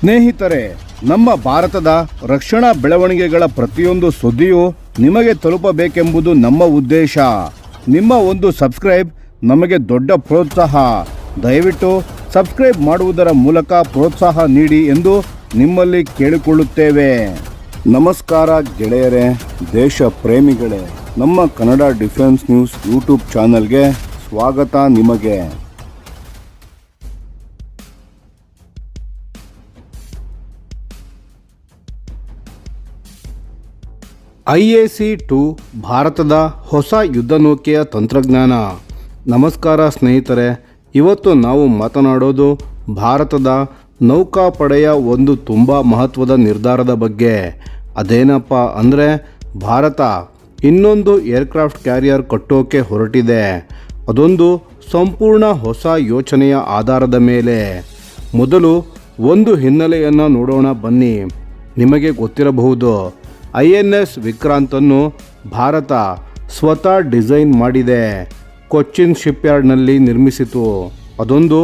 ಸ್ನೇಹಿತರೆ, ನಮ್ಮ ಭಾರತದ ರಕ್ಷಣಾ ಬೆಳವಣಿಗೆಗಳ ಪ್ರತಿಯೊಂದು ಸುದ್ದಿಯೂ ನಿಮಗೆ ತಲುಪಬೇಕೆಂಬುದು ನಮ್ಮ ಉದ್ದೇಶ. ನಿಮ್ಮ ಒಂದು ಸಬ್ಸ್ಕ್ರೈಬ್ ನಮಗೆ ದೊಡ್ಡ ಪ್ರೋತ್ಸಾಹ. ದಯವಿಟ್ಟು ಸಬ್ಸ್ಕ್ರೈಬ್ ಮಾಡುವುದರ ಮೂಲಕ ಪ್ರೋತ್ಸಾಹ ನೀಡಿ ಎಂದು ನಿಮ್ಮಲ್ಲಿ ಕೇಳಿಕೊಳ್ಳುತ್ತೇವೆ. ನಮಸ್ಕಾರ ಗೆಳೆಯರೇ, ದೇಶ ಪ್ರೇಮಿಗಳೇ, ನಮ್ಮ ಕನ್ನಡ ಡಿಫೆನ್ಸ್ ನ್ಯೂಸ್ ಯೂಟ್ಯೂಬ್ ಚಾನಲ್ಗೆ ಸ್ವಾಗತ ನಿಮಗೆ. IAC-2 ಭಾರತದ ಹೊಸ ಯುದ್ಧನೌಕೆಯ ತಂತ್ರಜ್ಞಾನ. ನಮಸ್ಕಾರ ಸ್ನೇಹಿತರೆ, ಇವತ್ತು ನಾವು ಮಾತನಾಡೋದು ಭಾರತದ ನೌಕಾಪಡೆಯ ಒಂದು ತುಂಬ ಮಹತ್ವದ ನಿರ್ಧಾರದ ಬಗ್ಗೆ. ಅದೇನಪ್ಪ ಅಂದರೆ, ಭಾರತ ಇನ್ನೊಂದು ಏರ್ಕ್ರಾಫ್ಟ್ ಕ್ಯಾರಿಯರ್ ಕಟ್ಟೋಕೆ ಹೊರಟಿದೆ. ಅದೊಂದು ಸಂಪೂರ್ಣ ಹೊಸ ಯೋಚನೆಯ ಆಧಾರದ ಮೇಲೆ. ಮೊದಲು ಒಂದು ಹಿನ್ನೆಲೆಯನ್ನು ನೋಡೋಣ ಬನ್ನಿ. ನಿಮಗೆ ಗೊತ್ತಿರಬಹುದು, INS ವಿಕ್ರಾಂತನ್ನು ಭಾರತ ಸ್ವತಃ ಡಿಸೈನ್ ಮಾಡಿದೆ. ಕೊಚ್ಚಿನ್ ಶಿಪ್ಯಾರ್ಡ್ನಲ್ಲಿ ನಿರ್ಮಿಸಿತು. ಅದೊಂದು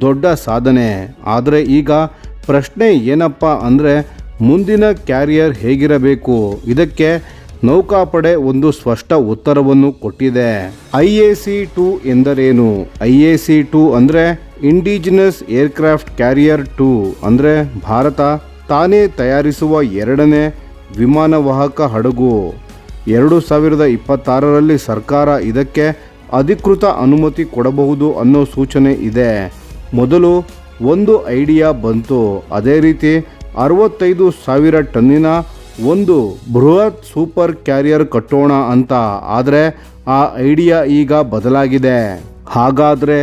ದೊಡ್ಡ ಸಾಧನೆ. ಆದರೆ ಈಗ ಪ್ರಶ್ನೆ ಏನಪ್ಪ ಅಂದರೆ, ಮುಂದಿನ ಕ್ಯಾರಿಯರ್ ಹೇಗಿರಬೇಕು? ಇದಕ್ಕೆ ನೌಕಾಪಡೆ ಒಂದು ಸ್ಪಷ್ಟ ಉತ್ತರವನ್ನು ಕೊಟ್ಟಿದೆ. IAC-2 ಎಂದರೇನು? IAC-2 ಅಂದರೆ ಇಂಡಿಜಿನಸ್ ಏರ್ಕ್ರಾಫ್ಟ್ ಕ್ಯಾರಿಯರ್ 2. ಅಂದರೆ ಭಾರತ ತಾನೇ ತಯಾರಿಸುವ ಎರಡನೇ ವಿಮಾನವಾಹಕ ಹಡಗು. 2026ರಲ್ಲಿ ಸರ್ಕಾರ ಇದಕ್ಕೆ ಅಧಿಕೃತ ಅನುಮತಿ ಕೊಡಬಹುದು ಅನ್ನೋ ಸೂಚನೆ ಇದೆ. ಮೊದಲು ಒಂದು ಐಡಿಯಾ ಬಂತು. ಅದೇ ರೀತಿ 65,000 ಟನ್ನಿನ ಒಂದು ಬೃಹತ್ ಸೂಪರ್ ಕ್ಯಾರಿಯರ್ ಕಟ್ಟೋಣ ಅಂತ. ಆದರೆ ಆ ಐಡಿಯಾ ಈಗ ಬದಲಾಗಿದೆ. ಹಾಗಾದರೆ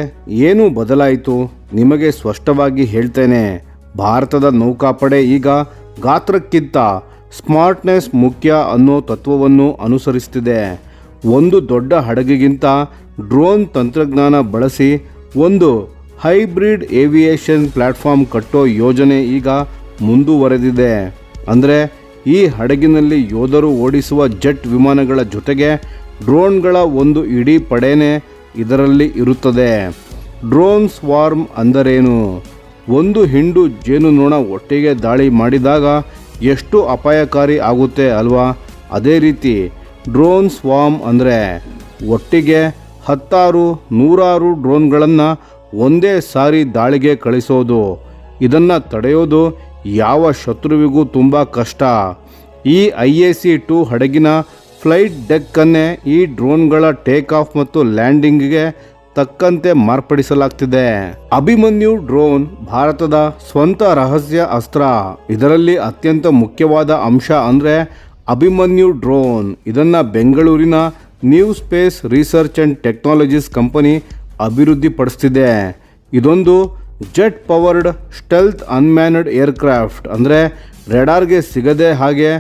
ಏನು ಬದಲಾಯಿತು? ನಿಮಗೆ ಸ್ಪಷ್ಟವಾಗಿ ಹೇಳ್ತೇನೆ. ಭಾರತದ ನೌಕಾಪಡೆ ಈಗ ಗಾತ್ರಕ್ಕಿಂತ ಸ್ಮಾರ್ಟ್ನೆಸ್ ಮುಖ್ಯ ಅನ್ನೋ ತತ್ವವನ್ನು ಅನುಸರಿಸುತ್ತಿದೆ. ಒಂದು ದೊಡ್ಡ ಹಡಗಿಗಿಂತ ಡ್ರೋನ್ ತಂತ್ರಜ್ಞಾನ ಬಳಸಿ ಒಂದು ಹೈಬ್ರಿಡ್ ಏವಿಯೇಷನ್ ಪ್ಲ್ಯಾಟ್ಫಾರ್ಮ್ ಕಟ್ಟೋ ಯೋಜನೆ ಈಗ ಮುಂದುವರೆದಿದೆ. ಅಂದರೆ ಈ ಹಡಗಿನಲ್ಲಿ ಯೋಧರು ಓಡಿಸುವ ಜೆಟ್ ವಿಮಾನಗಳ ಜೊತೆಗೆ ಡ್ರೋನ್ಗಳ ಒಂದು ಇಡೀ ಪಡೆನೇ ಇದರಲ್ಲಿ ಇರುತ್ತದೆ. ಡ್ರೋನ್ ಸ್ವಾರ್ಮ್ ಅಂದರೇನು? ಒಂದು ಹಿಂಡು ಜೇನುನೊಣ ಒಟ್ಟಿಗೆ ದಾಳಿ ಮಾಡಿದಾಗ ಎಷ್ಟು ಅಪಾಯಕಾರಿ ಆಗುತ್ತೆ ಅಲ್ವಾ? ಅದೇ ರೀತಿ ಡ್ರೋನ್ ಸ್ವಾರ್ಮ್ ಅಂದರೆ ಒಟ್ಟಿಗೆ 10-100 ಡ್ರೋನ್ಗಳನ್ನು ಒಂದೇ ಸಾರಿ ದಾಳಿಗೆ ಕಳಿಸೋದು. ಇದನ್ನು ತಡೆಯೋದು ಯಾವ ಶತ್ರುವಿಗೂ ತುಂಬ ಕಷ್ಟ. ಈ IAC-2 ಹಡಗಿನ ಫ್ಲೈಟ್ ಡೆಕ್ಕನ್ನೇ ಈ ಡ್ರೋನ್ಗಳ ಟೇಕ್ ಆಫ್ ಮತ್ತು ಲ್ಯಾಂಡಿಂಗ್ಗೆ ತಕ್ಕಂತೆ ಮಾರ್ಪಡಿಸಲಾಗ್ತಿದೆ. ಅಭಿಮನ್ಯು ಡ್ರೋನ್ ಭಾರತದ ಸ್ವಂತ ರಹಸ್ಯ ಅಸ್ತ್ರ. ಇದರಲ್ಲಿ ಅತ್ಯಂತ ಮುಖ್ಯವಾದ ಅಂಶ ಅಂದರೆ ಅಭಿಮನ್ಯು ಡ್ರೋನ್. ಇದನ್ನು ಬೆಂಗಳೂರಿನ new space research and technologies company ಅಭಿವೃದ್ಧಿಪಡಿಸ್ತಿದೆ. ಇದೊಂದು jet powered stealth unmanned aircraft. ಅಂದರೆ ರೆಡಾರ್ಗೆ ಸಿಗದೆ ಹಾಗೆ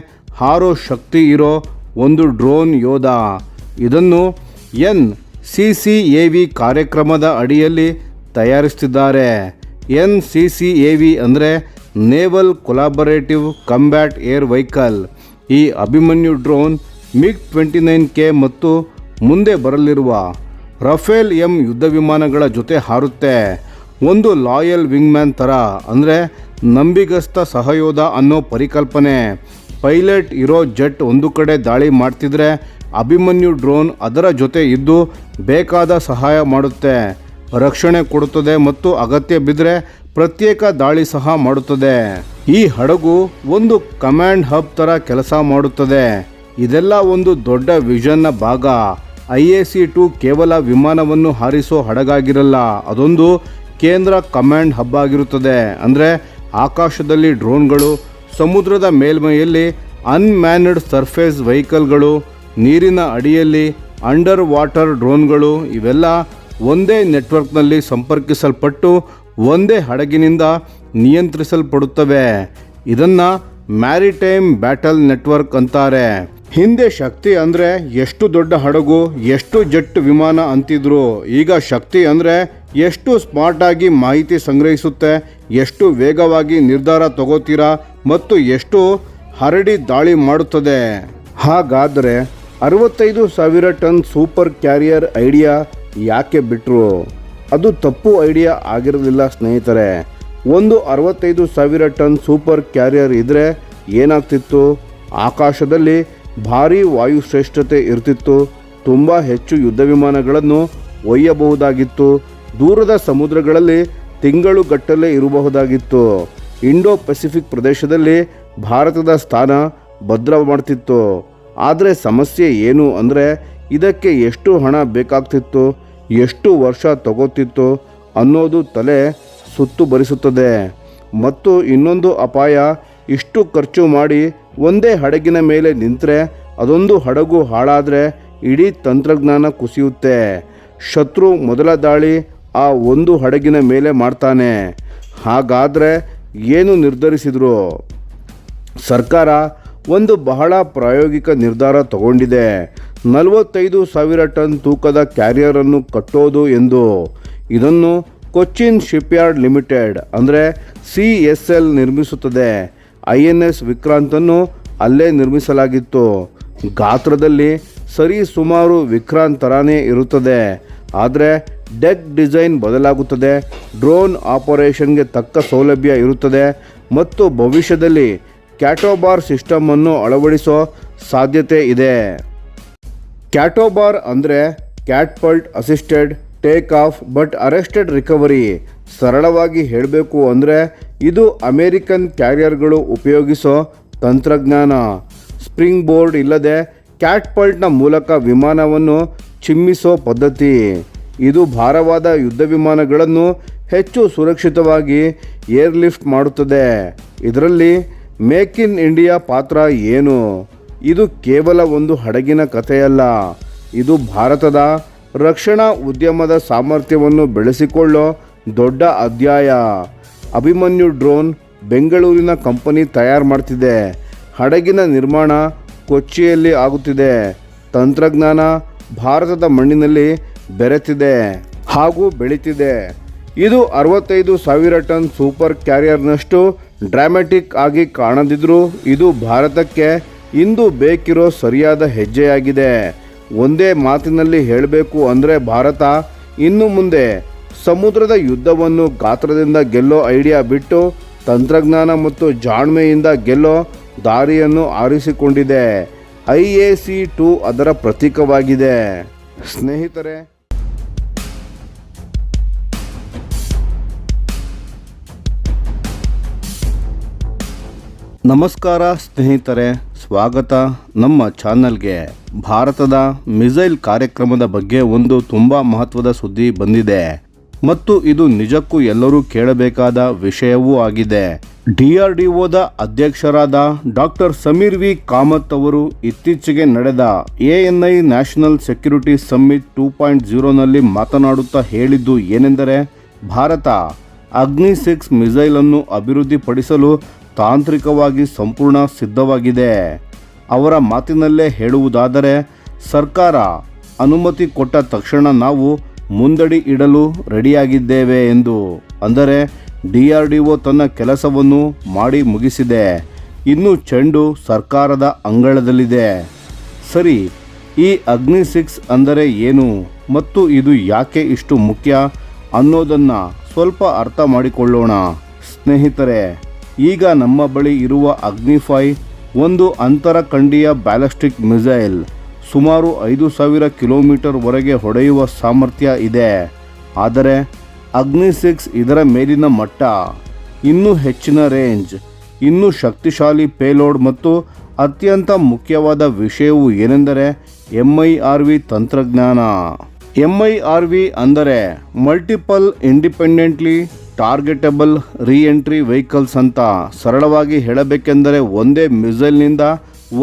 ಹಾರೋ ಶಕ್ತಿ ಇರೋ ಒಂದು ಡ್ರೋನ್ ಯೋಧ. ಇದನ್ನು NCCAV ಕಾರ್ಯಕ್ರಮದ ಅಡಿಯಲ್ಲಿ ತಯಾರಿಸ್ತಿದ್ದಾರೆ. NCCAV ಅಂದರೆ naval collaborative combat air vehicle. ಈ ಅಭಿಮನ್ಯು ಡ್ರೋನ್ MiG-29K ಮತ್ತು ಮುಂದೆ ಬರಲಿರುವ ರಫೇಲ್ M ಯುದ್ಧ ವಿಮಾನಗಳ ಜೊತೆ ಹಾರುತ್ತೆ. ಒಂದು ಲಾಯಲ್ ವಿಂಗ್ಮ್ಯಾನ್ ಥರ, ಅಂದರೆ ನಂಬಿಗಸ್ತ ಸಹಯೋಧ ಅನ್ನೋ ಪರಿಕಲ್ಪನೆ. ಪೈಲಟ್ ಇರೋ ಜೆಟ್ ಒಂದು ಕಡೆ ದಾಳಿ ಮಾಡ್ತಿದ್ರೆ ಅಭಿಮನ್ಯು ಡ್ರೋನ್ ಅದರ ಜೊತೆ ಇದ್ದು ಬೇಕಾದ ಸಹಾಯ ಮಾಡುತ್ತೆ, ರಕ್ಷಣೆ ಕೊಡುತ್ತದೆ ಮತ್ತು ಅಗತ್ಯ ಬಿದ್ದರೆ ಪ್ರತ್ಯೇಕ ದಾಳಿ ಸಹ ಮಾಡುತ್ತದೆ. ಈ ಹಡಗು ಒಂದು ಕಮಾಂಡ್ ಹಬ್ ಥರ ಕೆಲಸ ಮಾಡುತ್ತದೆ. ಇದೆಲ್ಲ ಒಂದು ದೊಡ್ಡ ವಿಷನ್ನ ಭಾಗ. IAC-2 ಕೇವಲ ವಿಮಾನವನ್ನು ಹಾರಿಸೋ ಹಡಗಾಗಿರಲ್ಲ, ಅದೊಂದು ಕೇಂದ್ರ ಕಮಾಂಡ್ ಹಬ್ ಆಗಿರುತ್ತದೆ. ಅಂದರೆ ಆಕಾಶದಲ್ಲಿ ಡ್ರೋನ್ಗಳು, ಸಮುದ್ರದ ಮೇಲ್ಮೈಯಲ್ಲಿ ಅನ್ಮ್ಯಾನ್ಡ್ ಸರ್ಫೇಸ್ ವೆಹಿಕಲ್ಗಳು, ನೀರಿನ ಅಡಿಯಲ್ಲಿ ಅಂಡರ್ ವಾಟರ್ ಡ್ರೋನ್ಗಳು, ಇವೆಲ್ಲ ಒಂದೇ ನೆಟ್ವರ್ಕ್ನಲ್ಲಿ ಸಂಪರ್ಕಿಸಲ್ಪಟ್ಟು ಒಂದೇ ಹಡಗಿನಿಂದ ನಿಯಂತ್ರಿಸಲ್ಪಡುತ್ತವೆ. ಇದನ್ನು ಮ್ಯಾರಿಟೈಮ್ ಬ್ಯಾಟಲ್ ನೆಟ್ವರ್ಕ್ ಅಂತಾರೆ. ಹಿಂದೆ ಶಕ್ತಿ ಅಂದರೆ ಎಷ್ಟು ದೊಡ್ಡ ಹಡಗು, ಎಷ್ಟು ಜೆಟ್ ವಿಮಾನ ಅಂತಿದ್ರು. ಈಗ ಶಕ್ತಿ ಅಂದರೆ ಎಷ್ಟು ಸ್ಮಾರ್ಟಾಗಿ ಮಾಹಿತಿ ಸಂಗ್ರಹಿಸುತ್ತೆ, ಎಷ್ಟು ವೇಗವಾಗಿ ನಿರ್ಧಾರ ತಗೋತೀರಾ ಮತ್ತು ಎಷ್ಟು ಹರಡಿ ದಾಳಿ ಮಾಡುತ್ತದೆ. ಹಾಗಾದರೆ 65,000 ಟನ್ ಸೂಪರ್ ಕ್ಯಾರಿಯರ್ ಐಡಿಯಾ ಯಾಕೆ ಬಿಟ್ಟರು? ಅದು ತಪ್ಪು ಐಡಿಯಾ ಆಗಿರಲಿಲ್ಲ ಸ್ನೇಹಿತರೆ. ಒಂದು 65,000 ಟನ್ ಸೂಪರ್ ಕ್ಯಾರಿಯರ್ ಇದ್ದರೆ ಏನಾಗ್ತಿತ್ತು? ಆಕಾಶದಲ್ಲಿ ಭಾರೀ ವಾಯು ಶ್ರೇಷ್ಠತೆ ಇರ್ತಿತ್ತು, ತುಂಬ ಹೆಚ್ಚು ಯುದ್ಧ ವಿಮಾನಗಳನ್ನು ಒಯ್ಯಬಹುದಾಗಿತ್ತು, ದೂರದ ಸಮುದ್ರಗಳಲ್ಲಿ ತಿಂಗಳುಗಟ್ಟಲೆ ಇರಬಹುದಾಗಿತ್ತು. ಇಂಡೋ ಪೆಸಿಫಿಕ್ ಪ್ರದೇಶದಲ್ಲಿ ಭಾರತದ ಸ್ಥಾನ ಭದ್ರ ಮಾಡ್ತಿತ್ತು. ಆದರೆ ಸಮಸ್ಯೆ ಏನು ಅಂದರೆ ಇದಕ್ಕೆ ಎಷ್ಟು ಹಣ ಬೇಕಾಗ್ತಿತ್ತು, ಎಷ್ಟು ವರ್ಷ ತಗೋತಿತ್ತು ಅನ್ನೋದು ತಲೆ ಸುತ್ತು ಭರಿಸುತ್ತದೆ. ಮತ್ತು ಇನ್ನೊಂದು ಅಪಾಯ, ಇಷ್ಟು ಖರ್ಚು ಮಾಡಿ ಒಂದೇ ಹಡಗಿನ ಮೇಲೆ ನಿಂತರೆ ಅದೊಂದು ಹಡಗು ಹಾಳಾದರೆ ಇಡೀ ತಂತ್ರಜ್ಞಾನ ಕುಸಿಯುತ್ತೆ. ಶತ್ರು ಮೊದಲ ದಾಳಿ ಆ ಒಂದು ಹಡಗಿನ ಮೇಲೆ ಮಾಡ್ತಾನೆ. ಹಾಗಾದರೆ ಏನು ನಿರ್ಧರಿಸಿದ್ರು? ಸರ್ಕಾರ ಒಂದು ಬಹಳ ಪ್ರಾಯೋಗಿಕ ನಿರ್ಧಾರ ತಗೊಂಡಿದೆ. 45,000 ಟನ್ ತೂಕದ ಕ್ಯಾರಿಯರನ್ನು ಕಟ್ಟೋದು ಎಂದು. ಇದನ್ನು ಕೊಚ್ಚಿನ್ ಶಿಪ್ಯಾರ್ಡ್ ಲಿಮಿಟೆಡ್ ಅಂದರೆ CSL ನಿರ್ಮಿಸುತ್ತದೆ. INS ವಿಕ್ರಾಂತನ್ನು ಅಲ್ಲೇ ನಿರ್ಮಿಸಲಾಗಿತ್ತು. ಗಾತ್ರದಲ್ಲಿ ಸರಿ ಸುಮಾರು ವಿಕ್ರಾಂತ್ ಥರಾನೇ ಇರುತ್ತದೆ, ಆದರೆ ಡೆಕ್ ಡಿಸೈನ್ ಬದಲಾಗುತ್ತದೆ. ಡ್ರೋನ್ ಆಪರೇಷನ್ಗೆ ತಕ್ಕ ಸೌಲಭ್ಯ ಇರುತ್ತದೆ ಮತ್ತು ಭವಿಷ್ಯದಲ್ಲಿ ಕ್ಯಾಟೋಬಾರ್ ಸಿಸ್ಟಮ್ ಅನ್ನು ಅಳವಡಿಸೋ ಸಾಧ್ಯತೆ ಇದೆ. ಕ್ಯಾಟೋಬಾರ್ ಅಂದರೆ catapult assisted take off but arrested recovery. ಸರಳವಾಗಿ ಹೇಳಬೇಕು ಅಂದರೆ ಇದು ಅಮೇರಿಕನ್ ಕ್ಯಾರಿಯರ್ಗಳು ಉಪಯೋಗಿಸೋ ತಂತ್ರಜ್ಞಾನ. ಸ್ಪ್ರಿಂಗ್ ಬೋರ್ಡ್ ಇಲ್ಲದೆ ಕ್ಯಾಟ್ಪಲ್ಟ್ನ ಮೂಲಕ ವಿಮಾನವನ್ನು ಚಿಮ್ಮಿಸೋ ಪದ್ಧತಿ. ಇದು ಭಾರವಾದ ಯುದ್ಧ ವಿಮಾನಗಳನ್ನು ಹೆಚ್ಚು ಸುರಕ್ಷಿತವಾಗಿ ಏರ್ಲಿಫ್ಟ್ ಮಾಡುತ್ತದೆ. ಇದರಲ್ಲಿ ಮೇಕ್ ಇನ್ ಇಂಡಿಯಾ ಪಾತ್ರ ಏನು? ಇದು ಕೇವಲ ಒಂದು ಹಡಗಿನ ಕಥೆಯಲ್ಲ, ಇದು ಭಾರತದ ರಕ್ಷಣಾ ಉದ್ಯಮದ ಸಾಮರ್ಥ್ಯವನ್ನು ಬೆಳೆಸಿಕೊಳ್ಳೋ ದೊಡ್ಡ ಅಧ್ಯಾಯ. ಅಭಿಮನ್ಯು ಡ್ರೋನ್ ಬೆಂಗಳೂರಿನ ಕಂಪನಿ ತಯಾರು ಮಾಡ್ತಿದೆ. ಹಡಗಿನ ನಿರ್ಮಾಣ ಕೊಚ್ಚಿಯಲ್ಲಿ ಆಗುತ್ತಿದೆ. ತಂತ್ರಜ್ಞಾನ ಭಾರತದ ಮಣ್ಣಿನಲ್ಲಿ ಬೆರೆತಿದೆ ಹಾಗೂ ಬೆಳೀತಿದೆ. ಇದು 65,000 ಟನ್ ಸೂಪರ್ ಕ್ಯಾರಿಯರ್ನಷ್ಟು ಡ್ರಾಮ್ಯಾಟಿಕ್ ಆಗಿ ಕಾಣದಿದ್ರೂ ಇದು ಭಾರತಕ್ಕೆ ಇಂದು ಬೇಕಿರೋ ಸರಿಯಾದ ಹೆಜ್ಜೆಯಾಗಿದೆ. ಒಂದೇ ಮಾತಿನಲ್ಲಿ ಹೇಳಬೇಕು ಅಂದರೆ ಭಾರತ ಇನ್ನು ಮುಂದೆ ಸಮುದ್ರದ ಯುದ್ಧವನ್ನು ಗಾತ್ರದಿಂದ ಗೆಲ್ಲೋ ಐಡಿಯಾ ಬಿಟ್ಟು ತಂತ್ರಜ್ಞಾನ ಮತ್ತು ಜಾಣ್ಮೆಯಿಂದ ಗೆಲ್ಲೋ ದಾರಿಯನ್ನು ಆರಿಸಿಕೊಂಡಿದೆ. IAC-2 ಅದರ ಪ್ರತೀಕವಾಗಿದೆ. ಸ್ನೇಹಿತರೆ, ನಮಸ್ಕಾರ ಸ್ನೇಹಿತರೆ, ಸ್ವಾಗತ ನಮ್ಮ ಚಾನಲ್ಗೆ. ಭಾರತದ ಮಿಸೈಲ್ ಕಾರ್ಯಕ್ರಮದ ಬಗ್ಗೆ ಒಂದು ತುಂಬ ಮಹತ್ವದ ಸುದ್ದಿ ಬಂದಿದೆ ಮತ್ತು ಇದು ನಿಜಕ್ಕೂ ಎಲ್ಲರೂ ಕೇಳಬೇಕಾದ ವಿಷಯವೂ ಆಗಿದೆ. DRDOದ ಅಧ್ಯಕ್ಷರಾದ ಡಾಕ್ಟರ್ ಸಮೀರ್ ವಿ ಕಾಮತ್ ಅವರು ಇತ್ತೀಚೆಗೆ ನಡೆದ ANI ನ್ಯಾಷನಲ್ ಸೆಕ್ಯೂರಿಟಿ ಸಮ್ಮಿಟ್ 2.0ನಲ್ಲಿ ಮಾತನಾಡುತ್ತಾ ಹೇಳಿದ್ದು ಏನೆಂದರೆ, ಭಾರತ ಅಗ್ನಿ-6 ಮಿಸೈಲ್ ಅನ್ನು ಅಭಿವೃದ್ಧಿಪಡಿಸಲು ತಾಂತ್ರಿಕವಾಗಿ ಸಂಪೂರ್ಣ ಸಿದ್ಧವಾಗಿದೆ. ಅವರ ಮಾತಿನಲ್ಲೇ ಹೇಳುವುದಾದರೆ, ಸರ್ಕಾರ ಅನುಮತಿ ಕೊಟ್ಟ ತಕ್ಷಣ ನಾವು ಮುಂದಡಿ ಇಡಲು ರೆಡಿಯಾಗಿದ್ದೇವೆ ಎಂದು. ಅಂದರೆ DRDO ತನ್ನ ಕೆಲಸವನ್ನು ಮಾಡಿ ಮುಗಿಸಿದೆ. ಇನ್ನು ಚೆಂಡು ಸರ್ಕಾರದ ಅಂಗಳದಲ್ಲಿದೆ. ಸರಿ, ಈ ಅಗ್ನಿ-6 ಅಂದರೆ ಏನು ಮತ್ತು ಇದು ಯಾಕೆ ಇಷ್ಟು ಮುಖ್ಯ ಅನ್ನೋದನ್ನು ಸ್ವಲ್ಪ ಅರ್ಥ ಮಾಡಿಕೊಳ್ಳೋಣ. ಸ್ನೇಹಿತರೆ, ಈಗ ನಮ್ಮ ಬಳಿ ಇರುವ ಅಗ್ನಿ-5 ಒಂದು ಅಂತರಖಂಡೀಯ ಬ್ಯಾಲಿಸ್ಟಿಕ್ ಮಿಸೈಲ್. ಸುಮಾರು 5,000 ಕಿಲೋಮೀಟರ್ವರೆಗೆ ಹೊಡೆಯುವ ಸಾಮರ್ಥ್ಯ ಇದೆ. ಆದರೆ ಅಗ್ನಿ-6 ಇದರ ಮೇಲಿನ ಮಟ್ಟ, ಇನ್ನೂ ಹೆಚ್ಚಿನ ರೇಂಜ್, ಇನ್ನೂ ಶಕ್ತಿಶಾಲಿ ಪೇಲೋಡ್ ಮತ್ತು ಅತ್ಯಂತ ಮುಖ್ಯವಾದ ವಿಷಯವು ಏನೆಂದರೆ MIRV ತಂತ್ರಜ್ಞಾನ. MIRV ಅಂದರೆ ಮಲ್ಟಿಪಲ್ ಇಂಡಿಪೆಂಡೆಂಟ್ಲಿ ಟಾರ್ಗೆಟಬಲ್ ರೀಎಂಟ್ರಿ ವೆಹಿಕಲ್ಸ್ ಅಂತ. ಸರಳವಾಗಿ ಹೇಳಬೇಕೆಂದರೆ ಒಂದೇ ಮಿಸೈಲ್ನಿಂದ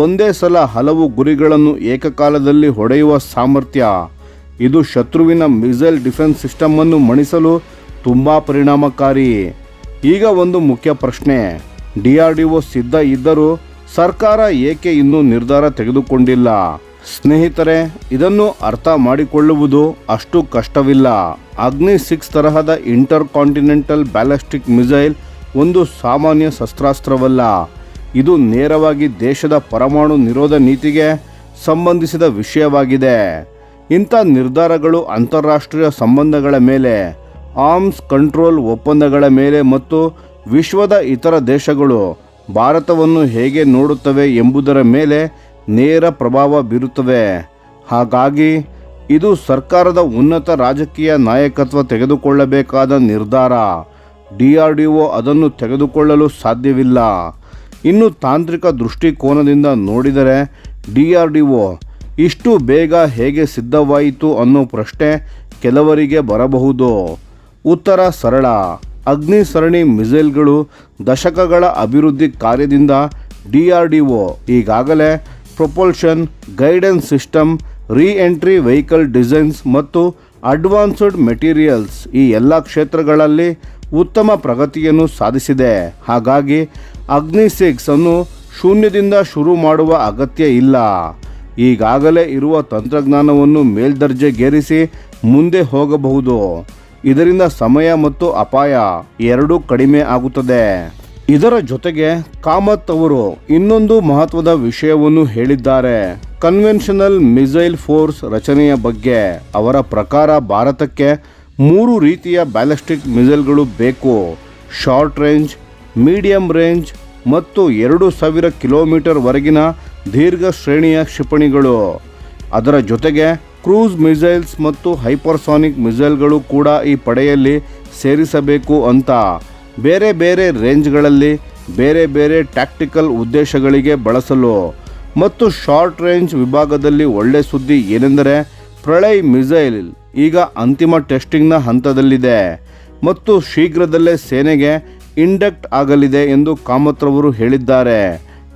ಒಂದೇ ಸಲ ಹಲವು ಗುರಿಗಳನ್ನು ಏಕಕಾಲದಲ್ಲಿ ಹೊಡೆಯುವ ಸಾಮರ್ಥ್ಯ. ಇದು ಶತ್ರುವಿನ ಮಿಸೈಲ್ ಡಿಫೆನ್ಸ್ ಸಿಸ್ಟಮನ್ನು ಮಣಿಸಲು ತುಂಬ ಪರಿಣಾಮಕಾರಿ. ಈಗ ಒಂದು ಮುಖ್ಯ ಪ್ರಶ್ನೆ, DRDO ಸಿದ್ಧ ಇದ್ದರೂ ಸರ್ಕಾರ ಏಕೆ ಇನ್ನೂ ನಿರ್ಧಾರ ತೆಗೆದುಕೊಂಡಿಲ್ಲ? ಸ್ನೇಹಿತರೆ, ಇದನ್ನು ಅರ್ಥ ಮಾಡಿಕೊಳ್ಳುವುದು ಅಷ್ಟು ಕಷ್ಟವಿಲ್ಲ. ಅಗ್ನಿ-6 ತರಹದ ಇಂಟರ್ ಕಾಂಟಿನೆಂಟಲ್ ಬ್ಯಾಲಿಸ್ಟಿಕ್ ಮಿಸೈಲ್ ಒಂದು ಸಾಮಾನ್ಯ ಶಸ್ತ್ರಾಸ್ತ್ರವಲ್ಲ. ಇದು ನೇರವಾಗಿ ದೇಶದ ಪರಮಾಣು ನಿರೋಧ ನೀತಿಗೆ ಸಂಬಂಧಿಸಿದ ವಿಷಯವಾಗಿದೆ. ಇಂಥ ನಿರ್ಧಾರಗಳು ಅಂತಾರಾಷ್ಟ್ರೀಯ ಸಂಬಂಧಗಳ ಮೇಲೆ ಆರ್ಮ್ಸ್ ಕಂಟ್ರೋಲ್ ಒಪ್ಪಂದಗಳ ಮೇಲೆ ಮತ್ತು ವಿಶ್ವದ ಇತರ ದೇಶಗಳು ಭಾರತವನ್ನು ಹೇಗೆ ನೋಡುತ್ತವೆ ಎಂಬುದರ ಮೇಲೆ ನೇರ ಪ್ರಭಾವ ಬೀರುತ್ತವೆ. ಹಾಗಾಗಿ ಇದು ಸರ್ಕಾರದ ಉನ್ನತ ರಾಜಕೀಯ ನಾಯಕತ್ವ ತೆಗೆದುಕೊಳ್ಳಬೇಕಾದ ನಿರ್ಧಾರ. DRDO ಅದನ್ನು ತೆಗೆದುಕೊಳ್ಳಲು ಸಾಧ್ಯವಿಲ್ಲ. ಇನ್ನು ತಾಂತ್ರಿಕ ದೃಷ್ಟಿಕೋನದಿಂದ ನೋಡಿದರೆ DRDO ಇಷ್ಟು ಬೇಗ ಹೇಗೆ ಸಿದ್ಧವಾಯಿತು ಅನ್ನೋ ಪ್ರಶ್ನೆ ಕೆಲವರಿಗೆ ಬರಬಹುದು. ಉತ್ತರ ಸರಳ. ಅಗ್ನಿ ಸರಣಿ ಮಿಸೈಲ್ಗಳು ದಶಕಗಳ ಅಭಿವೃದ್ಧಿ ಕಾರ್ಯದಿಂದ DRDO ಈಗಾಗಲೇ propulsion, guidance system, re-entry vehicle designs ಮತ್ತು ಅಡ್ವಾನ್ಸ್ಡ್ ಮೆಟೀರಿಯಲ್ಸ್ ಈ ಎಲ್ಲ ಕ್ಷೇತ್ರಗಳಲ್ಲಿ ಉತ್ತಮ ಪ್ರಗತಿಯನ್ನು ಸಾಧಿಸಿದೆ. ಹಾಗಾಗಿ ಅಗ್ನಿ 6 ಅನ್ನು ಶೂನ್ಯದಿಂದ ಶುರು ಮಾಡುವ ಅಗತ್ಯ ಇಲ್ಲ. ಈಗಾಗಲೇ ಇರುವ ತಂತ್ರಜ್ಞಾನವನ್ನು ಮೇಲ್ದರ್ಜೆಗೇರಿಸಿ ಮುಂದೆ ಹೋಗಬಹುದು. ಇದರಿಂದ ಸಮಯ ಮತ್ತು ಅಪಾಯ ಎರಡೂ ಕಡಿಮೆ ಆಗುತ್ತದೆ. ಇದರ ಜೊತೆಗೆ ಕಾಮತ್ ಅವರು ಇನ್ನೊಂದು ಮಹತ್ವದ ವಿಷಯವನ್ನು ಹೇಳಿದ್ದಾರೆ. ಕನ್ವೆನ್ಷನಲ್ ಮಿಸೈಲ್ ಫೋರ್ಸ್ ರಚನೆಯ ಬಗ್ಗೆ. ಅವರ ಪ್ರಕಾರ ಭಾರತಕ್ಕೆ 3 ರೀತಿಯ ಬ್ಯಾಲಿಸ್ಟಿಕ್ ಮಿಸೈಲ್ಗಳು ಬೇಕು. ಶಾರ್ಟ್ ರೇಂಜ್, ಮೀಡಿಯಂ ರೇಂಜ್ ಮತ್ತು 2000 ಕಿಲೋಮೀಟರ್ ವರೆಗಿನ ದೀರ್ಘ ಶ್ರೇಣಿಯ ಕ್ಷಿಪಣಿಗಳು. ಅದರ ಜೊತೆಗೆ ಕ್ರೂಸ್ ಮಿಸೈಲ್ಸ್ ಮತ್ತು ಹೈಪರ್ಸಾನಿಕ್ ಮಿಸೈಲ್ಗಳು ಕೂಡ ಈ ಪಡೆಯಲ್ಲಿ ಸೇರಿಸಬೇಕು ಅಂತ. ಬೇರೆ ಬೇರೆ ರೇಂಜ್ಗಳಲ್ಲಿ ಬೇರೆ ಬೇರೆ ಟ್ಯಾಕ್ಟಿಕಲ್ ಉದ್ದೇಶಗಳಿಗೆ ಬಳಸಲು. ಮತ್ತು ಶಾರ್ಟ್ ರೇಂಜ್ ವಿಭಾಗದಲ್ಲಿ ಒಳ್ಳೆ ಸುದ್ದಿ ಏನೆಂದರೆ ಪ್ರಳಯ್ ಮಿಸೈಲ್ ಈಗ ಅಂತಿಮ ಟೆಸ್ಟಿಂಗ್ನ ಹಂತದಲ್ಲಿದೆ ಮತ್ತು ಶೀಘ್ರದಲ್ಲೇ ಸೇನೆಗೆ ಇಂಡಕ್ಟ್ ಆಗಲಿದೆ ಎಂದು ಕಾಮತ್ ರವರು ಹೇಳಿದ್ದಾರೆ.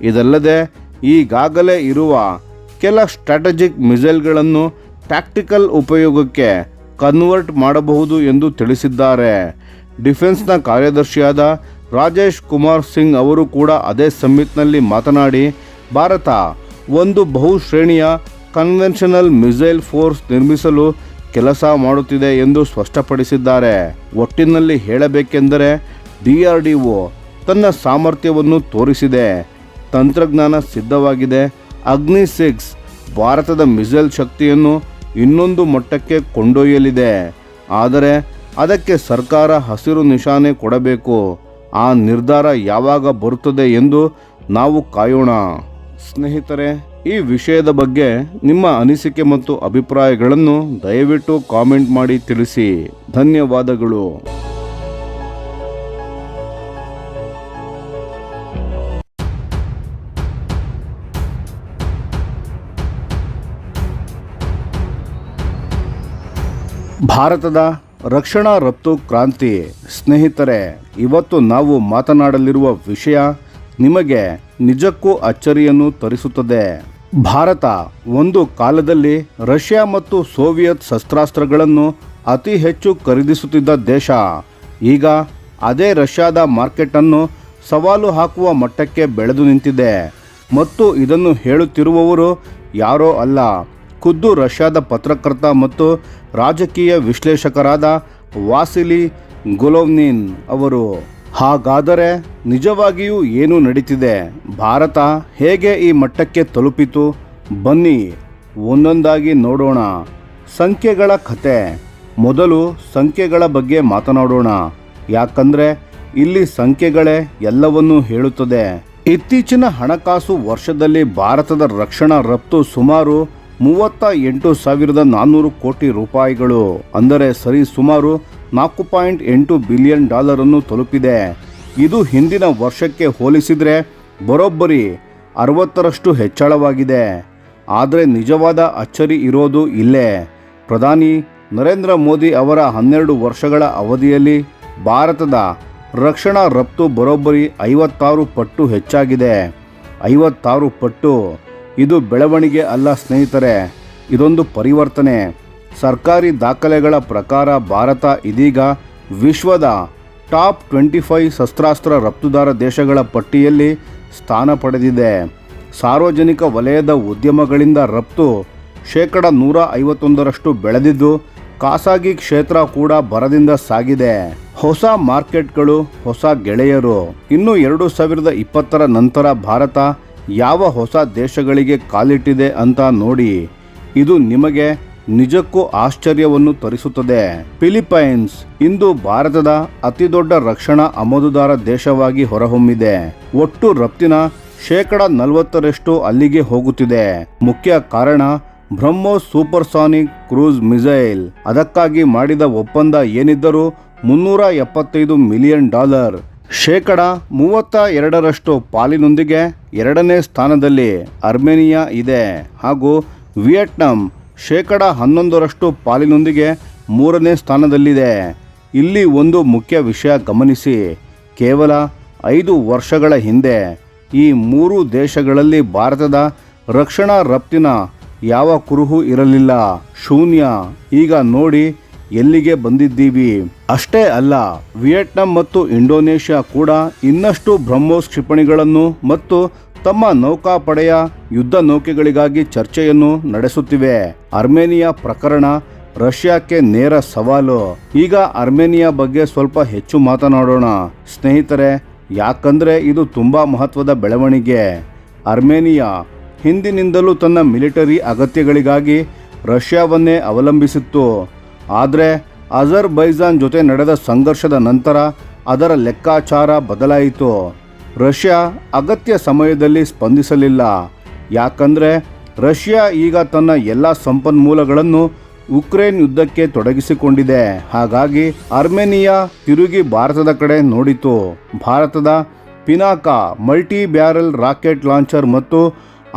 ಇದಲ್ಲದೆ ಈಗಾಗಲೇ ಇರುವ ಕೆಲ ಸ್ಟ್ರಾಟಜಿಕ್ ಮಿಸೈಲ್ಗಳನ್ನು ಟ್ಯಾಕ್ಟಿಕಲ್ ಉಪಯೋಗಕ್ಕೆ ಕನ್ವರ್ಟ್ ಮಾಡಬಹುದು ಎಂದು ತಿಳಿಸಿದ್ದಾರೆ. ಡಿಫೆನ್ಸ್ನ ಕಾರ್ಯದರ್ಶಿಯಾದ ರಾಜೇಶ್ ಕುಮಾರ್ ಸಿಂಗ್ ಅವರು ಕೂಡ ಅದೇ ಸಮ್ಮಿಟ್ನಲ್ಲಿ ಮಾತನಾಡಿ ಭಾರತ ಒಂದು ಬಹುಶ್ರೇಣಿಯ ಕನ್ವೆನ್ಷನಲ್ ಮಿಸೈಲ್ ಫೋರ್ಸ್ ನಿರ್ಮಿಸಲು ಕೆಲಸ ಮಾಡುತ್ತಿದೆ ಎಂದು ಸ್ಪಷ್ಟಪಡಿಸಿದ್ದಾರೆ. ಒಟ್ಟಿನಲ್ಲಿ ಹೇಳಬೇಕೆಂದರೆ DRDO ತನ್ನ ಸಾಮರ್ಥ್ಯವನ್ನು ತೋರಿಸಿದೆ. ತಂತ್ರಜ್ಞಾನ ಸಿದ್ಧವಾಗಿದೆ. ಅಗ್ನಿ 6 ಭಾರತದ ಮಿಸೈಲ್ ಶಕ್ತಿಯನ್ನು ಇನ್ನೊಂದು ಮಟ್ಟಕ್ಕೆ ಕೊಂಡೊಯ್ಯಲಿದೆ. ಆದರೆ ಅದಕ್ಕೆ ಸರ್ಕಾರ ಹಸಿರು ನಿಶಾನೆ ಕೊಡಬೇಕು. ಆ ನಿರ್ಧಾರ ಯಾವಾಗ ಬರುತ್ತದೆ ಎಂದು ನಾವು ಕಾಯೋಣ. ಸ್ನೇಹಿತರೆ, ಈ ವಿಷಯದ ಬಗ್ಗೆ ನಿಮ್ಮ ಅನಿಸಿಕೆ ಮತ್ತು ಅಭಿಪ್ರಾಯಗಳನ್ನು ದಯವಿಟ್ಟು ಕಾಮೆಂಟ್ ಮಾಡಿ ತಿಳಿಸಿ. ಧನ್ಯವಾದಗಳು. ಭಾರತದ ರಕ್ಷಣಾ ರಫ್ತು ಕ್ರಾಂತಿ. ಸ್ನೇಹಿತರೆ, ಇವತ್ತು ನಾವು ಮಾತನಾಡಲಿರುವ ವಿಷಯ ನಿಮಗೆ ನಿಜಕ್ಕೂ ಅಚ್ಚರಿಯನ್ನು ತರಿಸುತ್ತದೆ. ಭಾರತ ಒಂದು ಕಾಲದಲ್ಲಿ ರಷ್ಯಾ ಮತ್ತು ಸೋವಿಯತ್ ಶಸ್ತ್ರಾಸ್ತ್ರಗಳನ್ನು ಅತಿ ಹೆಚ್ಚು ಖರೀದಿಸುತ್ತಿದ್ದ ದೇಶ. ಈಗ ಅದೇ ರಷ್ಯಾದ ಮಾರ್ಕೆಟನ್ನು ಸವಾಲು ಹಾಕುವ ಮಟ್ಟಕ್ಕೆ ಬೆಳೆದು ನಿಂತಿದೆ. ಮತ್ತು ಇದನ್ನು ಹೇಳುತ್ತಿರುವವರು ಯಾರೋ ಅಲ್ಲ, ಖುದ್ದು ರಷ್ಯಾದ ಪತ್ರಕರ್ತ ಮತ್ತು ರಾಜಕೀಯ ವಿಶ್ಲೇಷಕರಾದ ವಾಸಿಲಿ ಗೊಲೊವ್ನಿನ್ ಅವರು. ಹಾಗಾದರೆ ನಿಜವಾಗಿಯೂ ಏನು ನಡೀತಿದೆ? ಭಾರತ ಹೇಗೆ ಈ ಮಟ್ಟಕ್ಕೆ ತಲುಪಿತು? ಬನ್ನಿ ಒಂದೊಂದಾಗಿ ನೋಡೋಣ. ಸಂಖ್ಯೆಗಳ ಕತೆ. ಮೊದಲು ಸಂಖ್ಯೆಗಳ ಬಗ್ಗೆ ಮಾತನಾಡೋಣ. ಯಾಕಂದರೆ ಇಲ್ಲಿ ಸಂಖ್ಯೆಗಳೇ ಎಲ್ಲವನ್ನೂ ಹೇಳುತ್ತದೆ. ಇತ್ತೀಚಿನ ಹಣಕಾಸು ವರ್ಷದಲ್ಲಿ ಭಾರತದ ರಕ್ಷಣಾ ರಫ್ತು ಸುಮಾರು 38,400 ಕೋಟಿ ರೂಪಾಯಿಗಳು, ಅಂದರೆ ಸರಿ ಸುಮಾರು $4.8 ಬಿಲಿಯನ್ ಅನ್ನು ತಲುಪಿದೆ. ಇದು ಹಿಂದಿನ ವರ್ಷಕ್ಕೆ ಹೋಲಿಸಿದರೆ ಬರೋಬ್ಬರಿ 60ರಷ್ಟು ಹೆಚ್ಚಳವಾಗಿದೆ. ಆದರೆ ನಿಜವಾದ ಅಚ್ಚರಿ ಇರೋದು ಇಲ್ಲೇ. ಪ್ರಧಾನಿ ನರೇಂದ್ರ ಮೋದಿ ಅವರ 12 ವರ್ಷಗಳ ಅವಧಿಯಲ್ಲಿ ಭಾರತದ ರಕ್ಷಣಾ ರಫ್ತು ಬರೋಬ್ಬರಿ 56 ಪಟ್ಟು ಹೆಚ್ಚಾಗಿದೆ. 56 ಪಟ್ಟು. ಇದು ಬೆಳವಣಿಗೆ ಅಲ್ಲ ಸ್ನೇಹಿತರೆ, ಇದೊಂದು ಪರಿವರ್ತನೆ. ಸರ್ಕಾರಿ ದಾಖಲೆಗಳ ಪ್ರಕಾರ ಭಾರತ ಇದೀಗ ವಿಶ್ವದ ಟಾಪ್ 25 ಶಸ್ತ್ರಾಸ್ತ್ರ ರಫ್ತುದಾರ ದೇಶಗಳ ಪಟ್ಟಿಯಲ್ಲಿ ಸ್ಥಾನ ಪಡೆದಿದೆ. ಸಾರ್ವಜನಿಕ ವಲಯದ ಉದ್ಯಮಗಳಿಂದ ರಫ್ತು %151ರಷ್ಟು ಬೆಳೆದಿದ್ದು, ಖಾಸಗಿ ಕ್ಷೇತ್ರ ಕೂಡ ಭರದಿಂದ ಸಾಗಿದೆ. ಹೊಸ ಮಾರ್ಕೆಟ್ಗಳು, ಹೊಸ ಗೆಳೆಯರು. ಇನ್ನು 2020ರ ನಂತರ ಭಾರತ ಯಾವ ಹೊಸ ದೇಶಗಳಿಗೆ ಕಾಲಿಟ್ಟಿದೆ ಅಂತ ನೋಡಿ. ಇದು ನಿಮಗೆ ನಿಜಕ್ಕೂ ಆಶ್ಚರ್ಯವನ್ನು ತರಿಸುತ್ತದೆ. ಫಿಲಿಪೈನ್ಸ್ ಇಂದು ಭಾರತದ ಅತಿದೊಡ್ಡ ರಕ್ಷಣಾ ಆಮದುದಾರ ದೇಶವಾಗಿ ಹೊರಹೊಮ್ಮಿದೆ. ಒಟ್ಟು ರಫ್ತಿನ 40% ಅಲ್ಲಿಗೆ ಹೋಗುತ್ತಿದೆ. ಮುಖ್ಯ ಕಾರಣ ಬ್ರಹ್ಮೋಸ್ ಸೂಪರ್ಸಾನಿಕ್ ಕ್ರೂಸ್ ಮಿಸೈಲ್. ಅದಕ್ಕಾಗಿ ಮಾಡಿದ ಒಪ್ಪಂದ ಏನಿದ್ದರೂ $375 ಮಿಲಿಯನ್. 32% ಪಾಲಿನೊಂದಿಗೆ 2ನೇ ಸ್ಥಾನದಲ್ಲಿ ಅರ್ಮೇನಿಯಾ ಇದೆ ಹಾಗೂ ವಿಯೆಟ್ನಾಂ 11% ಪಾಲಿನೊಂದಿಗೆ 3ನೇ ಸ್ಥಾನದಲ್ಲಿದೆ. ಇಲ್ಲಿ ಒಂದು ಮುಖ್ಯ ವಿಷಯ ಗಮನಿಸಿ, ಕೇವಲ 5 ವರ್ಷಗಳ ಹಿಂದೆ ಈ 3 ದೇಶಗಳಲ್ಲಿ ಭಾರತದ ರಕ್ಷಣಾ ರಫ್ತಿನ ಯಾವ ಕುರುಹು ಇರಲಿಲ್ಲ, ಶೂನ್ಯ. ಈಗ ನೋಡಿ ಎಲ್ಲಿಗೆ ಬಂದಿದ್ದೀವಿ. ಅಷ್ಟೇ ಅಲ್ಲ, ವಿಯೆಟ್ನಾಂ ಮತ್ತು ಇಂಡೋನೇಷ್ಯಾ ಕೂಡ ಇನ್ನಷ್ಟು ಬ್ರಹ್ಮೋಸ್ ಕ್ಷಿಪಣಿಗಳನ್ನು ಮತ್ತು ತಮ್ಮ ನೌಕಾಪಡೆಯ ಯುದ್ಧ ನೌಕೆಗಳಿಗಾಗಿ ಚರ್ಚೆಯನ್ನು ನಡೆಸುತ್ತಿವೆ. ಅರ್ಮೇನಿಯಾ ಪ್ರಕರಣ ರಷ್ಯಾಕ್ಕೆ ನೇರ ಸವಾಲು. ಈಗ ಅರ್ಮೇನಿಯಾ ಬಗ್ಗೆ ಸ್ವಲ್ಪ ಹೆಚ್ಚು ಮಾತನಾಡೋಣ ಸ್ನೇಹಿತರೆ, ಯಾಕಂದ್ರೆ ಇದು ತುಂಬಾ ಮಹತ್ವದ ಬೆಳವಣಿಗೆ. ಅರ್ಮೇನಿಯಾ ಹಿಂದಿನಿಂದಲೂ ತನ್ನ ಮಿಲಿಟರಿ ಅಗತ್ಯಗಳಿಗಾಗಿ ರಷ್ಯಾವನ್ನೇ ಅವಲಂಬಿಸಿತ್ತು. ಆದರೆ ಅಜರ್ಬೈಜಾನ್ ಜೊತೆ ನಡೆದ ಸಂಘರ್ಷದ ನಂತರ ಅದರ ಲೆಕ್ಕಾಚಾರ ಬದಲಾಯಿತು. ರಷ್ಯಾ ಅಗತ್ಯ ಸಮಯದಲ್ಲಿ ಸ್ಪಂದಿಸಲಿಲ್ಲ. ಯಾಕಂದರೆ ರಷ್ಯಾ ಈಗ ತನ್ನ ಎಲ್ಲ ಸಂಪನ್ಮೂಲಗಳನ್ನು ಉಕ್ರೇನ್ ಯುದ್ಧಕ್ಕೆ ತೊಡಗಿಸಿಕೊಂಡಿದೆ. ಹಾಗಾಗಿ ಅರ್ಮೇನಿಯಾ ತಿರುಗಿ ಭಾರತದ ಕಡೆ ನೋಡಿತು. ಭಾರತದ Pinaka multi barrel rocket launcher ಮತ್ತು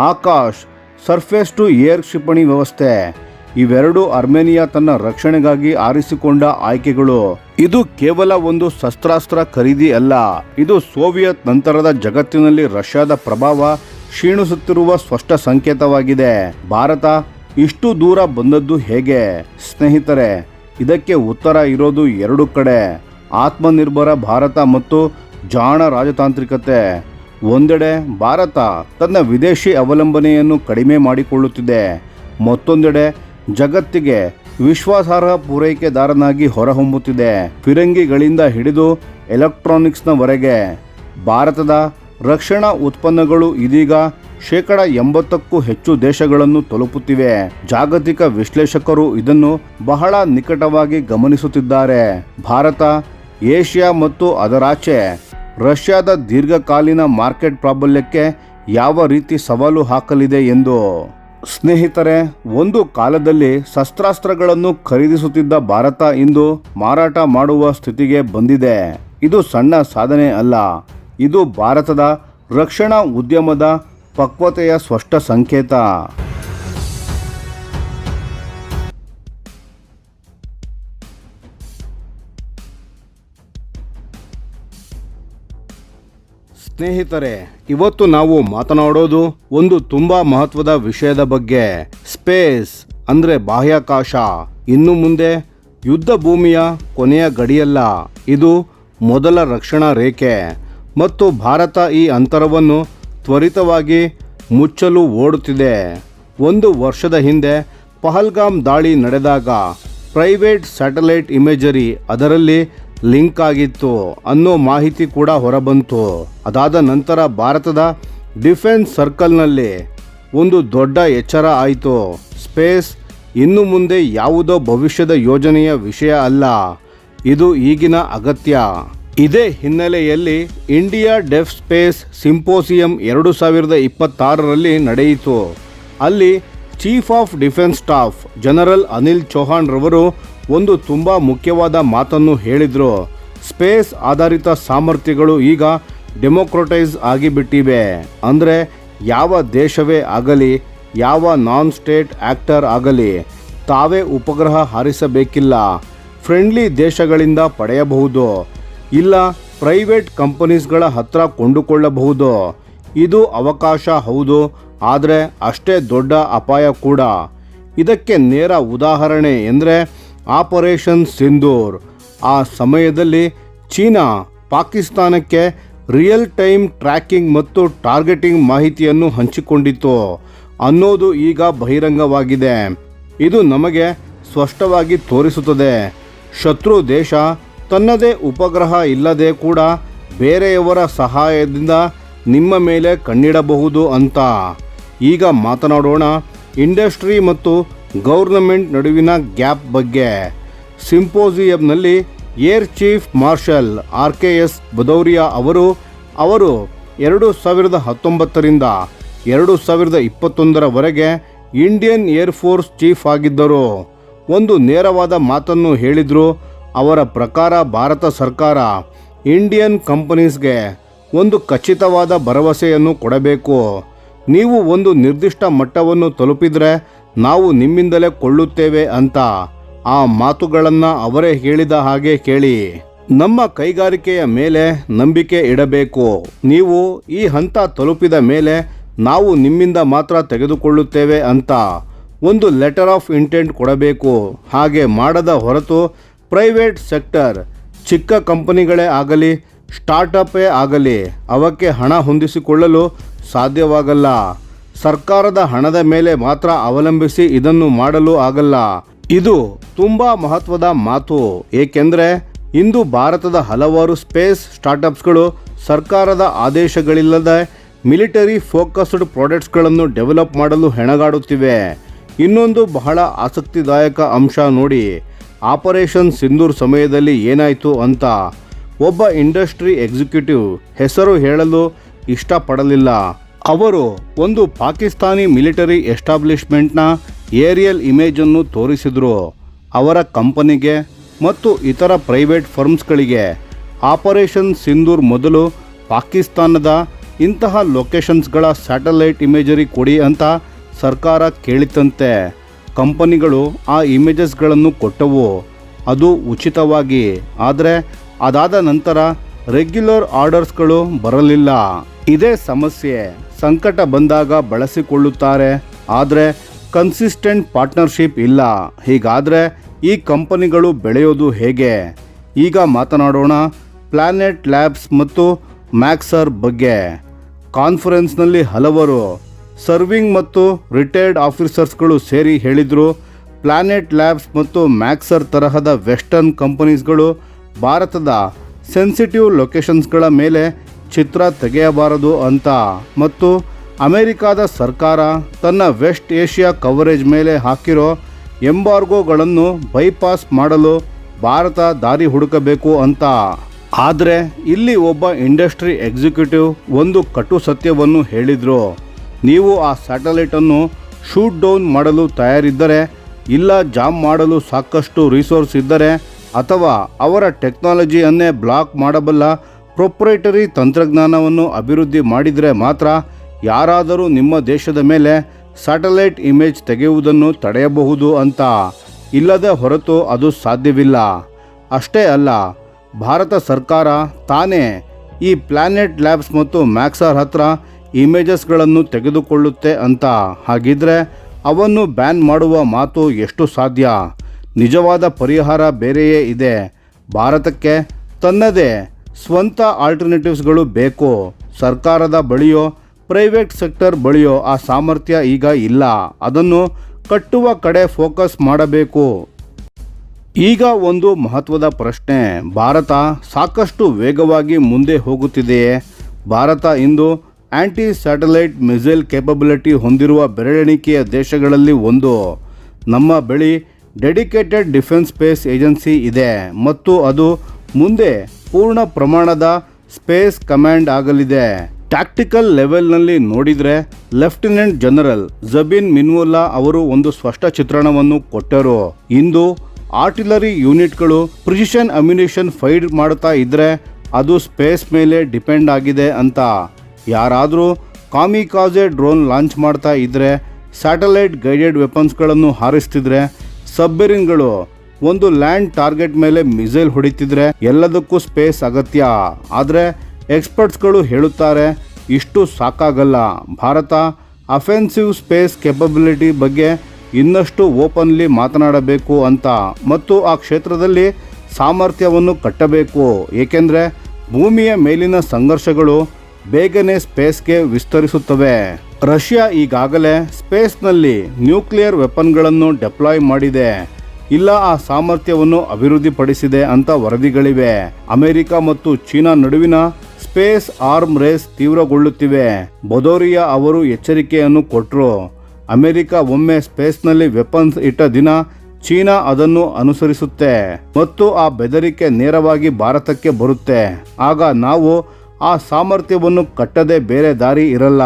ಆಕಾಶ್ ಸರ್ಫೇಸ್ ಟು ಏರ್ ಕ್ಷಿಪಣಿ ವ್ಯವಸ್ಥೆ, ಇವೆರಡು ಅರ್ಮೇನಿಯಾ ತನ್ನ ರಕ್ಷಣೆಗಾಗಿ ಆರಿಸಿಕೊಂಡ ಆಯ್ಕೆಗಳು. ಇದು ಕೇವಲ ಒಂದು ಶಸ್ತ್ರಾಸ್ತ್ರ ಖರೀದಿ ಅಲ್ಲ, ಇದು ಸೋವಿಯತ್ ನಂತರದ ಜಗತ್ತಿನಲ್ಲಿ ರಷ್ಯಾದ ಪ್ರಭಾವ ಕ್ಷೀಣಿಸುತ್ತಿರುವ ಸ್ಪಷ್ಟ ಸಂಕೇತವಾಗಿದೆ. ಭಾರತ ಇಷ್ಟು ದೂರ ಬಂದದ್ದು ಹೇಗೆ ಸ್ನೇಹಿತರೆ? ಇದಕ್ಕೆ ಉತ್ತರ ಇರೋದು 2 ಕಡೆ: ಆತ್ಮನಿರ್ಭರ ಭಾರತ ಮತ್ತು ಜಾಣ ರಾಜತಾಂತ್ರಿಕತೆ. ಒಂದೆಡೆ ಭಾರತ ತನ್ನ ವಿದೇಶಿ ಅವಲಂಬನೆಯನ್ನು ಕಡಿಮೆ ಮಾಡಿಕೊಳ್ಳುತ್ತಿದೆ, ಮತ್ತೊಂದೆಡೆ ಜಗತ್ತಿಗೆ ವಿಶ್ವಾಸಾರ್ಹ ಪೂರೈಕೆದಾರನಾಗಿ ಹೊರಹೊಮ್ಮುತ್ತಿದೆ. ಫಿರಂಗಿಗಳಿಂದ ಹಿಡಿದು ಎಲೆಕ್ಟ್ರಾನಿಕ್ಸ್ನವರೆಗೆ ಭಾರತದ ರಕ್ಷಣಾ ಉತ್ಪನ್ನಗಳು ಇದೀಗ 80%ಕ್ಕೂ ಹೆಚ್ಚು ದೇಶಗಳನ್ನು ತಲುಪುತ್ತಿವೆ. ಜಾಗತಿಕ ವಿಶ್ಲೇಷಕರು ಇದನ್ನು ಬಹಳ ನಿಕಟವಾಗಿ ಗಮನಿಸುತ್ತಿದ್ದಾರೆ. ಭಾರತ ಏಷ್ಯಾ ಮತ್ತು ಅದರಾಚೆ ರಷ್ಯಾದ ದೀರ್ಘಕಾಲೀನ ಮಾರ್ಕೆಟ್ ಪ್ರಾಬಲ್ಯಕ್ಕೆ ಯಾವ ರೀತಿ ಸವಾಲು ಹಾಕಲಿದೆ ಎಂದು. ಸ್ನೇಹಿತರೆ, ಒಂದು ಕಾಲದಲ್ಲಿ ಶಸ್ತ್ರಾಸ್ತ್ರಗಳನ್ನು ಖರೀದಿಸುತ್ತಿದ್ದ ಭಾರತ ಇಂದು ಮಾರಾಟ ಮಾಡುವ ಸ್ಥಿತಿಗೆ ಬಂದಿದೆ. ಇದು ಸಣ್ಣ ಸಾಧನೆ ಅಲ್ಲ, ಇದು ಭಾರತದ ರಕ್ಷಣಾ ಉದ್ಯಮದ ಪಕ್ವತೆಯ ಸ್ಪಷ್ಟ ಸಂಕೇತ. ಸ್ನೇಹಿತರೆ, ಇವತ್ತು ನಾವು ಮಾತನಾಡೋದು ಒಂದು ತುಂಬಾ ಮಹತ್ವದ ವಿಷಯದ ಬಗ್ಗೆ. ಸ್ಪೇಸ್ ಅಂದ್ರೆ ಬಾಹ್ಯಾಕಾಶ ಇನ್ನು ಮುಂದೆ ಯುದ್ಧ ಭೂಮಿಯ ಕೊನೆಯ ಗಡಿಯಲ್ಲ, ಇದು ಮೊದಲ ರಕ್ಷಣಾ ರೇಖೆ. ಮತ್ತು ಭಾರತ ಈ ಅಂತರವನ್ನು ತ್ವರಿತವಾಗಿ ಮುಚ್ಚಲು ಓಡುತ್ತಿದೆ. 1 ವರ್ಷದ ಹಿಂದೆ ಪಹಲ್ಗಾಮ್ ದಾಳಿ ನಡೆದಾಗ ಪ್ರೈವೇಟ್ ಸ್ಯಾಟಲೈಟ್ ಇಮೇಜರಿ ಅದರಲ್ಲಿ ಲಿಂಕ್ ಆಗಿತ್ತು ಅನ್ನೋ ಮಾಹಿತಿ ಕೂಡ ಹೊರಬಂತು. ಅದಾದ ನಂತರ ಭಾರತದ ಡಿಫೆನ್ಸ್ ಸರ್ಕಲ್ನಲ್ಲಿ ಒಂದು ದೊಡ್ಡ ಎಚ್ಚರ ಆಯಿತು. ಸ್ಪೇಸ್ ಇನ್ನು ಮುಂದೆ ಯಾವುದೋ ಭವಿಷ್ಯದ ಯೋಜನೆಯ ವಿಷಯ ಅಲ್ಲ, ಇದು ಈಗಿನ ಅಗತ್ಯ. ಇದೇ ಹಿನ್ನೆಲೆಯಲ್ಲಿ ಇಂಡಿಯಾ ಡೆಫ್ ಸ್ಪೇಸ್ ಸಿಂಪೋಸಿಯಂ 2026ರಲ್ಲಿ ನಡೆಯಿತು. ಅಲ್ಲಿ chief of defence staff general Anil Chauhan ರವರು ಒಂದು ತುಂಬ ಮುಖ್ಯವಾದ ಮಾತನ್ನು ಹೇಳಿದರು. ಸ್ಪೇಸ್ ಆಧಾರಿತ ಸಾಮರ್ಥ್ಯಗಳು ಈಗ ಡೆಮೋಕ್ರಟೈಸ್ ಆಗಿಬಿಟ್ಟಿವೆ. ಅಂದರೆ ಯಾವ ದೇಶವೇ ಆಗಲಿ, ಯಾವ ನಾನ್ ಸ್ಟೇಟ್ ಆ್ಯಕ್ಟರ್ ಆಗಲಿ, ತಾವೇ ಉಪಗ್ರಹ ಹಾರಿಸಬೇಕಿಲ್ಲ. ಫ್ರೆಂಡ್ಲಿ ದೇಶಗಳಿಂದ ಪಡೆಯಬಹುದು, ಇಲ್ಲ ಪ್ರೈವೇಟ್ ಕಂಪನೀಸ್ಗಳ ಹತ್ರ ಕೊಂಡುಕೊಳ್ಳಬಹುದು. ಇದು ಅವಕಾಶ ಹೌದು, ಆದರೆ ಅಷ್ಟೇ ದೊಡ್ಡ ಅಪಾಯ ಕೂಡ. ಇದಕ್ಕೆ ನೇರ ಉದಾಹರಣೆ ಎಂದರೆ ಆಪರೇಷನ್ ಸಿಂಧೂರ್. ಆ ಸಮಯದಲ್ಲಿ ಚೀನಾ ಪಾಕಿಸ್ತಾನಕ್ಕೆ ರಿಯಲ್ ಟೈಮ್ ಟ್ರ್ಯಾಕಿಂಗ್ ಮತ್ತು ಟಾರ್ಗೆಟಿಂಗ್ ಮಾಹಿತಿಯನ್ನು ಹಂಚಿಕೊಂಡಿತ್ತು ಅನ್ನೋದು ಈಗ ಬಹಿರಂಗವಾಗಿದೆ. ಇದು ನಮಗೆ ಸ್ಪಷ್ಟವಾಗಿ ತೋರಿಸುತ್ತದೆ, ಶತ್ರು ದೇಶ ತನ್ನದೇ ಉಪಗ್ರಹ ಇಲ್ಲದೆ ಕೂಡ ಬೇರೆಯವರ ಸಹಾಯದಿಂದ ನಿಮ್ಮ ಮೇಲೆ ಕಣ್ಣಿಡಬಹುದು ಅಂತ. ಈಗ ಮಾತನಾಡೋಣ ಇಂಡಸ್ಟ್ರಿ ಮತ್ತು ಗೌರ್ನಮೆಂಟ್ ನಡುವಿನ ಗ್ಯಾಪ್ ಬಗ್ಗೆ. ಸಿಂಪೋಸಿಯಂನಲ್ಲಿ air chief marshal RKS Bhadauria ಅವರು 2019ರಿಂದ 2021ರವರೆಗೆ ಇಂಡಿಯನ್ ಏರ್ ಫೋರ್ಸ್ ಚೀಫ್ ಆಗಿದ್ದರು. ಒಂದು ನೇರವಾದ ಮಾತನ್ನು ಹೇಳಿದರು. ಅವರ ಪ್ರಕಾರ ಭಾರತ ಸರ್ಕಾರ ಇಂಡಿಯನ್ ಕಂಪನೀಸ್ಗೆ ಒಂದು ಖಚಿತವಾದ ಭರವಸೆಯನ್ನು ಕೊಡಬೇಕು. ನೀವು ಒಂದು ನಿರ್ದಿಷ್ಟ ಮಟ್ಟವನ್ನು ತಲುಪಿದರೆ ನಾವು ನಿಮ್ಮಿಂದಲೇ ಕೊಳ್ಳುತ್ತೇವೆ ಅಂತ. ಆ ಮಾತುಗಳನ್ನು ಅವರೇ ಹೇಳಿದ ಹಾಗೆ ಕೇಳಿ. ನಮ್ಮ ಕೈಗಾರಿಕೆಯ ಮೇಲೆ ನಂಬಿಕೆ ಇಡಬೇಕು. ನೀವು ಈ ಹಂತ ತಲುಪಿದ ಮೇಲೆ ನಾವು ನಿಮ್ಮಿಂದ ಮಾತ್ರ ತೆಗೆದುಕೊಳ್ಳುತ್ತೇವೆ ಅಂತ ಒಂದು ಲೆಟರ್ ಆಫ್ ಇಂಟೆಂಟ್ ಕೊಡಬೇಕು. ಹಾಗೆ ಮಾಡದ ಹೊರತು ಪ್ರೈವೇಟ್ ಸೆಕ್ಟರ್, ಚಿಕ್ಕ ಕಂಪನಿಗಳೇ ಆಗಲಿ ಸ್ಟಾರ್ಟಪ್ಪೇ ಆಗಲಿ ಅವಕ್ಕೆ ಹಣ ಹೊಂದಿಸಿಕೊಳ್ಳಲು ಸಾಧ್ಯವಾಗಲ್ಲ. ಸರ್ಕಾರದ ಹಣದ ಮೇಲೆ ಮಾತ್ರ ಅವಲಂಬಿಸಿ ಇದನ್ನು ಮಾಡಲು ಆಗಲ್ಲ. ಇದು ತುಂಬ ಮಹತ್ವದ ಮಾತು. ಏಕೆಂದರೆ ಇಂದು ಭಾರತದ ಹಲವಾರು ಸ್ಪೇಸ್ ಸ್ಟಾರ್ಟಪ್ಸ್ಗಳು ಸರ್ಕಾರದ ಆದೇಶಗಳಿಲ್ಲದೆ ಮಿಲಿಟರಿ ಫೋಕಸ್ಡ್ ಪ್ರಾಡಕ್ಟ್ಸ್ಗಳನ್ನು ಡೆವಲಪ್ ಮಾಡಲು ಹೆಣಗಾಡುತ್ತಿವೆ. ಇನ್ನೊಂದು ಬಹಳ ಆಸಕ್ತಿದಾಯಕ ಅಂಶ ನೋಡಿ. ಆಪರೇಷನ್ ಸಿಂಧೂರ್ ಸಮಯದಲ್ಲಿ ಏನಾಯಿತು ಅಂತ. ಒಬ್ಬ ಇಂಡಸ್ಟ್ರಿ ಎಕ್ಸಿಕ್ಯೂಟಿವ್ ಹೆಸರು ಹೇಳಲು ಇಷ್ಟಪಡಲಿಲ್ಲ. ಅವರು ಒಂದು ಪಾಕಿಸ್ತಾನಿ ಮಿಲಿಟರಿ ಎಸ್ಟಾಬ್ಲಿಷ್ಮೆಂಟ್ನ ಏರಿಯಲ್ ಇಮೇಜನ್ನು ತೋರಿಸಿದರು. ಅವರ ಕಂಪನಿಗೆ ಮತ್ತು ಇತರ ಪ್ರೈವೇಟ್ ಫರ್ಮ್ಸ್ಗಳಿಗೆ ಆಪರೇಷನ್ ಸಿಂಧೂರ್ ಮೊದಲು ಪಾಕಿಸ್ತಾನದ ಇಂತಹ ಲೊಕೇಶನ್ಸ್ಗಳ ಸ್ಯಾಟಲೈಟ್ ಇಮೇಜರಿ ಕೊಡಿ ಅಂತ ಸರ್ಕಾರ ಕೇಳಿತಂತೆ. ಕಂಪನಿಗಳು ಆ ಇಮೇಜಸ್ಗಳನ್ನು ಕೊಟ್ಟವು, ಅದು ಉಚಿತವಾಗಿ. ಆದರೆ ಅದಾದ ನಂತರ ರೆಗ್ಯುಲರ್ ಆರ್ಡರ್ಸ್ಗಳು ಬರಲಿಲ್ಲ. ಇದೇ ಸಮಸ್ಯೆ. ಸಂಕಟ ಬಂದಾಗ ಬಳಸಿಕೊಳ್ಳುತ್ತಾರೆ, ಆದರೆ ಕನ್ಸಿಸ್ಟೆಂಟ್ ಪಾರ್ಟ್ನರ್ಶಿಪ್ ಇಲ್ಲ. ಹೀಗಾದರೆ ಈ ಕಂಪನಿಗಳು ಬೆಳೆಯೋದು ಹೇಗೆ? ಈಗ ಮಾತನಾಡೋಣ ಪ್ಲಾನೆಟ್ ಲ್ಯಾಬ್ಸ್ ಮತ್ತು ಮ್ಯಾಕ್ಸರ್ ಬಗ್ಗೆ. ಕಾನ್ಫರೆನ್ಸ್ನಲ್ಲಿ ಹಲವರು ಸರ್ವಿಂಗ್ ಮತ್ತು ರಿಟೈರ್ಡ್ ಆಫೀಸರ್ಸ್ಗಳು ಸೇರಿ ಹೇಳಿದರು, ಪ್ಲಾನೆಟ್ ಲ್ಯಾಬ್ಸ್ ಮತ್ತು ಮ್ಯಾಕ್ಸರ್ ತರಹದ ವೆಸ್ಟರ್ನ್ ಕಂಪನೀಸ್ಗಳು ಭಾರತದ ಸೆನ್ಸಿಟಿವ್ ಲೊಕೇಶನ್ಸ್ಗಳ ಮೇಲೆ ಚಿತ್ರ ತೆಗೆಯಬಾರದು ಅಂತ. ಮತ್ತು ಅಮೆರಿಕಾದ ಸರ್ಕಾರ ತನ್ನ ವೆಸ್ಟ್ ಏಷ್ಯಾ ಕವರೇಜ್ ಮೇಲೆ ಹಾಕಿರೋ ಎಂಬಾರ್ಗೋಗಳನ್ನು ಬೈಪಾಸ್ ಮಾಡಲು ಭಾರತ ದಾರಿ ಹುಡುಕಬೇಕು ಅಂತ. ಆದರೆ ಇಲ್ಲಿ ಒಬ್ಬ ಇಂಡಸ್ಟ್ರಿ ಎಕ್ಸಿಕ್ಯೂಟಿವ್ ಒಂದು ಕಟು ಸತ್ಯವನ್ನು ಹೇಳಿದರು. ನೀವು ಆ ಸ್ಯಾಟಲೈಟನ್ನು ಶೂಟ್ ಡೌನ್ ಮಾಡಲು ತಯಾರಿದ್ದರೆ, ಇಲ್ಲ ಜಾಮ್ ಮಾಡಲು ಸಾಕಷ್ಟು ರಿಸೋರ್ಸ್ ಇದ್ದರೆ, ಅಥವಾ ಅವರ ಟೆಕ್ನಾಲಜಿಯನ್ನೇ ಬ್ಲಾಕ್ ಮಾಡಬಲ್ಲ ಪ್ರೊಪ್ರೈಟರಿ ತಂತ್ರಜ್ಞಾನವನ್ನು ಅಭಿವೃದ್ಧಿ ಮಾಡಿದರೆ ಮಾತ್ರ ಯಾರಾದರೂ ನಿಮ್ಮ ದೇಶದ ಮೇಲೆ ಸ್ಯಾಟಲೈಟ್ ಇಮೇಜ್ ತೆಗೆಯುವುದನ್ನು ತಡೆಯಬಹುದು ಅಂತ. ಇಲ್ಲದೆ ಹೊರತು ಅದು ಸಾಧ್ಯವಿಲ್ಲ. ಅಷ್ಟೇ ಅಲ್ಲ, ಭಾರತ ಸರ್ಕಾರ ತಾನೇ ಈ ಪ್ಲಾನೆಟ್ ಲ್ಯಾಬ್ಸ್ ಮತ್ತು ಮ್ಯಾಕ್ಸರ್ ಹತ್ರ ಇಮೇಜಸ್ಗಳನ್ನು ತೆಗೆದುಕೊಳ್ಳುತ್ತೆ ಅಂತ. ಹಾಗಿದ್ರೆ ಅವನ್ನು ಬ್ಯಾನ್ ಮಾಡುವ ಮಾತು ಎಷ್ಟು ಸಾಧ್ಯ? ನಿಜವಾದ ಪರಿಹಾರ ಬೇರೆಯೇ ಇದೆ. ಭಾರತಕ್ಕೆ ತನ್ನದೇ ಸ್ವಂತ ಆಲ್ಟರ್ನೇಟಿವ್ಸ್ಗಳು ಬೇಕು. ಸರ್ಕಾರದ ಬಳಿಯೋ ಪ್ರೈವೇಟ್ ಸೆಕ್ಟರ್ ಬಳಿಯೋ ಆ ಸಾಮರ್ಥ್ಯ ಈಗ ಇಲ್ಲ. ಅದನ್ನು ಕಟ್ಟುವ ಕಡೆ ಫೋಕಸ್ ಮಾಡಬೇಕು. ಈಗ ಒಂದು ಮಹತ್ವದ ಪ್ರಶ್ನೆ. ಭಾರತ ಸಾಕಷ್ಟು ವೇಗವಾಗಿ ಮುಂದೆ ಹೋಗುತ್ತಿದೆಯೇ? ಭಾರತ ಇಂದು ಆ್ಯಂಟಿ ಸ್ಯಾಟಲೈಟ್ ಮಿಸೈಲ್ ಕೇಪಬಿಲಿಟಿ ಹೊಂದಿರುವ ಬೆರಳೆಣಿಕೆಯ ದೇಶಗಳಲ್ಲಿ ಒಂದು. ನಮ್ಮ ಬಳಿ ಡೆಡಿಕೇಟೆಡ್ ಡಿಫೆನ್ಸ್ ಸ್ಪೇಸ್ ಏಜೆನ್ಸಿ ಇದೆ ಮತ್ತು ಅದು ಮುಂದೆ ಪೂರ್ಣ ಪ್ರಮಾಣದ ಸ್ಪೇಸ್ ಕಮಾಂಡ್ ಆಗಲಿದೆ. ಟ್ಯಾಕ್ಟಿಕಲ್ ಲೆವೆಲ್ನಲ್ಲಿ ನೋಡಿದರೆ ಲೆಫ್ಟಿನೆಂಟ್ ಜನರಲ್ ಜಬಿನ್ ಮಿನ್ವುಲ್ಲಾ ಅವರು ಒಂದು ಸ್ಪಷ್ಟ ಚಿತ್ರಣವನ್ನು ಕೊಟ್ಟರು. ಇಂದು ಆರ್ಟಿಲರಿ ಯೂನಿಟ್ಗಳು ಪ್ರಿಸಿಷನ್ ಅಮ್ಯುನಿಷನ್ ಫೈರ್ ಮಾಡ್ತಾ ಇದ್ದರೆ ಅದು ಸ್ಪೇಸ್ ಮೇಲೆ ಡಿಪೆಂಡ್ ಆಗಿದೆ ಅಂತ. ಯಾರಾದರೂ ಕಾಮಿಕಾಜೆ ಡ್ರೋನ್ ಲಾಂಚ್ ಮಾಡ್ತಾ ಇದ್ದರೆ, ಸ್ಯಾಟಲೈಟ್ ಗೈಡೆಡ್ ವೆಪನ್ಸ್ಗಳನ್ನು ಹಾರಿಸ್ತಿದ್ರೆ, ಸಬ್ಮೆರಿನ್ಗಳು ಒಂದು ಲ್ಯಾಂಡ್ ಟಾರ್ಗೆಟ್ ಮೇಲೆ ಮಿಸೈಲ್ ಹೊಡಿತಿದ್ರೆ ಎಲ್ಲದಕ್ಕೂ ಸ್ಪೇಸ್ ಅಗತ್ಯ. ಆದರೆ ಎಕ್ಸ್ಪರ್ಟ್ಸ್ಗಳು ಹೇಳುತ್ತಾರೆ ಇಷ್ಟು ಸಾಕಾಗಲ್ಲ. ಭಾರತ ಅಫೆನ್ಸಿವ್ ಸ್ಪೇಸ್ ಕೆಪಬಿಲಿಟಿ ಬಗ್ಗೆ ಇನ್ನಷ್ಟು ಓಪನ್ಲಿ ಮಾತನಾಡಬೇಕು ಅಂತ ಮತ್ತು ಆ ಕ್ಷೇತ್ರದಲ್ಲಿ ಸಾಮರ್ಥ್ಯವನ್ನು ಕಟ್ಟಬೇಕು. ಏಕೆಂದರೆ ಭೂಮಿಯ ಮೇಲಿನ ಸಂಘರ್ಷಗಳು ಬೇಗನೆ ಸ್ಪೇಸ್ಗೆ ವಿಸ್ತರಿಸುತ್ತವೆ. ರಷ್ಯಾ ಈಗಾಗಲೇ ಸ್ಪೇಸ್ನಲ್ಲಿ ನ್ಯೂಕ್ಲಿಯರ್ ವೆಪನ್ಗಳನ್ನು ಡೆಪ್ಲಾಯ್ ಮಾಡಿದೆ, ಇಲ್ಲ ಆ ಸಾಮರ್ಥ್ಯವನ್ನು ಅಭಿವೃದ್ಧಿಪಡಿಸಿದೆ ಅಂತ ವರದಿಗಳಿವೆ. ಅಮೆರಿಕ ಮತ್ತು ಚೀನಾ ನಡುವಿನ ಸ್ಪೇಸ್ ಆರ್ಮ್ ರೇಸ್ ತೀವ್ರಗೊಳ್ಳುತ್ತಿವೆ. ಭದೌರಿಯಾ ಅವರು ಎಚ್ಚರಿಕೆಯನ್ನು ಕೊಟ್ಟರು. ಅಮೆರಿಕ ಒಮ್ಮೆ ಸ್ಪೇಸ್ನಲ್ಲಿ ವೆಪನ್ಸ್ ಇಟ್ಟ ದಿನ ಚೀನಾ ಅದನ್ನು ಅನುಸರಿಸುತ್ತೆ ಮತ್ತು ಆ ಬೆದರಿಕೆ ನೇರವಾಗಿ ಭಾರತಕ್ಕೆ ಬರುತ್ತೆ. ಆಗ ನಾವು ಆ ಸಾಮರ್ಥ್ಯವನ್ನು ಕಟ್ಟದೆ ಬೇರೆ ದಾರಿ ಇರಲ್ಲ.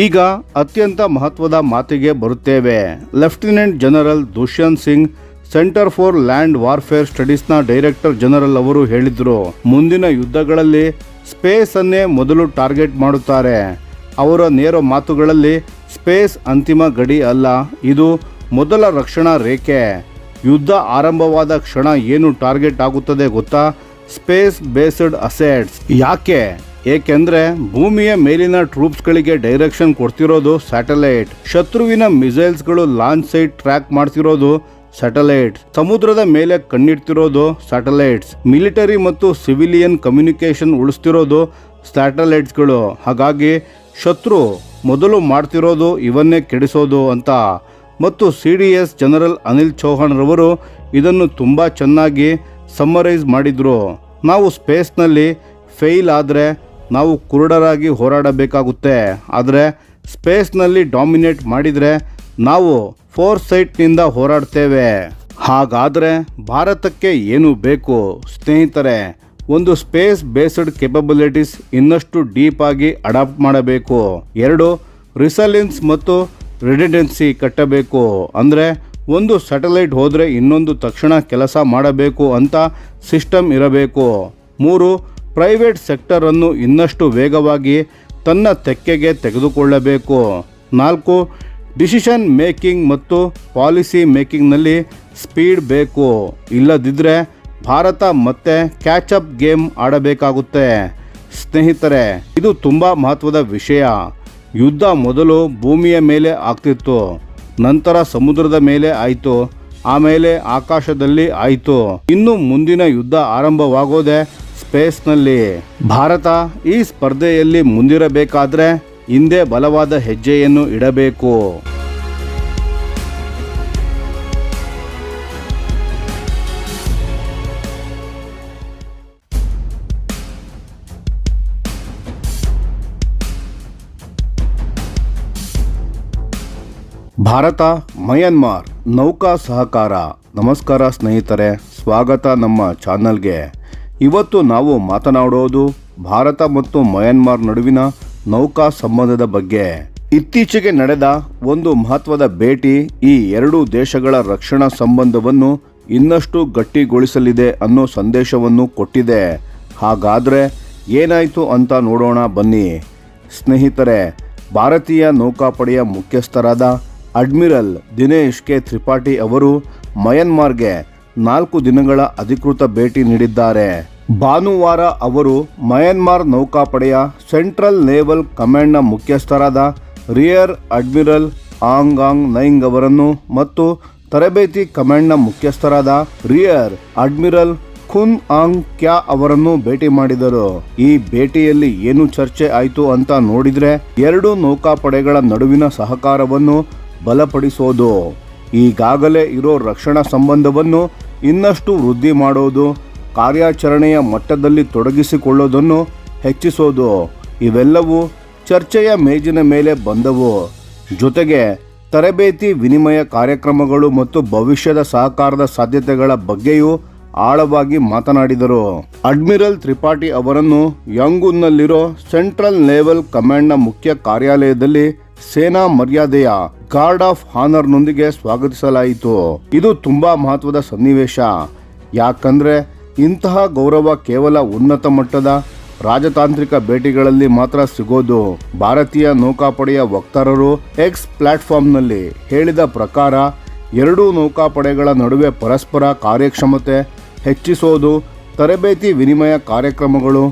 ಈಗ ಅತ್ಯಂತ ಮಹತ್ವದ ಮಾತಿಗೆ ಬರುತ್ತೇವೆ. Lieutenant general Dushyant Singh, centre for land warfare ಸ್ಟಡೀಸ್ನ ಡೈರೆಕ್ಟರ್ ಜನರಲ್ ಅವರು ಹೇಳಿದ್ರು, ಮುಂದಿನ ಯುದ್ಧಗಳಲ್ಲಿ ಸ್ಪೇಸ್ ಅನ್ನೇ ಮೊದಲು ಟಾರ್ಗೆಟ್ ಮಾಡುತ್ತಾರೆ. ಅವರ ನೇರ ಮಾತುಗಳಲ್ಲಿ ಸ್ಪೇಸ್ ಅಂತಿಮ ಗಡಿ ಅಲ್ಲ, ಇದು ಮೊದಲ ರಕ್ಷಣಾ ರೇಖೆ. ಯುದ್ಧ ಆರಂಭವಾದ ಕ್ಷಣ ಏನು ಟಾರ್ಗೆಟ್ ಆಗುತ್ತದೆ ಗೊತ್ತಾ? Space based assets. ಯಾಕೆ? ಏಕೆಂದ್ರೆ ಭೂಮಿಯ ಮೇಲಿನ ಟ್ರೂಪ್ಸ್ಗಳಿಗೆ ಡೈರೆಕ್ಷನ್ ಕೊಡ್ತಿರೋದು ಸ್ಯಾಟಲೈಟ್. ಶತ್ರುವಿನ ಮಿಸೈಲ್ಸ್ಗಳು ಲಾಂಚ್ ಸೈಟ್ ಟ್ರ್ಯಾಕ್ ಮಾಡ್ತಿರೋದು ಸ್ಯಾಟಲೈಟ್ಸ್. ಸಮುದ್ರದ ಮೇಲೆ ಕಣ್ಣಿಡ್ತಿರೋದು ಸ್ಯಾಟಲೈಟ್ಸ್. ಮಿಲಿಟರಿ ಮತ್ತು ಸಿವಿಲಿಯನ್ ಕಮ್ಯುನಿಕೇಶನ್ ಉಳಿಸ್ತಿರೋದು ಸ್ಯಾಟಲೈಟ್ಸ್ಗಳು. ಹಾಗಾಗಿ ಶತ್ರು ಮೊದಲು ಮಾಡ್ತಿರೋದು ಇವನ್ನೇ ಕೆಡಿಸೋದು ಅಂತ. ಮತ್ತು CDS ಜನರಲ್ ಅನಿಲ್ ಚೌಹಾಣ್ ರವರು ಇದನ್ನು ತುಂಬ ಚೆನ್ನಾಗಿ ಸಮ್ಮರೈಸ್ ಮಾಡಿದ್ರು. ನಾವು ಸ್ಪೇಸ್ನಲ್ಲಿ ಫೇಲ್ ಆದರೆ ನಾವು ಕುರುಡರಾಗಿ ಹೋರಾಡಬೇಕಾಗುತ್ತೆ. ಆದರೆ ಸ್ಪೇಸ್ನಲ್ಲಿ ಡಾಮಿನೇಟ್ ಮಾಡಿದರೆ ನಾವು ಫೋರ್ಸೈಟ್ನಿಂದ ಹೋರಾಡ್ತೇವೆ. ಹಾಗಾದರೆ ಭಾರತಕ್ಕೆ ಏನು ಬೇಕು ಸ್ನೇಹಿತರೆ? ಒಂದು ಸ್ಪೇಸ್ ಬೇಸ್ಡ್ ಕೆಪಬಿಲಿಟೀಸ್ ಇನ್ನಷ್ಟು ಡೀಪ್ ಆಗಿ ಅಡಾಪ್ಟ್ ಮಾಡಬೇಕು. 2 ರಿಸಲಿಯನ್ಸ್ ಮತ್ತು ರಿಡೆಂಡೆನ್ಸಿ ಕಟ್ಟಬೇಕು. ಅಂದರೆ ಒಂದು ಸ್ಯಾಟಲೈಟ್ ಹೋದರೆ ಇನ್ನೊಂದು ತಕ್ಷಣ ಕೆಲಸ ಮಾಡಬೇಕು ಅಂತ ಸಿಸ್ಟಮ್ ಇರಬೇಕು. 3 ಪ್ರೈವೇಟ್ ಸೆಕ್ಟರನ್ನು ಇನ್ನಷ್ಟು ವೇಗವಾಗಿ ತನ್ನ ತೆಕ್ಕೆಗೆ ತೆಗೆದುಕೊಳ್ಳಬೇಕು. 4 ಡಿಸಿಷನ್ ಮೇಕಿಂಗ್ ಮತ್ತು ಪಾಲಿಸಿ ಮೇಕಿಂಗ್ನಲ್ಲಿ ಸ್ಪೀಡ್ ಬೇಕು. ಇಲ್ಲದಿದ್ದರೆ ಭಾರತ ಮತ್ತೆ ಕ್ಯಾಚಪ್ ಗೇಮ್ ಆಡಬೇಕಾಗುತ್ತೆ. ಸ್ನೇಹಿತರೆ, ಇದು ತುಂಬ ಮಹತ್ವದ ವಿಷಯ. ಯುದ್ಧ ಮೊದಲು ಭೂಮಿಯ ಮೇಲೆ ಆಗ್ತಿತ್ತು, ನಂತರ ಸಮುದ್ರದ ಮೇಲೆ ಆಯಿತು, ಆಮೇಲೆ ಆಕಾಶದಲ್ಲಿ ಆಯಿತು. ಇನ್ನು ಮುಂದಿನ ಯುದ್ಧ ಆರಂಭವಾಗೋದೇ ಸ್ಪೇಸ್ನಲ್ಲಿ. ಭಾರತ ಈ ಸ್ಪರ್ಧೆಯಲ್ಲಿ ಮುಂದಿರಬೇಕಾದ್ರೆ ಹಿಂದೆ ಬಲವಾದ ಹೆಜ್ಜೆಯನ್ನು ಇಡಬೇಕು. ಭಾರತ ಮಯನ್ಮಾರ್ ನೌಕಾ ಸಹಕಾರ. ನಮಸ್ಕಾರ ಸ್ನೇಹಿತರೆ, ಸ್ವಾಗತ ನಮ್ಮ ಚಾನಲ್ಗೆ. ಇವತ್ತು ನಾವು ಮಾತನಾಡೋದು ಭಾರತ ಮತ್ತು ಮಯನ್ಮಾರ್ ನಡುವಿನ ನೌಕಾ ಸಂಬಂಧದ ಬಗ್ಗೆ. ಇತ್ತೀಚೆಗೆ ನಡೆದ ಒಂದು ಮಹತ್ವದ ಭೇಟಿ ಈ ಎರಡೂ ದೇಶಗಳ ರಕ್ಷಣಾ ಸಂಬಂಧವನ್ನು ಇನ್ನಷ್ಟು ಗಟ್ಟಿಗೊಳಿಸಲಿದೆ ಅನ್ನೋ ಸಂದೇಶವನ್ನು ಕೊಟ್ಟಿದೆ. ಹಾಗಾದರೆ ಏನಾಯಿತು ಅಂತ ನೋಡೋಣ ಬನ್ನಿ ಸ್ನೇಹಿತರೆ. ಭಾರತೀಯ ನೌಕಾಪಡೆಯ ಮುಖ್ಯಸ್ಥರಾದ ಅಡ್ಮಿರಲ್ ದಿನೇಶ್ ಕೆ ತ್ರಿಪಾಠಿ ಅವರು ಮಯನ್ಮಾರ್ಗೆ 4 ದಿನಗಳ ಅಧಿಕೃತ ಭೇಟಿ ನೀಡಿದ್ದಾರೆ. ಭಾನುವಾರ ಅವರು ಮಯನ್ಮಾರ್ ನೌಕಾಪಡೆಯ ಸೆಂಟ್ರಲ್ ನೇವಲ್ ಕಮಾಂಡ್ನ ಮುಖ್ಯಸ್ಥರಾದ ರಿಯರ್ ಅಡ್ಮಿರಲ್ ಆಂಗ್ ಆಂಗ್ ನೈಂಗ್ ಅವರನ್ನು ಮತ್ತು ತರಬೇತಿ ಕಮಾಂಡ್ನ ಮುಖ್ಯಸ್ಥರಾದ ರಿಯರ್ ಅಡ್ಮಿರಲ್ ಖುನ್ ಆಂಗ್ ಕ್ಯಾ ಅವರನ್ನು ಭೇಟಿ ಮಾಡಿದರು. ಈ ಭೇಟಿಯಲ್ಲಿ ಏನು ಚರ್ಚೆ ಆಯಿತು ಅಂತ ನೋಡಿದ್ರೆ, ಎರಡೂ ನೌಕಾಪಡೆಗಳ ನಡುವಿನ ಸಹಕಾರವನ್ನು ಬಲಪಡಿಸೋದು, ಈಗಾಗಲೇ ಇರೋ ರಕ್ಷಣಾ ಸಂಬಂಧವನ್ನು ಇನ್ನಷ್ಟು ವೃದ್ಧಿ ಮಾಡೋದು, ಕಾರ್ಯಾಚರಣೆಯ ಮಟ್ಟದಲ್ಲಿ ತೊಡಗಿಸಿಕೊಳ್ಳೋದನ್ನು ಹೆಚ್ಚಿಸೋದು, ಇವೆಲ್ಲವೂ ಚರ್ಚೆಯ ಮೇಜಿನ ಮೇಲೆ ಬಂದವು. ಜೊತೆಗೆ ತರಬೇತಿ ವಿನಿಮಯ ಕಾರ್ಯಕ್ರಮಗಳು ಮತ್ತು ಭವಿಷ್ಯದ ಸಹಕಾರದ ಸಾಧ್ಯತೆಗಳ ಬಗ್ಗೆಯೂ ಆಳವಾಗಿ ಮಾತನಾಡಿದರು. ಅಡ್ಮಿರಲ್ ತ್ರಿಪಾಠಿ ಅವರನ್ನು ಯಾಂಗೂನ್ನಲ್ಲಿರೋ ಸೆಂಟ್ರಲ್ ನೇವಲ್ ಕಮಾಂಡ್ನ ಮುಖ್ಯ ಕಾರ್ಯಾಲಯದಲ್ಲಿ ಸೇನಾ ಮರ್ಯಾದೆಯ ಗಾರ್ಡ್ ಆಫ್ ಹಾನರ್ನೊಂದಿಗೆ ಸ್ವಾಗತಿಸಲಾಯಿತು. ಇದು ತುಂಬಾ ಮಹತ್ವದ ಸನ್ನಿವೇಶ. ಯಾಕಂದ್ರೆ ಇಂತಹ ಗೌರವ ಕೇವಲ ಉನ್ನತ ಮಟ್ಟದ ರಾಜತಾಂತ್ರಿಕ ಭೇಟಿಗಳಲ್ಲಿ ಮಾತ್ರ ಸಿಗೋದು. ಭಾರತೀಯ ನೌಕಾಪಡೆಯ ವಕ್ತಾರರು ಎಕ್ಸ್ ಪ್ಲಾಟ್ಫಾರ್ಮ್ನಲ್ಲಿ ಹೇಳಿದ ಪ್ರಕಾರ, ಎರಡೂ ನೌಕಾಪಡೆಗಳ ನಡುವೆ ಪರಸ್ಪರ ಕಾರ್ಯಕ್ಷಮತೆ ಹೆಚ್ಚಿಸೋದು, ತರಬೇತಿ ವಿನಿಮಯ ಕಾರ್ಯಕ್ರಮಗಳು,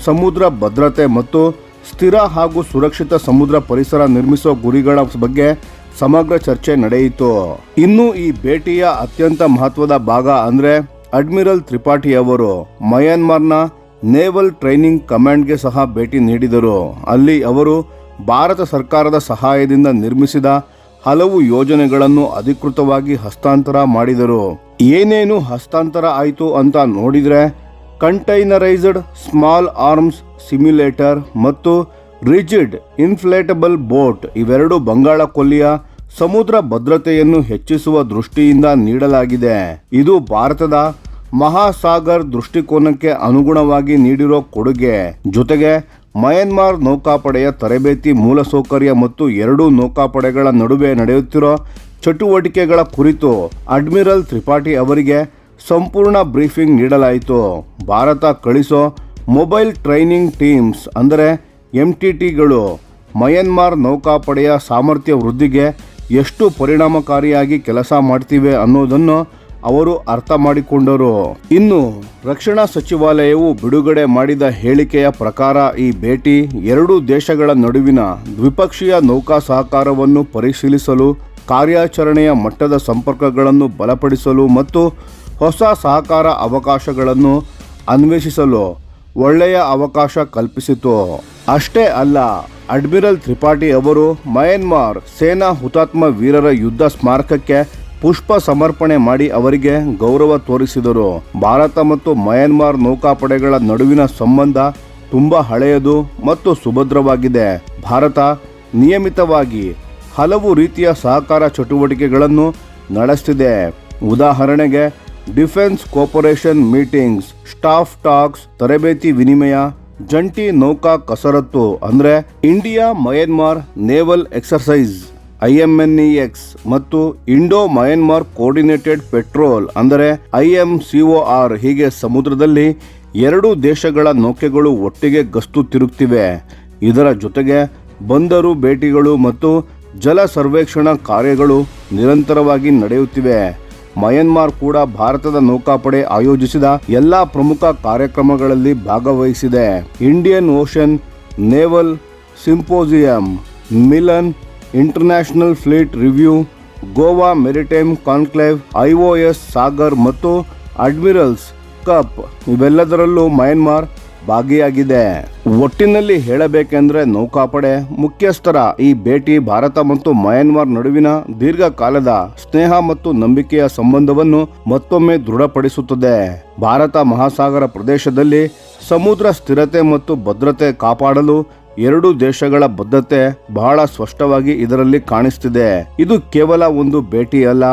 ಸಮುದ್ರ ಭದ್ರತೆ ಮತ್ತು ಸ್ಥಿರ ಹಾಗೂ ಸುರಕ್ಷಿತ ಸಮುದ್ರ ಪರಿಸರ ನಿರ್ಮಿಸೋ ಗುರಿಗಳ ಬಗ್ಗೆ ಸಮಗ್ರ ಚರ್ಚೆ ನಡೆಯಿತು. ಇನ್ನು ಈ ಭೇಟಿಯ ಅತ್ಯಂತ ಮಹತ್ವದ ಭಾಗ ಅಂದ್ರೆ ಅಡ್ಮಿರಲ್ ತ್ರಿಪಾಠಿ ಅವರು ಮಯನ್ಮಾರ್ನ ನೇವಲ್ ಟ್ರೈನಿಂಗ್ ಕಮಾಂಡ್ಗೆ ಸಹ ಭೇಟಿ ನೀಡಿದರು. ಅಲ್ಲಿ ಅವರು ಭಾರತ ಸರ್ಕಾರದ ಸಹಾಯದಿಂದ ನಿರ್ಮಿಸಿದ ಹಲವು ಯೋಜನೆಗಳನ್ನು ಅಧಿಕೃತವಾಗಿ ಹಸ್ತಾಂತರ ಮಾಡಿದರು. ಏನೇನು ಹಸ್ತಾಂತರ ಆಯಿತು ಅಂತ ನೋಡಿದ್ರೆ, ಕಂಟೈನರೈಸ್ಡ್ ಸ್ಮಾಲ್ ಆರ್ಮ್ಸ್ ಸಿಮ್ಯುಲೇಟರ್ ಮತ್ತು ರಿಜಿಡ್ ಇನ್ಫ್ಲೇಟಬಲ್ ಬೋಟ್, ಇವೆರಡು ಬಂಗಾಳ ಕೊಲ್ಲಿಯ ಸಮುದ್ರ ಭದ್ರತೆಯನ್ನು ಹೆಚ್ಚಿಸುವ ದೃಷ್ಟಿಯಿಂದ ನೀಡಲಾಗಿದೆ. ಇದು ಭಾರತದ ಮಹಾಸಾಗರ್ ದೃಷ್ಟಿಕೋನಕ್ಕೆ ಅನುಗುಣವಾಗಿ ನೀಡಿರೋ ಕೊಡುಗೆ. ಜೊತೆಗೆ ಮಯನ್ಮಾರ್ ನೌಕಾಪಡೆಯ ತರಬೇತಿ, ಮೂಲಸೌಕರ್ಯ ಮತ್ತು ಎರಡೂ ನೌಕಾಪಡೆಗಳ ನಡುವೆ ನಡೆಯುತ್ತಿರೋ ಚಟುವಟಿಕೆಗಳ ಕುರಿತು ಅಡ್ಮಿರಲ್ ತ್ರಿಪಾಠಿ ಅವರಿಗೆ ಸಂಪೂರ್ಣ ಬ್ರೀಫಿಂಗ್ ನೀಡಲಾಯಿತು. ಭಾರತ ಕಳಿಸೋ ಮೊಬೈಲ್ ಟ್ರೈನಿಂಗ್ ಟೀಮ್ಸ್ ಅಂದರೆ MTTಗಳು ಮಯನ್ಮಾರ್ ನೌಕಾಪಡೆಯ ಸಾಮರ್ಥ್ಯ ವೃದ್ಧಿಗೆ ಎಷ್ಟು ಪರಿಣಾಮಕಾರಿಯಾಗಿ ಕೆಲಸ ಮಾಡ್ತಿವೆ ಅನ್ನೋದನ್ನು ಅವರು ಅರ್ಥ ಮಾಡಿಕೊಂಡರು. ಇನ್ನು ರಕ್ಷಣಾ ಸಚಿವಾಲಯವು ಬಿಡುಗಡೆ ಮಾಡಿದ ಹೇಳಿಕೆಯ ಪ್ರಕಾರ ಈ ಭೇಟಿ ಎರಡೂ ದೇಶಗಳ ನಡುವಿನ ದ್ವಿಪಕ್ಷೀಯ ನೌಕಾ ಸಹಕಾರವನ್ನು ಪರಿಶೀಲಿಸಲು, ಕಾರ್ಯಾಚರಣೆಯ ಮಟ್ಟದ ಸಂಪರ್ಕಗಳನ್ನು ಬಲಪಡಿಸಲು ಮತ್ತು ಹೊಸ ಸಹಕಾರ ಅವಕಾಶಗಳನ್ನು ಅನ್ವೇಷಿಸಲು ಒಳ್ಳೆಯ ಅವಕಾಶ ಕಲ್ಪಿಸಿತು. ಅಷ್ಟೇ ಅಲ್ಲ, ಅಡ್ಮಿರಲ್ ತ್ರಿಪಾಠಿ ಅವರು ಮಯನ್ಮಾರ್ ಸೇನಾ ಹುತಾತ್ಮ ವೀರರ ಯುದ್ಧ ಸ್ಮಾರಕಕ್ಕೆ ಪುಷ್ಪ ಸಮರ್ಪಣೆ ಮಾಡಿ ಅವರಿಗೆ ಗೌರವ ತೋರಿಸಿದರು. ಭಾರತ ಮತ್ತು ಮಯನ್ಮಾರ್ ನೌಕಾಪಡೆಗಳ ನಡುವಿನ ಸಂಬಂಧ ತುಂಬಾ ಹಳೆಯದು ಮತ್ತು ಸುಭದ್ರವಾಗಿದೆ. ಭಾರತ ನಿಯಮಿತವಾಗಿ ಹಲವು ರೀತಿಯ ಸಹಕಾರ ಚಟುವಟಿಕೆಗಳನ್ನು ನಡೆಸುತ್ತಿದೆ. ಉದಾಹರಣೆಗೆ defence cooperation meetings, staff talks, ತರಬೇತಿ ವಿನಿಮಯ, ಜಂಟಿ ನೌಕಾ ಕಸರತ್ತು ಅಂದರೆ India Myanmar naval exercise IMNEX ಮತ್ತು ಇಂಡೋ ಮಯನ್ಮಾರ್ ಕೋಆರ್ಡಿನೇಟೆಡ್ ಪೆಟ್ರೋಲ್ ಅಂದರೆ IMCOR. ಹೀಗೆ ಸಮುದ್ರದಲ್ಲಿ ಎರಡೂ ದೇಶಗಳ ನೌಕೆಗಳು ಒಟ್ಟಿಗೆ ಗಸ್ತು ತಿರುಗುತ್ತಿವೆ. ಇದರ ಜೊತೆಗೆ ಬಂದರು ಭೇಟಿಗಳು ಮತ್ತು ಜಲ ಸರ್ವೇಕ್ಷಣಾ ಕಾರ್ಯಗಳು ನಿರಂತರವಾಗಿ ನಡೆಯುತ್ತಿವೆ. ಮಯನ್ಮಾರ್ ಕೂಡ ಭಾರತದ ನೌಕಾಪಡೆ ಆಯೋಜಿಸಿದ ಎಲ್ಲಾ ಪ್ರಮುಖ ಕಾರ್ಯಕ್ರಮಗಳಲ್ಲಿ ಭಾಗವಹಿಸಿದೆ. Indian ocean naval symposium, Milan, international fleet review, Goa maritime conclave, IOS Sagar ಮತ್ತು ಅಡ್ಮಿರಲ್ಸ್ ಕಪ್ ಇವೆಲ್ಲದರಲ್ಲೂ ಮಯನ್ಮಾರ್ ಭಾಗಿಯಾಗಿದೆ. ಒಟ್ಟಿನಲ್ಲಿ ಹೇಳಬೇಕೆಂದ್ರೆ ನೌಕಾಪಡೆ ಮುಖ್ಯಸ್ಥರ ಈ ಭೇಟಿ ಭಾರತ ಮತ್ತು ಮಯನ್ಮಾರ್ ನಡುವಿನ ದೀರ್ಘಕಾಲದ ಸ್ನೇಹ ಮತ್ತು ನಂಬಿಕೆಯ ಸಂಬಂಧವನ್ನು ಮತ್ತೊಮ್ಮೆ ದೃಢಪಡಿಸುತ್ತದೆ. ಭಾರತ ಮಹಾಸಾಗರ ಪ್ರದೇಶದಲ್ಲಿ ಸಮುದ್ರ ಸ್ಥಿರತೆ ಮತ್ತು ಭದ್ರತೆ ಕಾಪಾಡಲು ಎರಡೂ ದೇಶಗಳ ಬದ್ಧತೆ ಬಹಳ ಸ್ಪಷ್ಟವಾಗಿ ಇದರಲ್ಲಿ ಕಾಣಿಸ್ತಿದೆ. ಇದು ಕೇವಲ ಒಂದು ಭೇಟಿ ಅಲ್ಲ,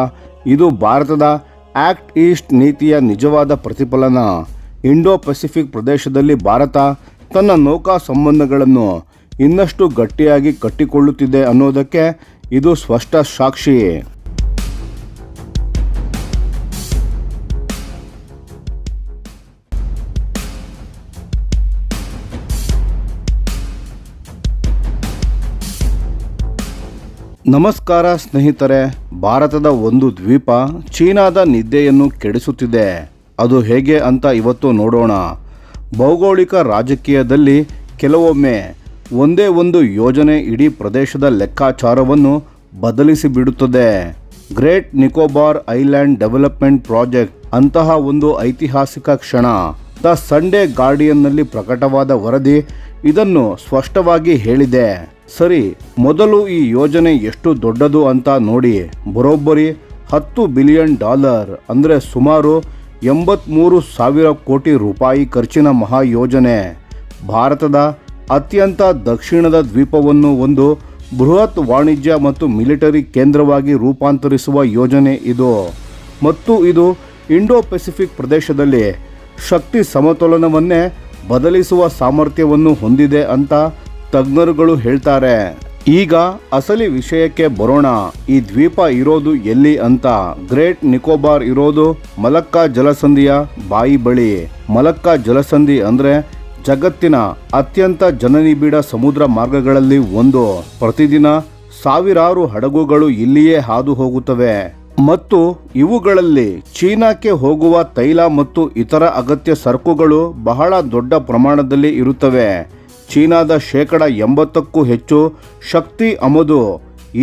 ಇದು ಭಾರತದ ಆಕ್ಟ್ ಈಸ್ಟ್ ನೀತಿಯ ನಿಜವಾದ ಪ್ರತಿಫಲನ. ಇಂಡೋ ಪೆಸಿಫಿಕ್ ಪ್ರದೇಶದಲ್ಲಿ ಭಾರತ ತನ್ನ ನೌಕಾ ಸಂಬಂಧಗಳನ್ನು ಇನ್ನಷ್ಟು ಗಟ್ಟಿಯಾಗಿ ಕಟ್ಟಿಕೊಳ್ಳುತ್ತಿದೆ ಅನ್ನೋದಕ್ಕೆ ಇದು ಸ್ಪಷ್ಟ ಸಾಕ್ಷಿ. ನಮಸ್ಕಾರ ಸ್ನೇಹಿತರೆ, ಭಾರತದ ಒಂದು ದ್ವೀಪ ಚೀನಾದ ನಿದ್ದೆಯನ್ನು ಕೆಡಿಸುತ್ತಿದೆ. ಅದು ಹೇಗೆ ಅಂತ ಇವತ್ತು ನೋಡೋಣ. ಭೌಗೋಳಿಕ ರಾಜಕೀಯದಲ್ಲಿ ಕೆಲವೊಮ್ಮೆ ಒಂದೇ ಒಂದು ಯೋಜನೆ ಇಡೀ ಪ್ರದೇಶದ ಲೆಕ್ಕಾಚಾರವನ್ನು ಬದಲಿಸಿಬಿಡುತ್ತದೆ. Great Nicobar island development project ಅಂತಹ ಒಂದು ಐತಿಹಾಸಿಕ ಕ್ಷಣ. ದ ಸಂಡೇ ಗಾರ್ಡಿಯನ್ನಲ್ಲಿ ಪ್ರಕಟವಾದ ವರದಿ ಇದನ್ನು ಸ್ಪಷ್ಟವಾಗಿ ಹೇಳಿದೆ. ಸರಿ, ಮೊದಲು ಈ ಯೋಜನೆ ಎಷ್ಟು ದೊಡ್ಡದು ಅಂತ ನೋಡಿ. ಬರೋಬ್ಬರಿ $10 ಬಿಲಿಯನ್ ಅಂದರೆ ಸುಮಾರು 83,000 ಕೋಟಿ ರೂಪಾಯಿ ಖರ್ಚಿನ ಮಹಾಯೋಜನೆ. ಭಾರತದ ಅತ್ಯಂತ ದಕ್ಷಿಣದ ದ್ವೀಪವನ್ನು ಒಂದು ಬೃಹತ್ ವಾಣಿಜ್ಯ ಮತ್ತು ಮಿಲಿಟರಿ ಕೇಂದ್ರವಾಗಿ ರೂಪಾಂತರಿಸುವ ಯೋಜನೆ ಇದು. ಮತ್ತು ಇದು ಇಂಡೋ ಪೆಸಿಫಿಕ್ ಪ್ರದೇಶದಲ್ಲಿ ಶಕ್ತಿ ಸಮತೋಲನವನ್ನೇ ಬದಲಿಸುವ ಸಾಮರ್ಥ್ಯವನ್ನು ಹೊಂದಿದೆ ಅಂತ ತಜ್ಞರುಗಳು ಹೇಳ್ತಾರೆ. ಈಗ ಅಸಲಿ ವಿಷಯಕ್ಕೆ ಬರೋಣ. ಈ ದ್ವೀಪ ಇರೋದು ಎಲ್ಲಿ ಅಂತ. ಗ್ರೇಟ್ ನಿಕೋಬಾರ್ ಇರೋದು ಮಲಕ್ಕಾ ಜಲಸಂಧಿಯ ಬಾಯಿ ಬಳಿ. ಮಲಕ್ಕಾ ಜಲಸಂಧಿ ಅಂದ್ರೆ ಜಗತ್ತಿನ ಅತ್ಯಂತ ಜನನಿಬಿಡ ಸಮುದ್ರ ಮಾರ್ಗಗಳಲ್ಲಿ ಒಂದು. ಪ್ರತಿದಿನ ಸಾವಿರಾರು ಹಡಗುಗಳು ಇಲ್ಲಿಯೇ ಹಾದು ಹೋಗುತ್ತವೆ ಮತ್ತು ಇವುಗಳಲ್ಲಿ ಚೀನಾಕ್ಕೆ ಹೋಗುವ ತೈಲ ಮತ್ತು ಇತರ ಅಗತ್ಯ ಸರಕುಗಳು ಬಹಳ ದೊಡ್ಡ ಪ್ರಮಾಣದಲ್ಲಿ ಇರುತ್ತವೆ. ಚೀನಾದ 80%ಕ್ಕೂ ಹೆಚ್ಚು ಶಕ್ತಿ ಆಮದು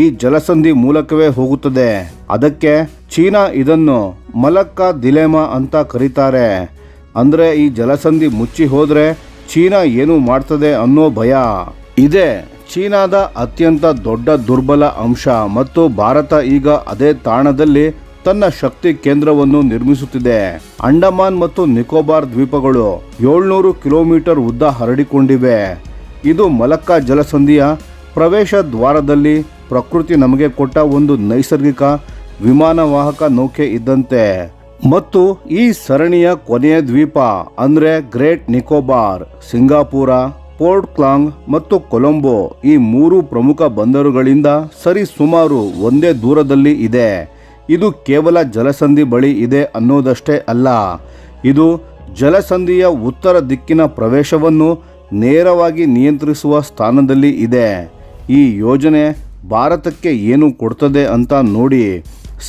ಈ ಜಲಸಂಧಿ ಮೂಲಕವೇ ಹೋಗುತ್ತದೆ. ಅದಕ್ಕೆ ಚೀನಾ ಇದನ್ನು ಮಲಕ್ಕಾ ದಿಲೆಮಾ ಅಂತ ಕರೀತಾರೆ. ಅಂದರೆ ಈ ಜಲಸಂಧಿ ಮುಚ್ಚಿ ಹೋದರೆ ಚೀನಾ ಏನು ಮಾಡ್ತದೆ ಅನ್ನೋ ಭಯ. ಇದೇ ಚೀನಾದ ಅತ್ಯಂತ ದೊಡ್ಡ ದುರ್ಬಲ ಅಂಶ ಮತ್ತು ಭಾರತ ಈಗ ಅದೇ ತಾಣದಲ್ಲಿ ತನ್ನ ಶಕ್ತಿ ಕೇಂದ್ರವನ್ನು ನಿರ್ಮಿಸುತ್ತಿದೆ. ಅಂಡಮಾನ್ ಮತ್ತು ನಿಕೋಬಾರ್ ದ್ವೀಪಗಳು 700 ಕಿಲೋಮೀಟರ್ ಉದ್ದ ಹರಡಿಕೊಂಡಿವೆ. ಇದು ಮಲಕ್ಕಾ ಜಲಸಂಧಿಯ ಪ್ರವೇಶ ದ್ವಾರದಲ್ಲಿ ಪ್ರಕೃತಿ ನಮಗೆ ಕೊಟ್ಟ ಒಂದು ನೈಸರ್ಗಿಕ ವಿಮಾನವಾಹಕ ನೌಕೆ ಇದ್ದಂತೆ. ಮತ್ತು ಈ ಸರಣಿಯ ಕೊನೆಯ ದ್ವೀಪ ಅಂದರೆ ಗ್ರೇಟ್ ನಿಕೋಬಾರ್, ಸಿಂಗಾಪುರ, ಪೋರ್ಟ್ ಕ್ಲಾಂಗ್ ಮತ್ತು ಕೊಲಂಬೋ ಈ 3 ಪ್ರಮುಖ ಬಂದರುಗಳಿಂದ ಸರಿ ಸುಮಾರು ಒಂದೇ ದೂರದಲ್ಲಿ ಇದೆ. ಇದು ಕೇವಲ ಜಲಸಂಧಿ ಬಳಿ ಇದೆ ಅನ್ನೋದಷ್ಟೇ ಅಲ್ಲ, ಇದು ಜಲಸಂಧಿಯ ಉತ್ತರ ದಿಕ್ಕಿನ ಪ್ರವೇಶವನ್ನು ನೇರವಾಗಿ ನಿಯಂತ್ರಿಸುವ ಸ್ಥಾನದಲ್ಲಿ ಇದೆ. ಈ ಯೋಜನೆ ಭಾರತಕ್ಕೆ ಏನು ಕೊಡ್ತದೆ ಅಂತ ನೋಡಿ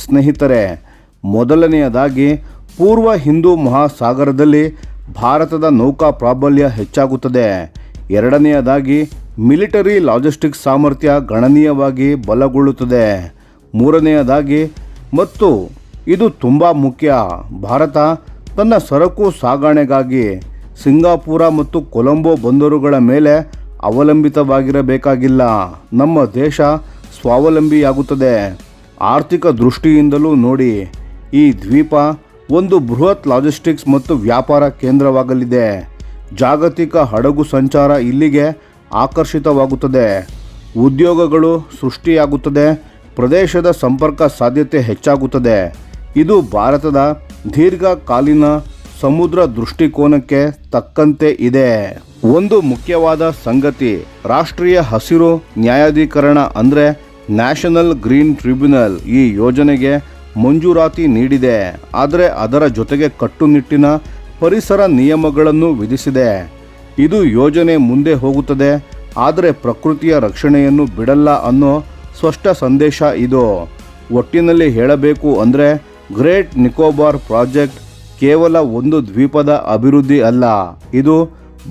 ಸ್ನೇಹಿತರೆ. ಮೊದಲನೆಯದಾಗಿ ಪೂರ್ವ ಹಿಂದೂ ಮಹಾಸಾಗರದಲ್ಲಿ ಭಾರತದ ನೌಕಾ ಪ್ರಾಬಲ್ಯ ಹೆಚ್ಚಾಗುತ್ತದೆ. ಎರಡನೆಯದಾಗಿ ಮಿಲಿಟರಿ ಲಾಜಿಸ್ಟಿಕ್ಸ್ ಸಾಮರ್ಥ್ಯ ಗಣನೀಯವಾಗಿ ಬಲಗೊಳ್ಳುತ್ತದೆ. ಮೂರನೆಯದಾಗಿ ಮತ್ತು ಇದು ತುಂಬ ಮುಖ್ಯ, ಭಾರತ ತನ್ನ ಸರಕು ಸಾಗಣೆಗಾಗಿ ಸಿಂಗಾಪುರ ಮತ್ತು ಕೊಲಂಬೋ ಬಂದರುಗಳ ಮೇಲೆ ಅವಲಂಬಿತವಾಗಿರಬೇಕಾಗಿಲ್ಲ. ನಮ್ಮ ದೇಶ ಸ್ವಾವಲಂಬಿಯಾಗುತ್ತದೆ. ಆರ್ಥಿಕ ದೃಷ್ಟಿಯಿಂದಲೂ ನೋಡಿ, ಈ ದ್ವೀಪ ಒಂದು ಬೃಹತ್ ಲಾಜಿಸ್ಟಿಕ್ಸ್ ಮತ್ತು ವ್ಯಾಪಾರ ಕೇಂದ್ರವಾಗಲಿದೆ. ಜಾಗತಿಕ ಹಡಗು ಸಂಚಾರ ಇಲ್ಲಿಗೆ ಆಕರ್ಷಿತವಾಗುತ್ತದೆ. ಉದ್ಯೋಗಗಳು ಸೃಷ್ಟಿಯಾಗುತ್ತದೆ. ಪ್ರದೇಶದ ಸಂಪರ್ಕ ಸಾಧ್ಯತೆ ಹೆಚ್ಚಾಗುತ್ತದೆ. ಇದು ಭಾರತದ ದೀರ್ಘಕಾಲೀನ ಸಮುದ್ರ ದೃಷ್ಟಿಕೋನಕ್ಕೆ ತಕ್ಕಂತೆ ಇದೆ. ಒಂದು ಮುಖ್ಯವಾದ ಸಂಗತಿ, ರಾಷ್ಟ್ರೀಯ ಹಸಿರು ನ್ಯಾಯಾಧೀಕರಣ ಅಂದರೆ ನ್ಯಾಷನಲ್ ಗ್ರೀನ್ ಟ್ರಿಬ್ಯುನಲ್ ಈ ಯೋಜನೆಗೆ ಮಂಜೂರಾತಿ ನೀಡಿದೆ. ಆದರೆ ಅದರ ಜೊತೆಗೆ ಕಟ್ಟುನಿಟ್ಟಿನ ಪರಿಸರ ನಿಯಮಗಳನ್ನು ವಿಧಿಸಿದೆ. ಇದು ಯೋಜನೆ ಮುಂದೆ ಹೋಗುತ್ತದೆ, ಆದರೆ ಪ್ರಕೃತಿಯ ರಕ್ಷಣೆಯನ್ನು ಬಿಡಲ್ಲ ಅನ್ನೋ ಸ್ಪಷ್ಟ ಸಂದೇಶ ಇದು. ಒಟ್ಟಿನಲ್ಲಿ ಹೇಳಬೇಕು ಅಂದರೆ ಗ್ರೇಟ್ ನಿಕೋಬಾರ್ ಪ್ರಾಜೆಕ್ಟ್ ಕೇವಲ ಒಂದು ದ್ವೀಪದ ಅಭಿವೃದ್ಧಿ ಅಲ್ಲ, ಇದು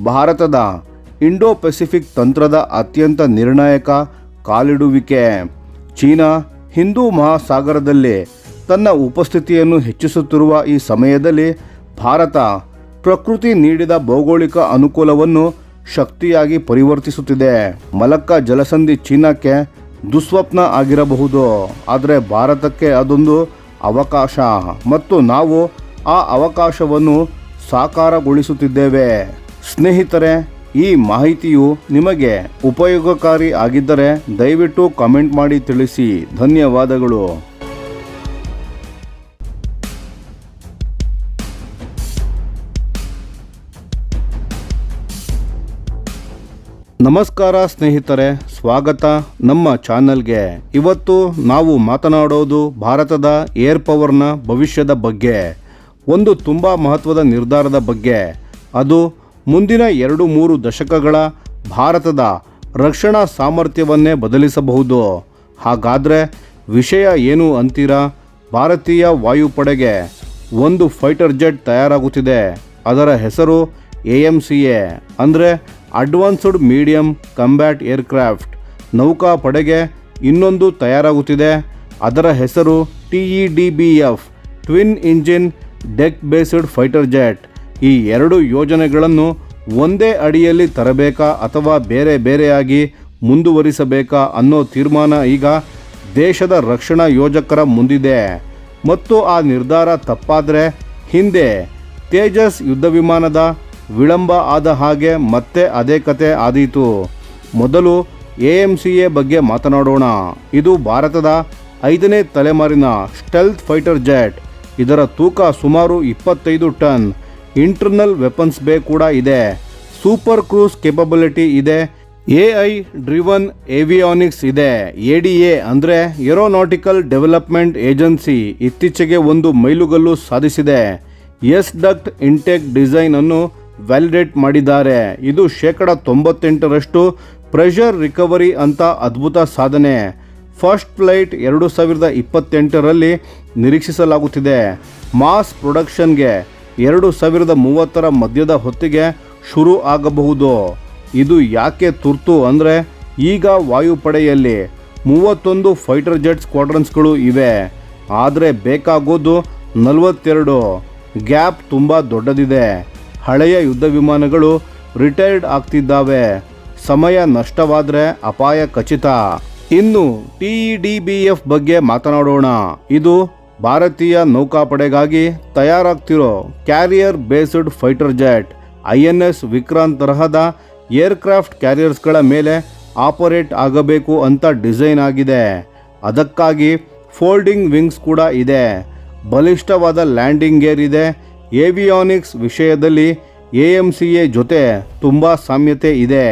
ಭಾರತದ ಇಂಡೋ ಪೆಸಿಫಿಕ್ ತಂತ್ರದ ಅತ್ಯಂತ ನಿರ್ಣಾಯಕ ಕಾಲಿಡುವಿಕೆ. ಚೀನಾ ಹಿಂದೂ ಮಹಾಸಾಗರದಲ್ಲಿ ತನ್ನ ಉಪಸ್ಥಿತಿಯನ್ನು ಹೆಚ್ಚಿಸುತ್ತಿರುವ ಈ ಸಮಯದಲ್ಲಿ ಭಾರತ ಪ್ರಕೃತಿ ನೀಡಿದ ಭೌಗೋಳಿಕ ಅನುಕೂಲವನ್ನು ಶಕ್ತಿಯಾಗಿ ಪರಿವರ್ತಿಸುತ್ತಿದೆ. ಮಲಕ್ಕಾ ಜಲಸಂಧಿ ಚೀನಾಕ್ಕೆ ದುಸ್ವಪ್ನ ಆಗಿರಬಹುದು, ಆದರೆ ಭಾರತಕ್ಕೆ ಅದೊಂದು ಅವಕಾಶ ಮತ್ತು ನಾವು ಆ ಅವಕಾಶವನ್ನು ಸಾಕಾರಗೊಳಿಸುತ್ತಿದ್ದೇವೆ. ಸ್ನೇಹಿತರೆ, ಈ ಮಾಹಿತಿಯು ನಿಮಗೆ ಉಪಯೋಗಕಾರಿ ಆಗಿದ್ದರೆ ದಯವಿಟ್ಟು ಕಾಮೆಂಟ್ ಮಾಡಿ ತಿಳಿಸಿ. ಧನ್ಯವಾದಗಳು. ನಮಸ್ಕಾರ ಸ್ನೇಹಿತರೆ, ಸ್ವಾಗತ ನಮ್ಮ ಚಾನಲ್ಗೆ. ಇವತ್ತು ನಾವು ಮಾತನಾಡೋದು ಭಾರತದ ಏರ್ ಪವರ್ನ ಭವಿಷ್ಯದ ಬಗ್ಗೆ, ಒಂದು ತುಂಬ ಮಹತ್ವದ ನಿರ್ಧಾರದ ಬಗ್ಗೆ. ಅದು ಮುಂದಿನ 2-3 ದಶಕಗಳ ಭಾರತದ ರಕ್ಷಣಾ ಸಾಮರ್ಥ್ಯವನ್ನೇ ಬದಲಿಸಬಹುದು. ಹಾಗಾದರೆ ವಿಷಯ ಏನು ಅಂತೀರಾ? ಭಾರತೀಯ ವಾಯುಪಡೆಗೆ ಒಂದು ಫೈಟರ್ ಜೆಟ್ ತಯಾರಾಗುತ್ತಿದೆ. ಅದರ ಹೆಸರು AMCA ಅಂದರೆ ಅಡ್ವಾನ್ಸ್ಡ್ ಮೀಡಿಯಂ ಕಂಬ್ಯಾಟ್ ಏರ್ಕ್ರಾಫ್ಟ್. ನೌಕಾಪಡೆಗೆ ಇನ್ನೊಂದು ತಯಾರಾಗುತ್ತಿದೆ. ಅದರ ಹೆಸರು TEDBF twin engine deck based fighter jet. ಈ 2 ಯೋಜನೆಗಳನ್ನು ಒಂದೇ ಅಡಿಯಲ್ಲಿ ತರಬೇಕಾ ಅಥವಾ ಬೇರೆ ಬೇರೆಯಾಗಿ ಮುಂದುವರಿಸಬೇಕಾ ಅನ್ನೋ ತೀರ್ಮಾನ ಈಗ ದೇಶದ ರಕ್ಷಣಾ ಯೋಜಕರ ಮುಂದಿದೆ. ಮತ್ತು ಆ ನಿರ್ಧಾರ ತಪ್ಪಾದರೆ ಹಿಂದೆ ತೇಜಸ್ ಯುದ್ಧ ವಿಮಾನದ ವಿಳಂಬ ಆದ ಹಾಗೆ ಮತ್ತೆ ಅದೇ ಕತೆ ಆದೀತು. ಮೊದಲು AMCA ಬಗ್ಗೆ ಮಾತನಾಡೋಣ. ಇದು ಭಾರತದ 5ನೇ ತಲೆಮಾರಿನ ಸ್ಟೆಲ್ತ್ ಫೈಟರ್ ಜೆಟ್. ಇದರ ತೂಕ ಸುಮಾರು 25 ಟನ್. ಇಂಟರ್ನಲ್ ವೆಪನ್ಸ್ ಬೇ ಕೂಡ ಇದೆ. ಸೂಪರ್ ಕ್ರೂಸ್ ಕೇಪಬಿಲಿಟಿ ಇದೆ. AI ಡ್ರಿವನ್ ಏವಿಯಾನಿಕ್ಸ್ ಇದೆ. ADA ಅಂದರೆ ಏರೋನಾಟಿಕಲ್ ಡೆವಲಪ್ಮೆಂಟ್ ಏಜೆನ್ಸಿ ಇತ್ತೀಚೆಗೆ ಒಂದು ಮೈಲುಗಲ್ಲು ಸಾಧಿಸಿದೆ. ಡಕ್ಟ್ ಇಂಟೇಕ್ ಡಿಸೈನ್ ಅನ್ನು ವ್ಯಾಲಿಡೇಟ್ ಮಾಡಿದ್ದಾರೆ. ಇದು 98% ಪ್ರೆಷರ್ ರಿಕವರಿ ಅಂತ ಅದ್ಭುತ ಸಾಧನೆ. ಫಸ್ಟ್ ಫ್ಲೈಟ್ 2028ರಲ್ಲಿ ನಿರೀಕ್ಷಿಸಲಾಗುತ್ತಿದೆ. ಮಾಸ್ ಪ್ರೊಡಕ್ಷನ್ಗೆ 2030ರ ಮಧ್ಯದ ಹೊತ್ತಿಗೆ ಶುರು ಆಗಬಹುದು. ಇದು ಯಾಕೆ ತುರ್ತು ಅಂದರೆ ಈಗ ವಾಯುಪಡೆಯಲ್ಲಿ 31 ಫೈಟರ್ ಜೆಟ್ ಸ್ಕ್ವಾಡ್ರನ್ಸ್ಗಳು ಇವೆ, ಆದರೆ ಬೇಕಾಗೋದು 42. ಗ್ಯಾಪ್ ತುಂಬ ದೊಡ್ಡದಿದೆ. ಹಳೆಯ ಯುದ್ಧ ವಿಮಾನಗಳು ರಿಟೈರ್ಡ್ ಆಗ್ತಿದ್ದಾವೆ. ಸಮಯ ನಷ್ಟವಾದರೆ ಅಪಾಯ ಖಚಿತ. ಇನ್ನು TEDBF ಬಗ್ಗೆ ಮಾತನಾಡೋಣ. ಇದು ಭಾರತೀಯ ನೌಕಾಪಡೆಗಾಗಿ ತಯಾರಾಗ್ತಿರೋ carrier based fighter jet. INS Vikrant ತರಹದ ಏರ್ಕ್ರಾಫ್ಟ್ ಕ್ಯಾರಿಯರ್ಸ್ಗಳ ಮೇಲೆ ಆಪರೇಟ್ ಆಗಬೇಕು ಅಂತ ಡಿಸೈನ್ ಆಗಿದೆ. ಅದಕ್ಕಾಗಿ ಫೋಲ್ಡಿಂಗ್ ವಿಂಗ್ಸ್ ಕೂಡ ಇದೆ. ಬಲಿಷ್ಠವಾದ ಲ್ಯಾಂಡಿಂಗ್ ಗೇರ್ ಇದೆ. ಏವಿಯಾನಿಕ್ಸ್ ವಿಷಯದಲ್ಲಿ AMCA ಜೊತೆ ತುಂಬ ಸಾಮ್ಯತೆ ಇದೆ.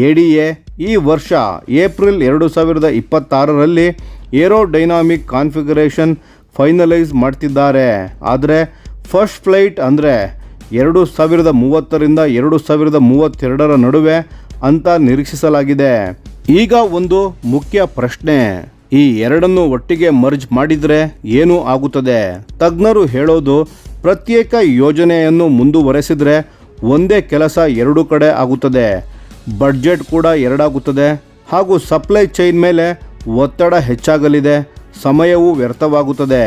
ADA ಈ ವರ್ಷ ಏಪ್ರಿಲ್ 2026ರಲ್ಲಿ ಏರೋಡೈನಾಮಿಕ್ ಕಾನ್ಫಿಗರೇಷನ್ ಫೈನಲೈಸ್ ಮಾಡ್ತಿದ್ದಾರೆ. ಆದರೆ ಫಸ್ಟ್ ಫ್ಲೈಟ್ ಅಂದರೆ 2030ರಿಂದ 2032ರ ನಡುವೆ ಅಂತ ನಿರೀಕ್ಷಿಸಲಾಗಿದೆ. ಈಗ ಒಂದು ಮುಖ್ಯ ಪ್ರಶ್ನೆ, ಈ ಎರಡನ್ನು ಒಟ್ಟಿಗೆ ಮರ್ಜ್ ಮಾಡಿದರೆ ಏನು ಆಗುತ್ತದೆ? ತಜ್ಞರು ಹೇಳೋದು, ಪ್ರತ್ಯೇಕ ಯೋಜನೆಯನ್ನು ಮುಂದುವರೆಸಿದರೆ ಒಂದೇ ಕೆಲಸ ಎರಡು ಕಡೆ ಆಗುತ್ತದೆ, ಬಡ್ಜೆಟ್ ಕೂಡ ಎರಡಾಗುತ್ತದೆ ಹಾಗೂ ಸಪ್ಲೈ ಚೈನ್ ಮೇಲೆ ಒತ್ತಡ ಹೆಚ್ಚಾಗಲಿದೆ, ಸಮಯವೂ ವ್ಯರ್ಥವಾಗುತ್ತದೆ.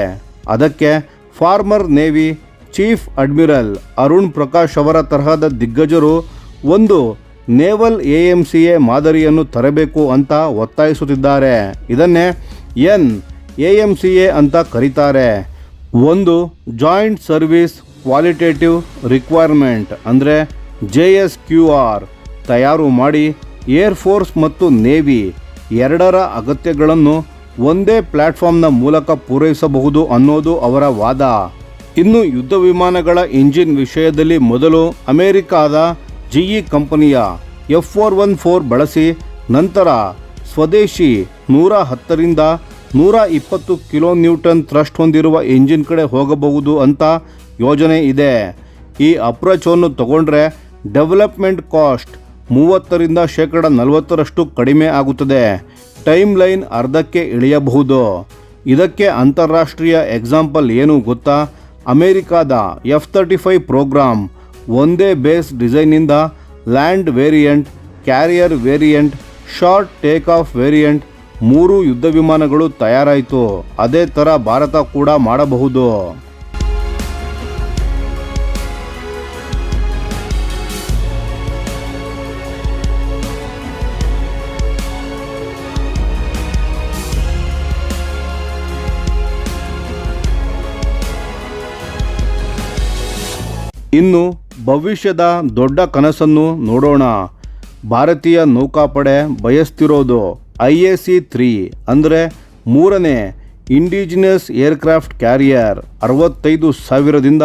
ಅದಕ್ಕೆ farmer navy chief admiral Arun Prakash ಅವರ ತರಹದ ದಿಗ್ಗಜರು ಒಂದು ನೇವಲ್ AMCA ಮಾದರಿಯನ್ನು ತರಬೇಕು ಅಂತ ಒತ್ತಾಯಿಸುತ್ತಿದ್ದಾರೆ. ಇದನ್ನೇ NAMCA ಅಂತ ಕರೀತಾರೆ. ಒಂದು ಜಾಯಿಂಟ್ ಸರ್ವಿಸ್ ಕ್ವಾಲಿಟೇಟಿವ್ ರಿಕ್ವೈರ್ಮೆಂಟ್ ಅಂದರೆ JSQR ತಯಾರು ಮಾಡಿ ಏರ್ಫೋರ್ಸ್ ಮತ್ತು ನೇವಿ ಎರಡರ ಅಗತ್ಯಗಳನ್ನು ಒಂದೇ ಪ್ಲ್ಯಾಟ್ಫಾರ್ಮ್ನ ಮೂಲಕ ಪೂರೈಸಬಹುದು ಅನ್ನೋದು ಅವರ ವಾದ. ಇನ್ನು ಯುದ್ಧ ವಿಮಾನಗಳ ಇಂಜಿನ್ ವಿಷಯದಲ್ಲಿ ಮೊದಲು ಅಮೆರಿಕಾದ GE ಕಂಪನಿಯ F414 ಬಳಸಿ ನಂತರ ಸ್ವದೇಶಿ 110ರಿಂದ 120 ಕಿಲೋನ್ಯೂಟನ್ ಥ್ರಸ್ಟ್ ಹೊಂದಿರುವ ಇಂಜಿನ್ ಕಡೆ ಹೋಗಬಹುದು ಅಂತ ಯೋಜನೆ ಇದೆ. ಈ ಅಪ್ರೋಚನ್ನು ತಗೊಂಡ್ರೆ ಡೆವಲಪ್ಮೆಂಟ್ ಕಾಸ್ಟ್ 30ರಿಂದ 40% ಕಡಿಮೆ ಆಗುತ್ತದೆ. ಟೈಮ್ ಲೈನ್ ಅರ್ಧಕ್ಕೆ ಇಳಿಯಬಹುದು. ಇದಕ್ಕೆ ಅಂತಾರಾಷ್ಟ್ರೀಯ ಎಕ್ಸಾಂಪಲ್ ಏನು ಗೊತ್ತಾ? ಅಮೆರಿಕಾದ F-35 ಪ್ರೋಗ್ರಾಮ್ ಒಂದೇ ಬೇಸ್ ಡಿಸೈನಿಂದ land variant, carrier variant, short take off variant 3 ಯುದ್ಧ ವಿಮಾನಗಳು ತಯಾರಾಯಿತು. ಅದೇ ಥರ ಭಾರತ ಕೂಡ ಮಾಡಬಹುದು. ಇನ್ನು ಭವಿಷ್ಯದ ದೊಡ್ಡ ಕನಸನ್ನು ನೋಡೋಣ. ಭಾರತೀಯ ನೌಕಾಪಡೆ ಬಯಸ್ತಿರೋದು IAC-3 ಅಂದರೆ 3ನೇ ಇಂಡಿಜಿನಸ್ ಏರ್ಕ್ರಾಫ್ಟ್ ಕ್ಯಾರಿಯರ್, 65,000ದಿಂದ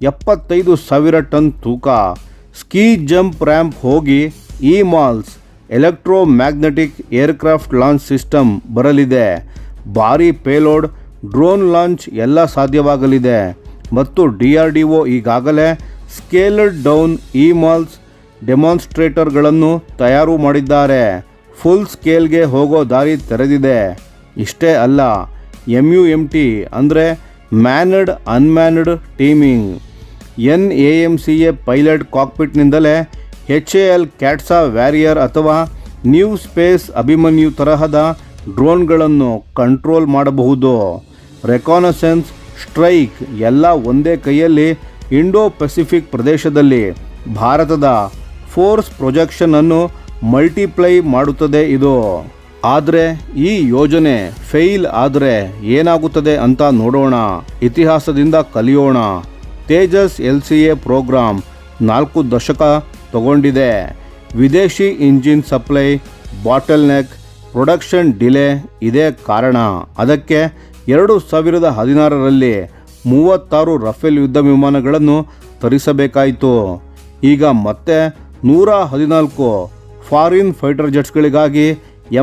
75,000 ಟನ್ ತೂಕ, ಸ್ಕೀ ಜಂಪ್ ರ್ಯಾಂಪ್ ಹೋಗಿ EMALS electromagnetic aircraft launch system ಬರಲಿದೆ. ಭಾರೀ ಪೇಲೋಡ್, ಡ್ರೋನ್ ಲಾಂಚ್ ಎಲ್ಲ ಸಾಧ್ಯವಾಗಲಿದೆ. ಮತ್ತು DRDO ಈಗಾಗಲೇ ಸ್ಕೇಲ್ಡ್ ಡೌನ್ EMALS ಡೆಮಾನ್ಸ್ಟ್ರೇಟರ್ಗಳನ್ನು ತಯಾರು ಮಾಡಿದ್ದಾರೆ. ಫುಲ್ ಸ್ಕೇಲ್ಗೆ ಹೋಗೋ ದಾರಿ ತೆರೆದಿದೆ. ಇಷ್ಟೇ ಅಲ್ಲ, MUMT ಅಂದರೆ manned unmanned teaming, NAMCA pilot ಕಾಕ್ಪಿಟ್ನಿಂದಲೇ HAL ಕ್ಯಾಟ್ಸಾ ವ್ಯಾರಿಯರ್ ಅಥವಾ ನ್ಯೂ ಸ್ಪೇಸ್ ಅಭಿಮನ್ಯು ತರಹದ ಡ್ರೋನ್ಗಳನ್ನು ಕಂಟ್ರೋಲ್ ಮಾಡಬಹುದು. ರೆಕಾನಸೆನ್ಸ್, ಸ್ಟ್ರೈಕ್ ಎಲ್ಲ ಒಂದೇ ಕೈಯಲ್ಲಿ ಇಂಡೋ ಪೆಸಿಫಿಕ್ ಪ್ರದೇಶದಲ್ಲಿ ಭಾರತದ ಫೋರ್ಸ್ ಪ್ರೊಜೆಕ್ಷನ್ ಅನ್ನು ಮಲ್ಟಿಪ್ಲೈ ಮಾಡುತ್ತದೆ ಇದು. ಆದರೆ ಈ ಯೋಜನೆ ಫೇಲ್ ಆದರೆ ಏನಾಗುತ್ತದೆ ಅಂತ ನೋಡೋಣ. ಇತಿಹಾಸದಿಂದ ಕಲಿಯೋಣ. ತೇಜಸ್ LCA ಪ್ರೋಗ್ರಾಮ್ 4 ದಶಕ ತಗೊಂಡಿದೆ. ವಿದೇಶಿ engine supply bottle neck, production delay ಇದೇ ಕಾರಣ. ಅದಕ್ಕೆ 2016ರಲ್ಲಿ 36 ರಫೇಲ್ ಯುದ್ಧ ವಿಮಾನಗಳನ್ನು ತರಿಸಬೇಕಾಯಿತು. ಈಗ ಮತ್ತೆ 114 ಫಾರಿನ್ ಫೈಟರ್ ಜೆಟ್ಸ್ಗಳಿಗಾಗಿ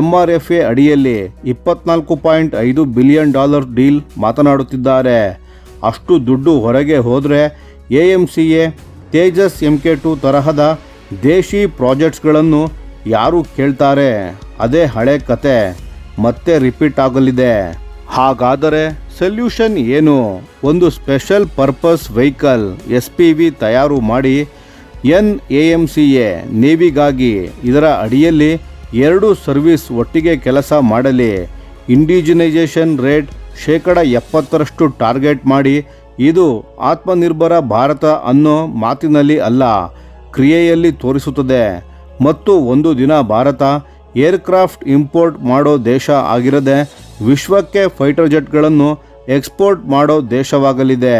MRFA ಅಡಿಯಲ್ಲಿ $24.5 ಬಿಲಿಯನ್ ಡೀಲ್ ಮಾತನಾಡುತ್ತಿದ್ದಾರೆ. ಅಷ್ಟು ದುಡ್ಡು ಹೊರಗೆ ಹೋದರೆ AMCA, ತೇಜಸ್ MK2 ತರಹದ ದೇಶಿ ಪ್ರಾಜೆಕ್ಟ್ಸ್ಗಳನ್ನು ಯಾರು ಕೇಳ್ತಾರೆ? ಅದೇ ಹಳೆ ಕತೆ ಮತ್ತೆ ರಿಪೀಟ್ ಆಗಲಿದೆ. ಹಾಗಾದರೆ ಸೊಲ್ಯೂಷನ್ ಏನು? ಒಂದು ಸ್ಪೆಷಲ್ ಪರ್ಪಸ್ ವೆಹಿಕಲ್ SPV ತಯಾರು ಮಾಡಿ NAMCA ನೇವಿಗಾಗಿ ಇದರ ಅಡಿಯಲ್ಲಿ 2 ಸರ್ವಿಸ್ ಒಟ್ಟಿಗೆ ಕೆಲಸ ಮಾಡಲಿ. ಇಂಡಿಜಿನೈಸೇಷನ್ ರೇಟ್ 70% ಟಾರ್ಗೆಟ್ ಮಾಡಿ. ಇದು ಆತ್ಮನಿರ್ಭರ ಭಾರತ ಅನ್ನೋ ಮಾತಿನಲ್ಲಿ ಅಲ್ಲ, ಕ್ರಿಯೆಯಲ್ಲಿ ತೋರಿಸುತ್ತದೆ. ಮತ್ತು ಒಂದು ದಿನ ಭಾರತ ಏರ್ಕ್ರಾಫ್ಟ್ ಇಂಪೋರ್ಟ್ ಮಾಡೋ ದೇಶ ಆಗಿರದೆ ವಿಶ್ವಕ್ಕೆ ಫೈಟರ್ ಜೆಟ್ಗಳನ್ನು ಎಕ್ಸ್ಪೋರ್ಟ್ ಮಾಡೋ ದೇಶವಾಗಲಿದೆ.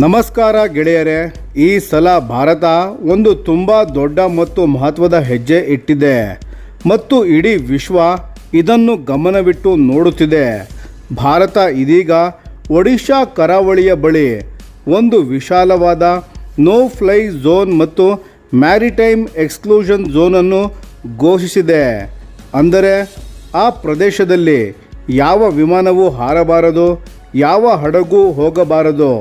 ನಮಸ್ಕಾರ ಗೆಳೆಯರೇ, ಈ ಸಲ ಭಾರತ ಒಂದು ತುಂಬ ದೊಡ್ಡ ಮತ್ತು ಮಹತ್ವದ ಹೆಜ್ಜೆ ಇಟ್ಟಿದೆ ಮತ್ತು ಇಡೀ ವಿಶ್ವ ಇದನ್ನು ಗಮನವಿಟ್ಟು ನೋಡುತ್ತಿದೆ. ಭಾರತ ಇದೀಗ ಒಡಿಶಾ ಕರಾವಳಿಯ ಬಳಿ ಒಂದು ವಿಶಾಲವಾದ ನೋ ಫ್ಲೈ ಝೋನ್ ಮತ್ತು ಮ್ಯಾರಿಟೈಮ್ ಎಕ್ಸ್ಕ್ಲೂಷನ್ ಝೋನನ್ನು ಘೋಷಿಸಿದೆ. ಅಂದರೆ ಆ ಪ್ರದೇಶದಲ್ಲಿ ಯಾವ ವಿಮಾನವೂ ಹಾರಬಾರದು, ಯಾವ ಹಡಗು ಹೋಗಬಾರದು.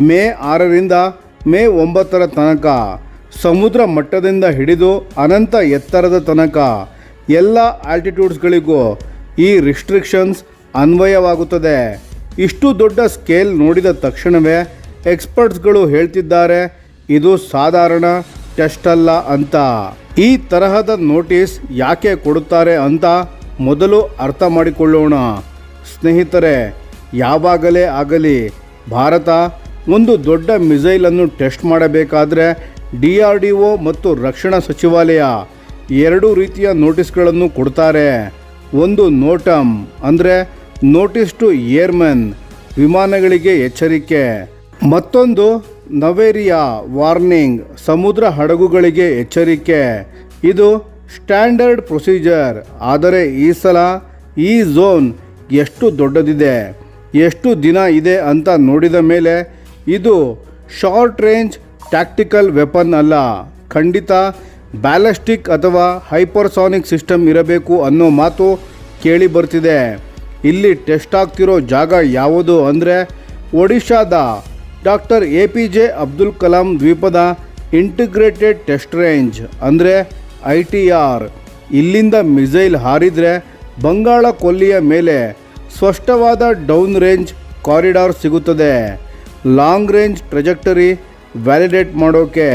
ಮೇ 6ರಿಂದ ಮೇ 9 ತನಕ ಸಮುದ್ರ ಮಟ್ಟದಿಂದ ಹಿಡಿದು ಅನಂತ ಎತ್ತರದ ತನಕ ಎಲ್ಲ ಆಲ್ಟಿಟ್ಯೂಡ್ಸ್ಗಳಿಗೂ ಈ ರಿಸ್ಟ್ರಿಕ್ಷನ್ಸ್ ಅನ್ವಯವಾಗುತ್ತದೆ. ಇಷ್ಟು ದೊಡ್ಡ ಸ್ಕೇಲ್ ನೋಡಿದ ತಕ್ಷಣವೇ ಎಕ್ಸ್ಪರ್ಟ್ಸ್ಗಳು ಹೇಳ್ತಿದ್ದಾರೆ ಇದು ಸಾಧಾರಣ ಟೆಸ್ಟ್ ಅಲ್ಲ ಅಂತ. ಈ ತರಹದ ನೋಟಿಸ್ ಯಾಕೆ ಕೊಡುತ್ತಾರೆ ಅಂತ ಮೊದಲು ಅರ್ಥ ಮಾಡಿಕೊಳ್ಳೋಣ. ಸ್ನೇಹಿತರೆ, ಯಾವಾಗಲೇ ಆಗಲಿ ಭಾರತ ಒಂದು ದೊಡ್ಡ ಮಿಸೈಲನ್ನು ಟೆಸ್ಟ್ ಮಾಡಬೇಕಾದ್ರೆ DRDO ಮತ್ತು ರಕ್ಷಣಾ ಸಚಿವಾಲಯ ಎರಡು ರೀತಿಯ ನೋಟಿಸ್ಗಳನ್ನು ಕೊಡ್ತಾರೆ. ಒಂದು ನೋಟಮ್ ಅಂದರೆ ನೋಟಿಸ್ ಟು ಏರ್ಮನ್, ವಿಮಾನಗಳಿಗೆ ಎಚ್ಚರಿಕೆ. ಮತ್ತೊಂದು ನವೇರಿಯಾ, ವಾರ್ನಿಂಗ್, ಸಮುದ್ರ ಹಡಗುಗಳಿಗೆ ಎಚ್ಚರಿಕೆ. ಇದು ಸ್ಟ್ಯಾಂಡರ್ಡ್ ಪ್ರೊಸೀಜರ್. ಆದರೆ ಈ ಸಲ ಈ ಝೋನ್ ಎಷ್ಟು ದೊಡ್ಡದಿದೆ, ಎಷ್ಟು ದಿನ ಇದೆ ಅಂತ ನೋಡಿದ ಮೇಲೆ ಇದು ಶಾರ್ಟ್ ರೇಂಜ್ ಟ್ಯಾಕ್ಟಿಕಲ್ ವೆಪನ್ ಅಲ್ಲ, ಖಂಡಿತ ಬ್ಯಾಲಿಸ್ಟಿಕ್ ಅಥವಾ ಹೈಪರ್ಸಾನಿಕ್ ಸಿಸ್ಟಮ್ ಇರಬೇಕು ಅನ್ನೋ ಮಾತು ಕೇಳಿ ಬರ್ತಿದೆ. ಇಲ್ಲಿ ಟೆಸ್ಟ್ ಆಗ್ತಿರೋ ಜಾಗ ಯಾವುದು ಅಂದರೆ ಒಡಿಶಾದ ಡಾಕ್ಟರ್ APJ ಅಬ್ದುಲ್ ಕಲಾಂ ದ್ವೀಪದ ಇಂಟಿಗ್ರೇಟೆಡ್ ಟೆಸ್ಟ್ ರೇಂಜ್ ಅಂದರೆ ITR. ಇಲ್ಲಿಂದ ಮಿಸೈಲ್ ಹಾರಿದರೆ ಬಂಗಾಳ ಕೊಲ್ಲಿಯ ಮೇಲೆ ಸ್ಪಷ್ಟವಾದ ಡೌನ್ ರೇಂಜ್ ಕಾರಿಡಾರ್ ಸಿಗುತ್ತದೆ. ಲಾಂಗ್ ರೇಂಜ್ ಟ್ರೆಜೆಕ್ಟರಿ ವ್ಯಾಲಿಡೇಟ್ ಮಾಡೋಕ್ಕೆ,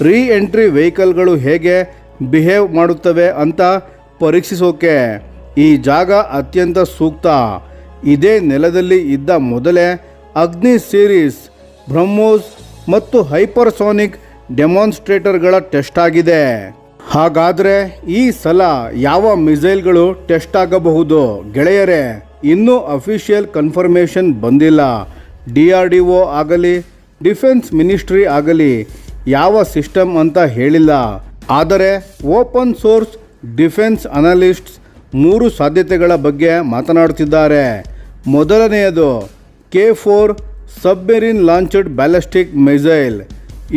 ರೀ ಎಂಟ್ರಿ ವೆಹಿಕಲ್ಗಳು ಹೇಗೆ ಬಿಹೇವ್ ಮಾಡುತ್ತವೆ ಅಂತ ಪರೀಕ್ಷಿಸೋಕೆ ಈ ಜಾಗ ಅತ್ಯಂತ ಸೂಕ್ತ. ಇದೇ ನೆಲದಲ್ಲಿ ಇದ್ದ ಮೊದಲೇ ಅಗ್ನಿ ಸೀರೀಸ್, ಬ್ರಹ್ಮೋಸ್ ಮತ್ತು ಹೈಪರ್ಸಾನಿಕ್ ಡೆಮಾನ್ಸ್ಟ್ರೇಟರ್ಗಳ ಟೆಸ್ಟ್ ಆಗಿದೆ. ಹಾಗಾದರೆ ಈ ಸಲ ಯಾವ ಮಿಸೈಲ್ಗಳು ಟೆಸ್ಟ್ ಆಗಬಹುದು ಗೆಳೆಯರೇ? ಇನ್ನೂ ಅಫಿಷಿಯಲ್ ಕನ್ಫರ್ಮೇಷನ್ ಬಂದಿಲ್ಲ. DRDO ಆಗಲಿ ಡಿಫೆನ್ಸ್ ಮಿನಿಸ್ಟ್ರಿ ಆಗಲಿ ಯಾವ ಸಿಸ್ಟಮ್ ಅಂತ ಹೇಳಿಲ್ಲ. ಆದರೆ ಓಪನ್ ಸೋರ್ಸ್ ಡಿಫೆನ್ಸ್ ಅನಲಿಸ್ಟ್ಸ್ 3 ಸಾಧ್ಯತೆಗಳ ಬಗ್ಗೆ ಮಾತನಾಡುತ್ತಿದ್ದಾರೆ. ಮೊದಲನೆಯದು K4 submarine launched ballistic missile.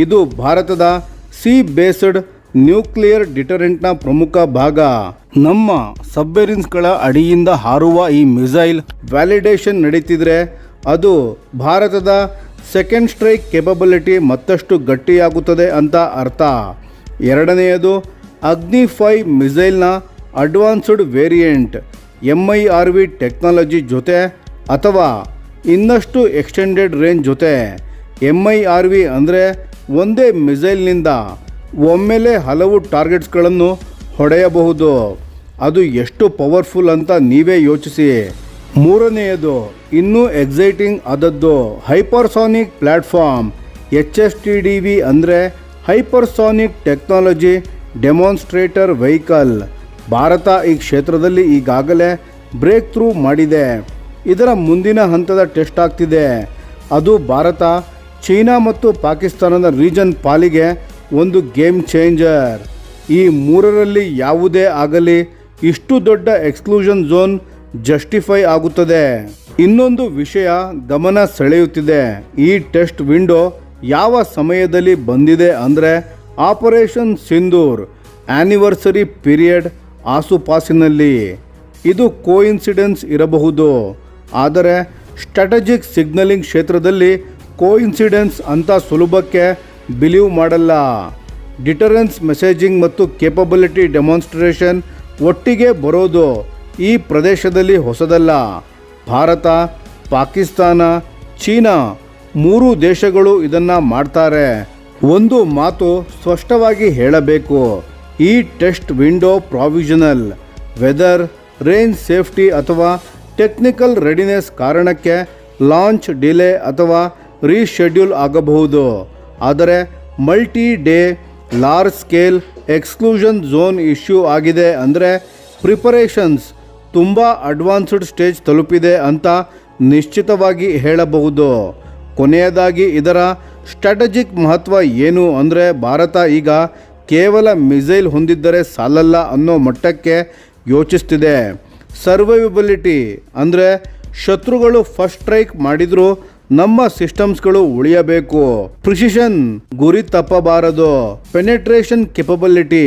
ಇದು ಭಾರತದ ಸಿ ಬೇಸ್ಡ್ ನ್ಯೂಕ್ಲಿಯರ್ ಡಿಟರೆಂಟ್ನ ಪ್ರಮುಖ ಭಾಗ. ನಮ್ಮ ಸಬ್ಮೆರಿನ್ಸ್ಗಳ ಅಡಿಯಿಂದ ಹಾರುವ ಈ ಮಿಸೈಲ್ ವ್ಯಾಲಿಡೇಷನ್ ನಡೀತಿದ್ರೆ ಅದು ಭಾರತದ ಸೆಕೆಂಡ್ ಸ್ಟ್ರೈಕ್ ಕೇಪಬಿಲಿಟಿ ಮತ್ತಷ್ಟು ಗಟ್ಟಿಯಾಗುತ್ತದೆ ಅಂತ ಅರ್ಥ. ಎರಡನೆಯದು ಅಗ್ನಿ 5 ಮಿಸೈಲ್ನ ಅಡ್ವಾನ್ಸ್ಡ್ ವೇರಿಯಂಟ್ MIRV ಟೆಕ್ನಾಲಜಿ ಜೊತೆ ಅಥವಾ ಇನ್ನಷ್ಟು ಎಕ್ಸ್ಟೆಂಡೆಡ್ ರೇಂಜ್ ಜೊತೆ. MIRV ಅಂದರೆ ಒಂದೇ ಮಿಸೈಲ್ನಿಂದ ಒಮ್ಮೆಲೆ ಹಲವು ಟಾರ್ಗೆಟ್ಸ್ಗಳನ್ನು ಹೊಡೆಯಬಹುದು. ಅದು ಎಷ್ಟು ಪವರ್ಫುಲ್ ಅಂತ ನೀವೇ ಯೋಚಿಸಿ. ಮೂರನೆಯದು ಇನ್ನೂ ಎಕ್ಸೈಟಿಂಗ್ ಆದದ್ದು ಹೈಪರ್ಸಾನಿಕ್ ಪ್ಲ್ಯಾಟ್ಫಾರ್ಮ್ HSTDV ಅಂದರೆ hypersonic technology demonstrator vehicle. Bharat ಈ ಕ್ಷೇತ್ರದಲ್ಲಿ ಈಗಾಗಲೇ ಬ್ರೇಕ್ ಥ್ರೂ ಮಾಡಿದೆ. ಇದರ ಮುಂದಿನ ಹಂತದ ಟೆಸ್ಟ್ ಆಗ್ತಿದೆ. ಅದು ಭಾರತ, ಚೀನಾ ಮತ್ತು ಪಾಕಿಸ್ತಾನದ ರೀಜನ್ ಪಾಲಿಗೆ ಒಂದು ಗೇಮ್ ಚೇಂಜರ್. ಈ ಮೂರರಲ್ಲಿ ಯಾವುದೇ ಆಗಲಿ ಇಷ್ಟು ದೊಡ್ಡ ಎಕ್ಸ್ಕ್ಲೂಷನ್ ಝೋನ್ ಜಸ್ಟಿಫೈ ಆಗುತ್ತದೆ. ಇನ್ನೊಂದು ವಿಷಯ ಗಮನ ಸೆಳೆಯುತ್ತಿದೆ. ಈ ಟೆಸ್ಟ್ ವಿಂಡೋ ಯಾವ ಸಮಯದಲ್ಲಿ ಬಂದಿದೆ ಅಂದರೆ ಆಪರೇಷನ್ ಸಿಂಧೂರ್ ಆ್ಯನಿವರ್ಸರಿ ಪೀರಿಯಡ್ ಆಸುಪಾಸಿನಲ್ಲಿ. ಇದು ಕೋಇನ್ಸಿಡೆನ್ಸ್ ಇರಬಹುದು, ಆದರೆ ಸ್ಟ್ರಾಟಜಿಕ್ ಸಿಗ್ನಲಿಂಗ್ ಕ್ಷೇತ್ರದಲ್ಲಿ ಕೋಇನ್ಸಿಡೆನ್ಸ್ ಅಂತ ಸುಲಭಕ್ಕೆ ಬಿಲೀವ್ ಮಾಡಲ್ಲ. ಡಿಟರೆನ್ಸ್ ಮೆಸೇಜಿಂಗ್ ಮತ್ತು ಕೇಪಬಿಲಿಟಿ ಡೆಮಾನ್ಸ್ಟ್ರೇಷನ್ ಒಟ್ಟಿಗೆ ಬರೋದು ಈ ಪ್ರದೇಶದಲ್ಲಿ ಹೊಸದಲ್ಲ. ಭಾರತ, ಪಾಕಿಸ್ತಾನ, ಚೀನಾ 3 ದೇಶಗಳು ಇದನ್ನು ಮಾಡ್ತಾರೆ. ಒಂದು ಮಾತು ಸ್ಪಷ್ಟವಾಗಿ ಹೇಳಬೇಕು, ಈ test window provisional. Weather, range safety ಅಥವಾ ಟೆಕ್ನಿಕಲ್ ರೆಡಿನೆಸ್ ಕಾರಣಕ್ಕೆ ಲಾಂಚ್ ಡಿಲೇ ಅಥವಾ ರೀಶೆಡ್ಯೂಲ್ ಆಗಬಹುದು. ಆದರೆ multi day large scale exclusion zone issue ಆಗಿದೆ ಅಂದರೆ ಪ್ರಿಪರೇಷನ್ಸ್ ತುಂಬ ಅಡ್ವಾನ್ಸ್ಡ್ ಸ್ಟೇಜ್ ತಲುಪಿದೆ ಅಂತ ನಿಶ್ಚಿತವಾಗಿ ಹೇಳಬಹುದು. ಕೊನೆಯದಾಗಿ ಇದರ ಸ್ಟ್ರಾಟಜಿಕ್ ಮಹತ್ವ ಏನು ಅಂದರೆ ಭಾರತ ಈಗ ಕೇವಲ ಮಿಸೈಲ್ ಹೊಂದಿದ್ದರೆ ಸಾಲಲ್ಲ ಅನ್ನೋ ಮಟ್ಟಕ್ಕೆ ಯೋಚಿಸ್ತಿದೆ. ಸರ್ವೈವಬಿಲಿಟಿ ಅಂದರೆ ಶತ್ರುಗಳು ಫಸ್ಟ್ ಸ್ಟ್ರೈಕ್ ಮಾಡಿದರೂ ನಮ್ಮ ಸಿಸ್ಟಮ್ಸ್ಗಳು ಉಳಿಯಬೇಕು. ಪ್ರಿಸಿಷನ್ ಗುರಿ ತಪ್ಪಬಾರದು. ಪೆನೆಟ್ರೇಷನ್ ಕೆಪಬಿಲಿಟಿ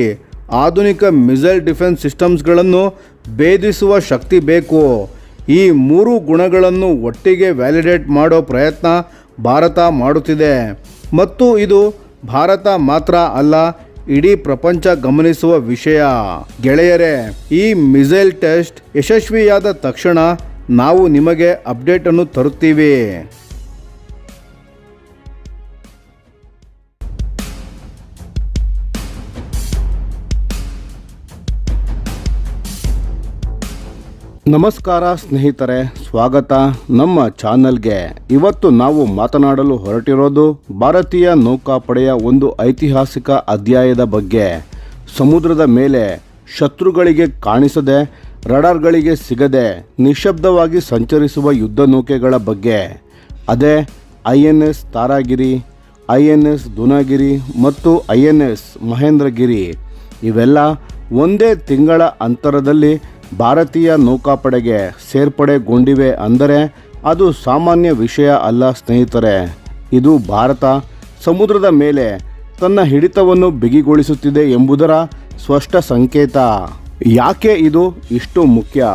ಆಧುನಿಕ ಮಿಸೈಲ್ ಡಿಫೆನ್ಸ್ ಸಿಸ್ಟಮ್ಸ್ಗಳನ್ನು ಭೇದಿಸುವ ಶಕ್ತಿ ಬೇಕು. ಈ ಮೂರು ಗುಣಗಳನ್ನು ಒಟ್ಟಿಗೆ ವ್ಯಾಲಿಡೇಟ್ ಮಾಡೋ ಪ್ರಯತ್ನ ಭಾರತ ಮಾಡುತ್ತಿದೆ ಮತ್ತು ಇದು ಭಾರತ ಮಾತ್ರ ಅಲ್ಲ, ಇಡೀ ಪ್ರಪಂಚ ಗಮನಿಸುವ ವಿಷಯ. ಗೆಳೆಯರೇ, ಈ ಮಿಸೈಲ್ ಟೆಸ್ಟ್ ಯಶಸ್ವಿಯಾದ ತಕ್ಷಣ ನಾವು ನಿಮಗೆ ಅಪ್ಡೇಟನ್ನು ತರುತ್ತೀವಿ. ನಮಸ್ಕಾರ ಸ್ನೇಹಿತರೆ, ಸ್ವಾಗತ ನಮ್ಮ ಚಾನಲ್ಗೆ. ಇವತ್ತು ನಾವು ಮಾತನಾಡಲು ಹೊರಟಿರೋದು ಭಾರತೀಯ ನೌಕಾಪಡೆಯ ಒಂದು ಐತಿಹಾಸಿಕ ಅಧ್ಯಾಯದ ಬಗ್ಗೆ. ಸಮುದ್ರದ ಮೇಲೆ ಶತ್ರುಗಳಿಗೆ ಕಾಣಿಸದೆ, ರಡಾರ್ಗಳಿಗೆ ಸಿಗದೆ ನಿಶ್ಶಬ್ದವಾಗಿ ಸಂಚರಿಸುವ ಯುದ್ಧ ನೌಕೆಗಳ ಬಗ್ಗೆ. ಅದೇ INS ತಾರಾಗಿರಿ, INS ದುನಾಗಿರಿ ಮತ್ತು INS ಮಹೇಂದ್ರಗಿರಿ. ಇವೆಲ್ಲ ಒಂದೇ ತಿಂಗಳ ಅಂತರದಲ್ಲಿ ಭಾರತೀಯ ನೌಕಾಪಡೆಗೆ ಸೇರ್ಪಡೆಗೊಂಡಿವೆ ಅಂದರೆ ಅದು ಸಾಮಾನ್ಯ ವಿಷಯ ಅಲ್ಲ ಸ್ನೇಹಿತರೆ. ಇದು ಭಾರತ ಸಮುದ್ರದ ಮೇಲೆ ತನ್ನ ಹಿಡಿತವನ್ನು ಬಿಗಿಗೊಳಿಸುತ್ತಿದೆ ಎಂಬುದರ ಸ್ಪಷ್ಟ ಸಂಕೇತ. ಯಾಕೆ ಇದು ಇಷ್ಟು ಮುಖ್ಯ?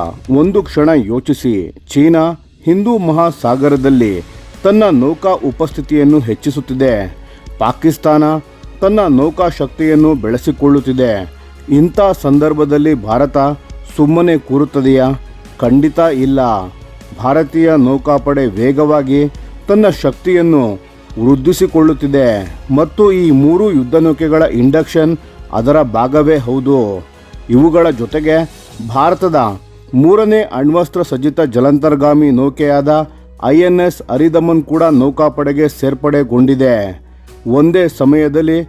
ಒಂದು ಕ್ಷಣ ಯೋಚಿಸಿ. ಚೀನಾ ಹಿಂದೂ ಮಹಾಸಾಗರದಲ್ಲಿ ತನ್ನ ನೌಕಾ ಉಪಸ್ಥಿತಿಯನ್ನು ಹೆಚ್ಚಿಸುತ್ತಿದೆ. ಪಾಕಿಸ್ತಾನ ತನ್ನ ನೌಕಾ ಶಕ್ತಿಯನ್ನು ಬೆಳೆಸಿಕೊಳ್ಳುತ್ತಿದೆ. ಇಂಥ ಸಂದರ್ಭದಲ್ಲಿ ಭಾರತ ಸುಮ್ಮನೆ ಕೂರುತ್ತದೆಯಾ? ಖಂಡಿತ ಇಲ್ಲ. ಭಾರತೀಯ ನೌಕಾಪಡೆ ವೇಗವಾಗಿ ತನ್ನ ಶಕ್ತಿಯನ್ನು ವೃದ್ಧಿಸಿಕೊಳ್ಳುತ್ತಿದೆ ಮತ್ತು ಈ ಮೂರು ಯುದ್ಧ ನೌಕೆಗಳ ಇಂಡಕ್ಷನ್ ಅದರ ಭಾಗವೇ ಹೌದು. ಇವುಗಳ ಜೊತೆಗೆ ಭಾರತದ ಮೂರನೇ ಅಣ್ವಸ್ತ್ರ ಸಜ್ಜಿತ ಜಲಾಂತರ್ಗಾಮಿ ನೌಕೆಯಾದ INS ಹರಿದಮನ್ ಕೂಡ ನೌಕಾಪಡೆಗೆ ಸೇರ್ಪಡೆಗೊಂಡಿದೆ. ಒಂದೇ ಸಮಯದಲ್ಲಿ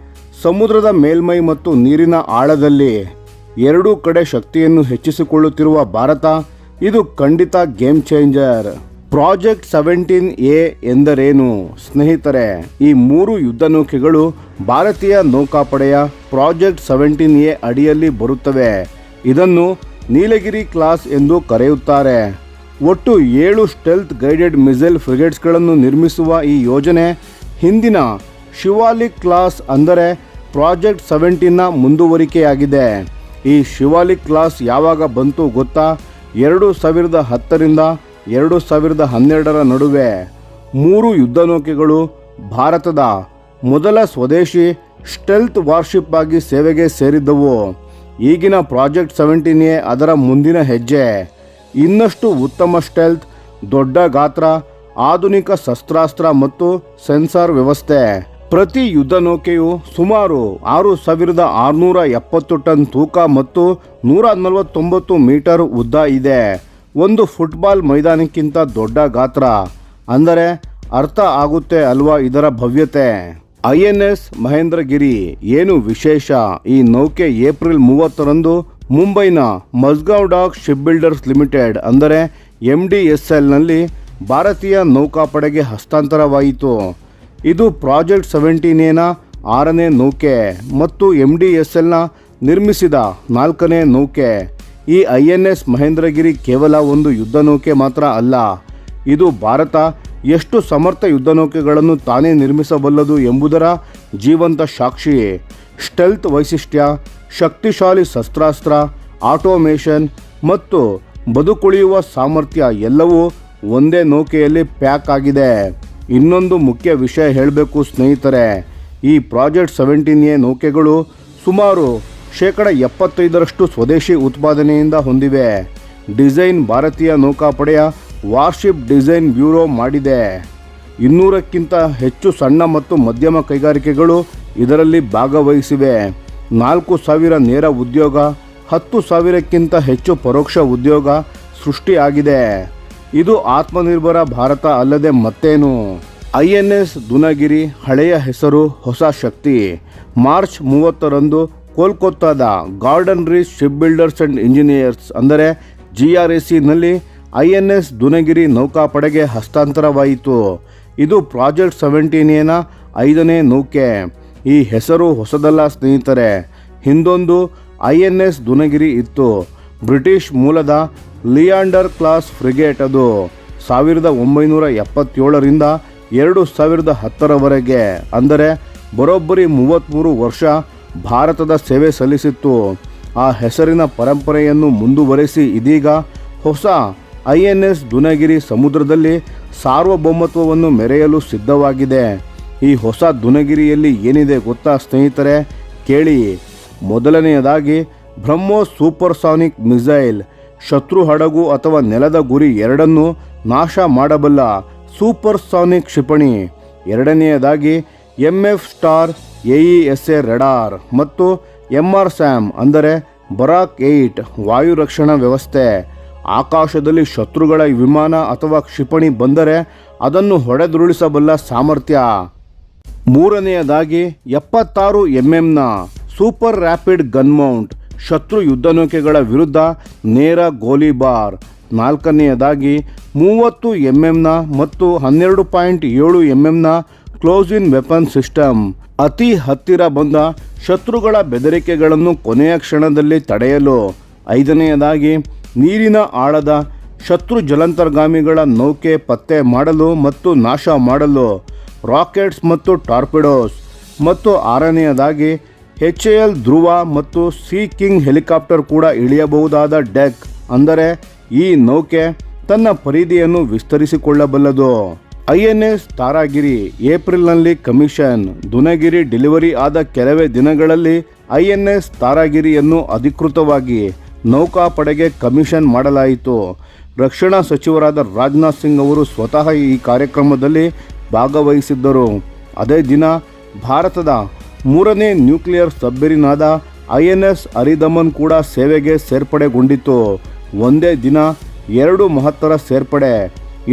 ಸಮುದ್ರದ ಮೇಲ್ಮೈ ಮತ್ತು ನೀರಿನ ಆಳದಲ್ಲಿ ಎರಡೂ ಕಡೆ ಶಕ್ತಿಯನ್ನು ಹೆಚ್ಚಿಸಿಕೊಳ್ಳುತ್ತಿರುವ ಭಾರತ ಇದು ಖಂಡಿತ ಗೇಮ್ ಚೇಂಜರ್. ಪ್ರಾಜೆಕ್ಟ್ 17A ಎಂದರೇನು ಸ್ನೇಹಿತರೆ? ಈ ಮೂರು ಯುದ್ಧ ನೌಕೆಗಳು ಭಾರತೀಯ ನೌಕಾಪಡೆಯ ಪ್ರಾಜೆಕ್ಟ್ 17A ಅಡಿಯಲ್ಲಿ ಬರುತ್ತವೆ. ಇದನ್ನು ನೀಲಗಿರಿ ಕ್ಲಾಸ್ ಎಂದು ಕರೆಯುತ್ತಾರೆ. ಒಟ್ಟು 7 ಸ್ಟೆಲ್ತ್ ಗೈಡೆಡ್ ಮಿಸೈಲ್ ಫ್ರಿಗೇಟ್ಸ್ಗಳನ್ನು ನಿರ್ಮಿಸುವ ಈ ಯೋಜನೆ ಹಿಂದಿನ ಶಿವಾಲಿಕ್ ಕ್ಲಾಸ್ ಅಂದರೆ ಪ್ರಾಜೆಕ್ಟ್ 17ನ ಮುಂದುವರಿಕೆಯಾಗಿದೆ. ಈ ಶಿವಾಲಿಕ್ ಕ್ಲಾಸ್ ಯಾವಾಗ ಬಂತು ಗೊತ್ತಾ? 2010ರಿಂದ 2012ರ ನಡುವೆ. ಮೂರು ಯುದ್ಧ ನೌಕೆಗಳು ಭಾರತದ ಮೊದಲ ಸ್ವದೇಶಿ ಸ್ಟೆಲ್ತ್ ವಾರ್ಶಿಪ್ ಆಗಿ ಸೇವೆಗೆ ಸೇರಿದ್ದವು. ಈಗಿನ ಪ್ರಾಜೆಕ್ಟ್ 17A ಅದರ ಮುಂದಿನ ಹೆಜ್ಜೆ. ಇನ್ನಷ್ಟು ಉತ್ತಮ ಸ್ಟೆಲ್ತ್, ದೊಡ್ಡ ಗಾತ್ರ, ಆಧುನಿಕ ಶಸ್ತ್ರಾಸ್ತ್ರ ಮತ್ತು ಸೆನ್ಸಾರ್ ವ್ಯವಸ್ಥೆ. ಪ್ರತಿ ಯುದ್ಧ ನೌಕೆಯು ಸುಮಾರು 6670 ಟನ್ ತೂಕ ಮತ್ತು 149 ಮೀಟರ್ ಉದ್ದ ಇದೆ. ಒಂದು ಫುಟ್ಬಾಲ್ ಮೈದಾನಕ್ಕಿಂತ ದೊಡ್ಡ ಗಾತ್ರ ಅಂದರೆ ಅರ್ಥ ಆಗುತ್ತೆ ಅಲ್ವಾ ಇದರ ಭವ್ಯತೆ. INS ಮಹೇಂದ್ರಗಿರಿ ಏನು ವಿಶೇಷ? ಈ ನೌಕೆ ಏಪ್ರಿಲ್ 30ರಂದು ಮುಂಬೈನ ಮಸ್ಗಾವ್ ಡಾಕ್ ಶಿಪ್ ಬಿಲ್ಡರ್ಸ್ ಲಿಮಿಟೆಡ್ ಅಂದರೆ MDSLನಲ್ಲಿ ಭಾರತೀಯ ನೌಕಾಪಡೆಗೆ ಹಸ್ತಾಂತರವಾಯಿತು. ಇದು ಪ್ರಾಜೆಕ್ಟ್ 17Aನ 6ನೇ ನೌಕೆ ಮತ್ತು MDSLನ ನಿರ್ಮಿಸಿದ 4ನೇ ನೌಕೆ. ಈ INS ಮಹೇಂದ್ರಗಿರಿ ಕೇವಲ ಒಂದು ಯುದ್ಧ ನೌಕೆ ಮಾತ್ರ ಅಲ್ಲ, ಇದು ಭಾರತ ಎಷ್ಟು ಸಮರ್ಥ ಯುದ್ಧ ನೌಕೆಗಳನ್ನು ತಾನೇ ನಿರ್ಮಿಸಬಲ್ಲದು ಎಂಬುದರ ಜೀವಂತ ಸಾಕ್ಷಿ. ಸ್ಟೆಲ್ತ್ ವೈಶಿಷ್ಟ್ಯ, ಶಕ್ತಿಶಾಲಿ ಶಸ್ತ್ರಾಸ್ತ್ರ, ಆಟೋಮೇಷನ್ ಮತ್ತು ಬದುಕುಳಿಯುವ ಸಾಮರ್ಥ್ಯ ಎಲ್ಲವೂ ಒಂದೇ ನೌಕೆಯಲ್ಲಿ ಪ್ಯಾಕ್ ಆಗಿದೆ. ಇನ್ನೊಂದು ಮುಖ್ಯ ವಿಷಯ ಹೇಳಬೇಕು ಸ್ನೇಹಿತರೆ, ಈ ಪ್ರಾಜೆಕ್ಟ್ 17A ನೌಕೆಗಳು ಸುಮಾರು 75% ಸ್ವದೇಶಿ ಉತ್ಪಾದನೆಯಿಂದ ಹೊಂದಿವೆ. ಡಿಸೈನ್ ಭಾರತೀಯ ನೌಕಾಪಡೆಯ ವಾರ್ಶಿಪ್ ಡಿಸೈನ್ ಬ್ಯೂರೋ ಮಾಡಿದೆ. 200ಕ್ಕಿಂತ ಹೆಚ್ಚು ಸಣ್ಣ ಮತ್ತು ಮಧ್ಯಮ ಕೈಗಾರಿಕೆಗಳು ಇದರಲ್ಲಿ ಭಾಗವಹಿಸಿವೆ. 4000 ನೇರ ಉದ್ಯೋಗ, 10,000ಕ್ಕಿಂತ ಹೆಚ್ಚು ಪರೋಕ್ಷ ಉದ್ಯೋಗ ಸೃಷ್ಟಿಯಾಗಿದೆ. ಇದು ಆತ್ಮನಿರ್ಭರ ಭಾರತ ಅಲ್ಲದೆ ಮತ್ತೇನು? INS ದುನಾಗಿರಿ ಹಳೆಯ ಹೆಸರು ಹೊಸ ಶಕ್ತಿ. ಮಾರ್ಚ್ 30ರಂದು ಕೋಲ್ಕತ್ತಾದ garden reach ship builders and engineers ಅಂದರೆ GRACನಲ್ಲಿ INS ದುನಾಗಿರಿ ನೌಕಾಪಡೆಗೆ ಹಸ್ತಾಂತರವಾಯಿತು. ಇದು ಪ್ರಾಜೆಕ್ಟ್ 17ನ 5ನೇ ನೌಕೆ. ಈ ಹೆಸರು ಹೊಸದಲ್ಲ ಸ್ನೇಹಿತರೆ. ಹಿಂದೊಂದು INS ದುನಗಿರಿ ಇತ್ತು. ಬ್ರಿಟಿಷ್ ಮೂಲದ ಲಿಯಾಂಡರ್ ಕ್ಲಾಸ್ ಫ್ರಿಗೇಟ್. ಅದು 1977ರಿಂದ 2010ರವರೆಗೆ, ಅಂದರೆ ಬರೋಬ್ಬರಿ 33 ವರ್ಷ ಭಾರತದ ಸೇವೆ ಸಲ್ಲಿಸಿತ್ತು. ಆ ಹೆಸರಿನ ಪರಂಪರೆಯನ್ನು ಮುಂದುವರೆಸಿ ಇದೀಗ ಹೊಸ INS ದುನಗಿರಿ ಸಮುದ್ರದಲ್ಲಿ ಸಾರ್ವಭೌಮತ್ವವನ್ನು ಮೆರೆಯಲು ಸಿದ್ಧವಾಗಿದೆ. ಈ ಹೊಸ ದುನಗಿರಿಯಲ್ಲಿ ಏನಿದೆ ಗೊತ್ತಾ ಸ್ನೇಹಿತರೆ? ಕೇಳಿ. ಮೊದಲನೆಯದಾಗಿ ಬ್ರಹ್ಮೋಸ್ ಸೂಪರ್ಸಾನಿಕ್ ಮಿಸೈಲ್, ಶತ್ರು ಹಡಗು ಅಥವಾ ನೆಲದ ಗುರಿ ಎರಡನ್ನೂ ನಾಶ ಮಾಡಬಲ್ಲ ಸೂಪರ್ಸಾನಿಕ್ ಕ್ಷಿಪಣಿ. ಎರಡನೆಯದಾಗಿ MF ಸ್ಟಾರ್ AESA ರೆಡಾರ್ ಮತ್ತು MRSAM ಅಂದರೆ ಬರಾಕ್ 8 ವಾಯು ರಕ್ಷಣಾ ವ್ಯವಸ್ಥೆ. ಆಕಾಶದಲ್ಲಿ ಶತ್ರುಗಳ ವಿಮಾನ ಅಥವಾ ಕ್ಷಿಪಣಿ ಬಂದರೆ ಅದನ್ನು ಹೊಡೆದುರುಳಿಸಬಲ್ಲ ಸಾಮರ್ಥ್ಯ. ಮೂರನೆಯದಾಗಿ 76 mmನ ಸೂಪರ್ ರ್ಯಾಪಿಡ್ ಗನ್ ಮೌಂಟ್, ಶತ್ರು ಯುದ್ಧನೌಕೆಗಳ ವಿರುದ್ಧ ನೇರ ಗೋಲಿಬಾರ್. ನಾಲ್ಕನೆಯದಾಗಿ 30 mmನ ಮತ್ತು 12.7 mmನ ಕ್ಲೋಸ್ ಇನ್ ವೆಪನ್ ಸಿಸ್ಟಮ್, ಅತಿ ಹತ್ತಿರ ಬಂದ ಶತ್ರುಗಳ ಬೆದರಿಕೆಗಳನ್ನು ಕೊನೆಯ ಕ್ಷಣದಲ್ಲಿ ತಡೆಯಲು. ಐದನೆಯದಾಗಿ ನೀರಿನ ಆಳದ ಶತ್ರು ಜಲಾಂತರ್ಗಾಮಿಗಳ ನೌಕೆ ಪತ್ತೆ ಮಾಡಲು ಮತ್ತು ನಾಶ ಮಾಡಲು ರಾಕೆಟ್ಸ್ ಮತ್ತು ಟಾರ್ಪಿಡೋಸ್. ಮತ್ತು ಆರನೆಯದಾಗಿ HAL ಧ್ರುವ ಮತ್ತು ಸೀ ಕಿಂಗ್ ಹೆಲಿಕಾಪ್ಟರ್ ಕೂಡ ಇಳಿಯಬಹುದಾದ ಡೆಕ್, ಅಂದರೆ ಈ ನೌಕೆ ತನ್ನ ಪರಿಧಿಯನ್ನು ವಿಸ್ತರಿಸಿಕೊಳ್ಳಬಲ್ಲದು. INS ತಾರಾಗಿರಿ ಏಪ್ರಿಲ್ನಲ್ಲಿ ಕಮಿಷನ್. ದುನಗಿರಿ ಡೆಲಿವರಿ ಆದ ಕೆಲವೇ ದಿನಗಳಲ್ಲಿ INS ತಾರಾಗಿರಿಯನ್ನು ಅಧಿಕೃತವಾಗಿ ನೌಕಾಪಡೆಗೆ ಕಮಿಷನ್ ಮಾಡಲಾಯಿತು. ರಕ್ಷಣಾ ಸಚಿವರಾದ ರಾಜನಾಥ್ ಸಿಂಗ್ ಅವರು ಸ್ವತಃ ಈ ಕಾರ್ಯಕ್ರಮದಲ್ಲಿ ಭಾಗವಹಿಸಿದ್ದರು. ಅದೇ ದಿನ ಭಾರತದ 3ನೇ ನ್ಯೂಕ್ಲಿಯರ್ ಸಬ್ಮೆರಿನ್ ಆದ INS ಅರಿದಮನ್ ಕೂಡ ಸೇವೆಗೆ ಸೇರ್ಪಡೆಗೊಂಡಿತು. ಒಂದೇ ದಿನ 2 ಮಹತ್ತರ ಸೇರ್ಪಡೆ.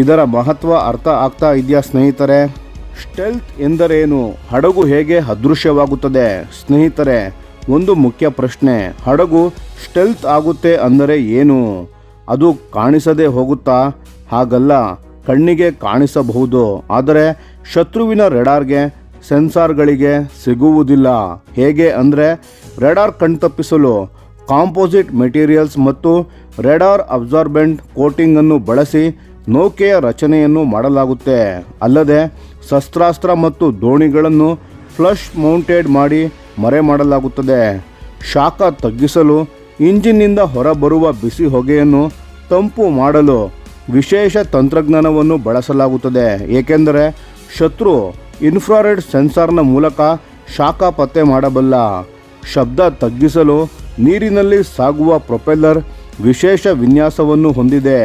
ಇದರ ಮಹತ್ವ ಅರ್ಥ ಆಗ್ತಾ ಇದೆಯಾ ಸ್ನೇಹಿತರೆ? ಸ್ಟೆಲ್ತ್ ಎಂದರೇನು? ಹಡಗು ಹೇಗೆ ಅದೃಶ್ಯವಾಗುತ್ತದೆ? ಸ್ನೇಹಿತರೆ, ಒಂದು ಮುಖ್ಯ ಪ್ರಶ್ನೆ. ಹಡಗು ಸ್ಟೆಲ್ತ್ ಆಗುತ್ತೆ ಅಂದರೆ ಏನು? ಅದು ಕಾಣಿಸದೆ ಹೋಗುತ್ತಾ? ಹಾಗಲ್ಲ, ಕಣ್ಣಿಗೆ ಕಾಣಿಸಬಹುದು, ಆದರೆ ಶತ್ರುವಿನ ರೆಡಾರ್ಗೆ ಸೆನ್ಸಾರ್ಗಳಿಗೆ ಸಿಗುವುದಿಲ್ಲ. ಹೇಗೆ ಅಂದರೆ, ರೆಡಾರ್ ಕಣ್ತಪ್ಪಿಸಲು ಕಾಂಪೋಸಿಟ್ ಮೆಟೀರಿಯಲ್ಸ್ ಮತ್ತು ರೆಡಾರ್ ಅಬ್ಸಾರ್ಬೆಂಟ್ ಕೋಟಿಂಗ್ ಅನ್ನು ಬಳಸಿ ನೌಕೆಯ ರಚನೆಯನ್ನು ಮಾಡಲಾಗುತ್ತೆ. ಅಲ್ಲದೆ ಶಸ್ತ್ರಾಸ್ತ್ರ ಮತ್ತು ದೋಣಿಗಳನ್ನು ಫ್ಲಶ್ ಮೌಂಟೆಡ್ ಮಾಡಿ ಮರೆ ಮಾಡಲಾಗುತ್ತದೆ. ಶಾಖ ತಗ್ಗಿಸಲು ಇಂಜಿನ್ನಿಂದ ಹೊರಬರುವ ಬಿಸಿ ಹೊಗೆಯನ್ನು ತಂಪು ಮಾಡಲು ವಿಶೇಷ ತಂತ್ರಜ್ಞಾನವನ್ನು ಬಳಸಲಾಗುತ್ತದೆ. ಏಕೆಂದರೆ ಶತ್ರು ಇನ್ಫ್ರಾರೆಡ್ ಸೆನ್ಸಾರ್ನ ಮೂಲಕ ಶಾಖ ಪತ್ತೆ ಮಾಡಬಲ್ಲ. ಶಬ್ದ ತಗ್ಗಿಸಲು ನೀರಿನಲ್ಲಿ ಸಾಗುವ ಪ್ರೊಪೆಲ್ಲರ್ ವಿಶೇಷ ವಿನ್ಯಾಸವನ್ನು ಹೊಂದಿದೆ.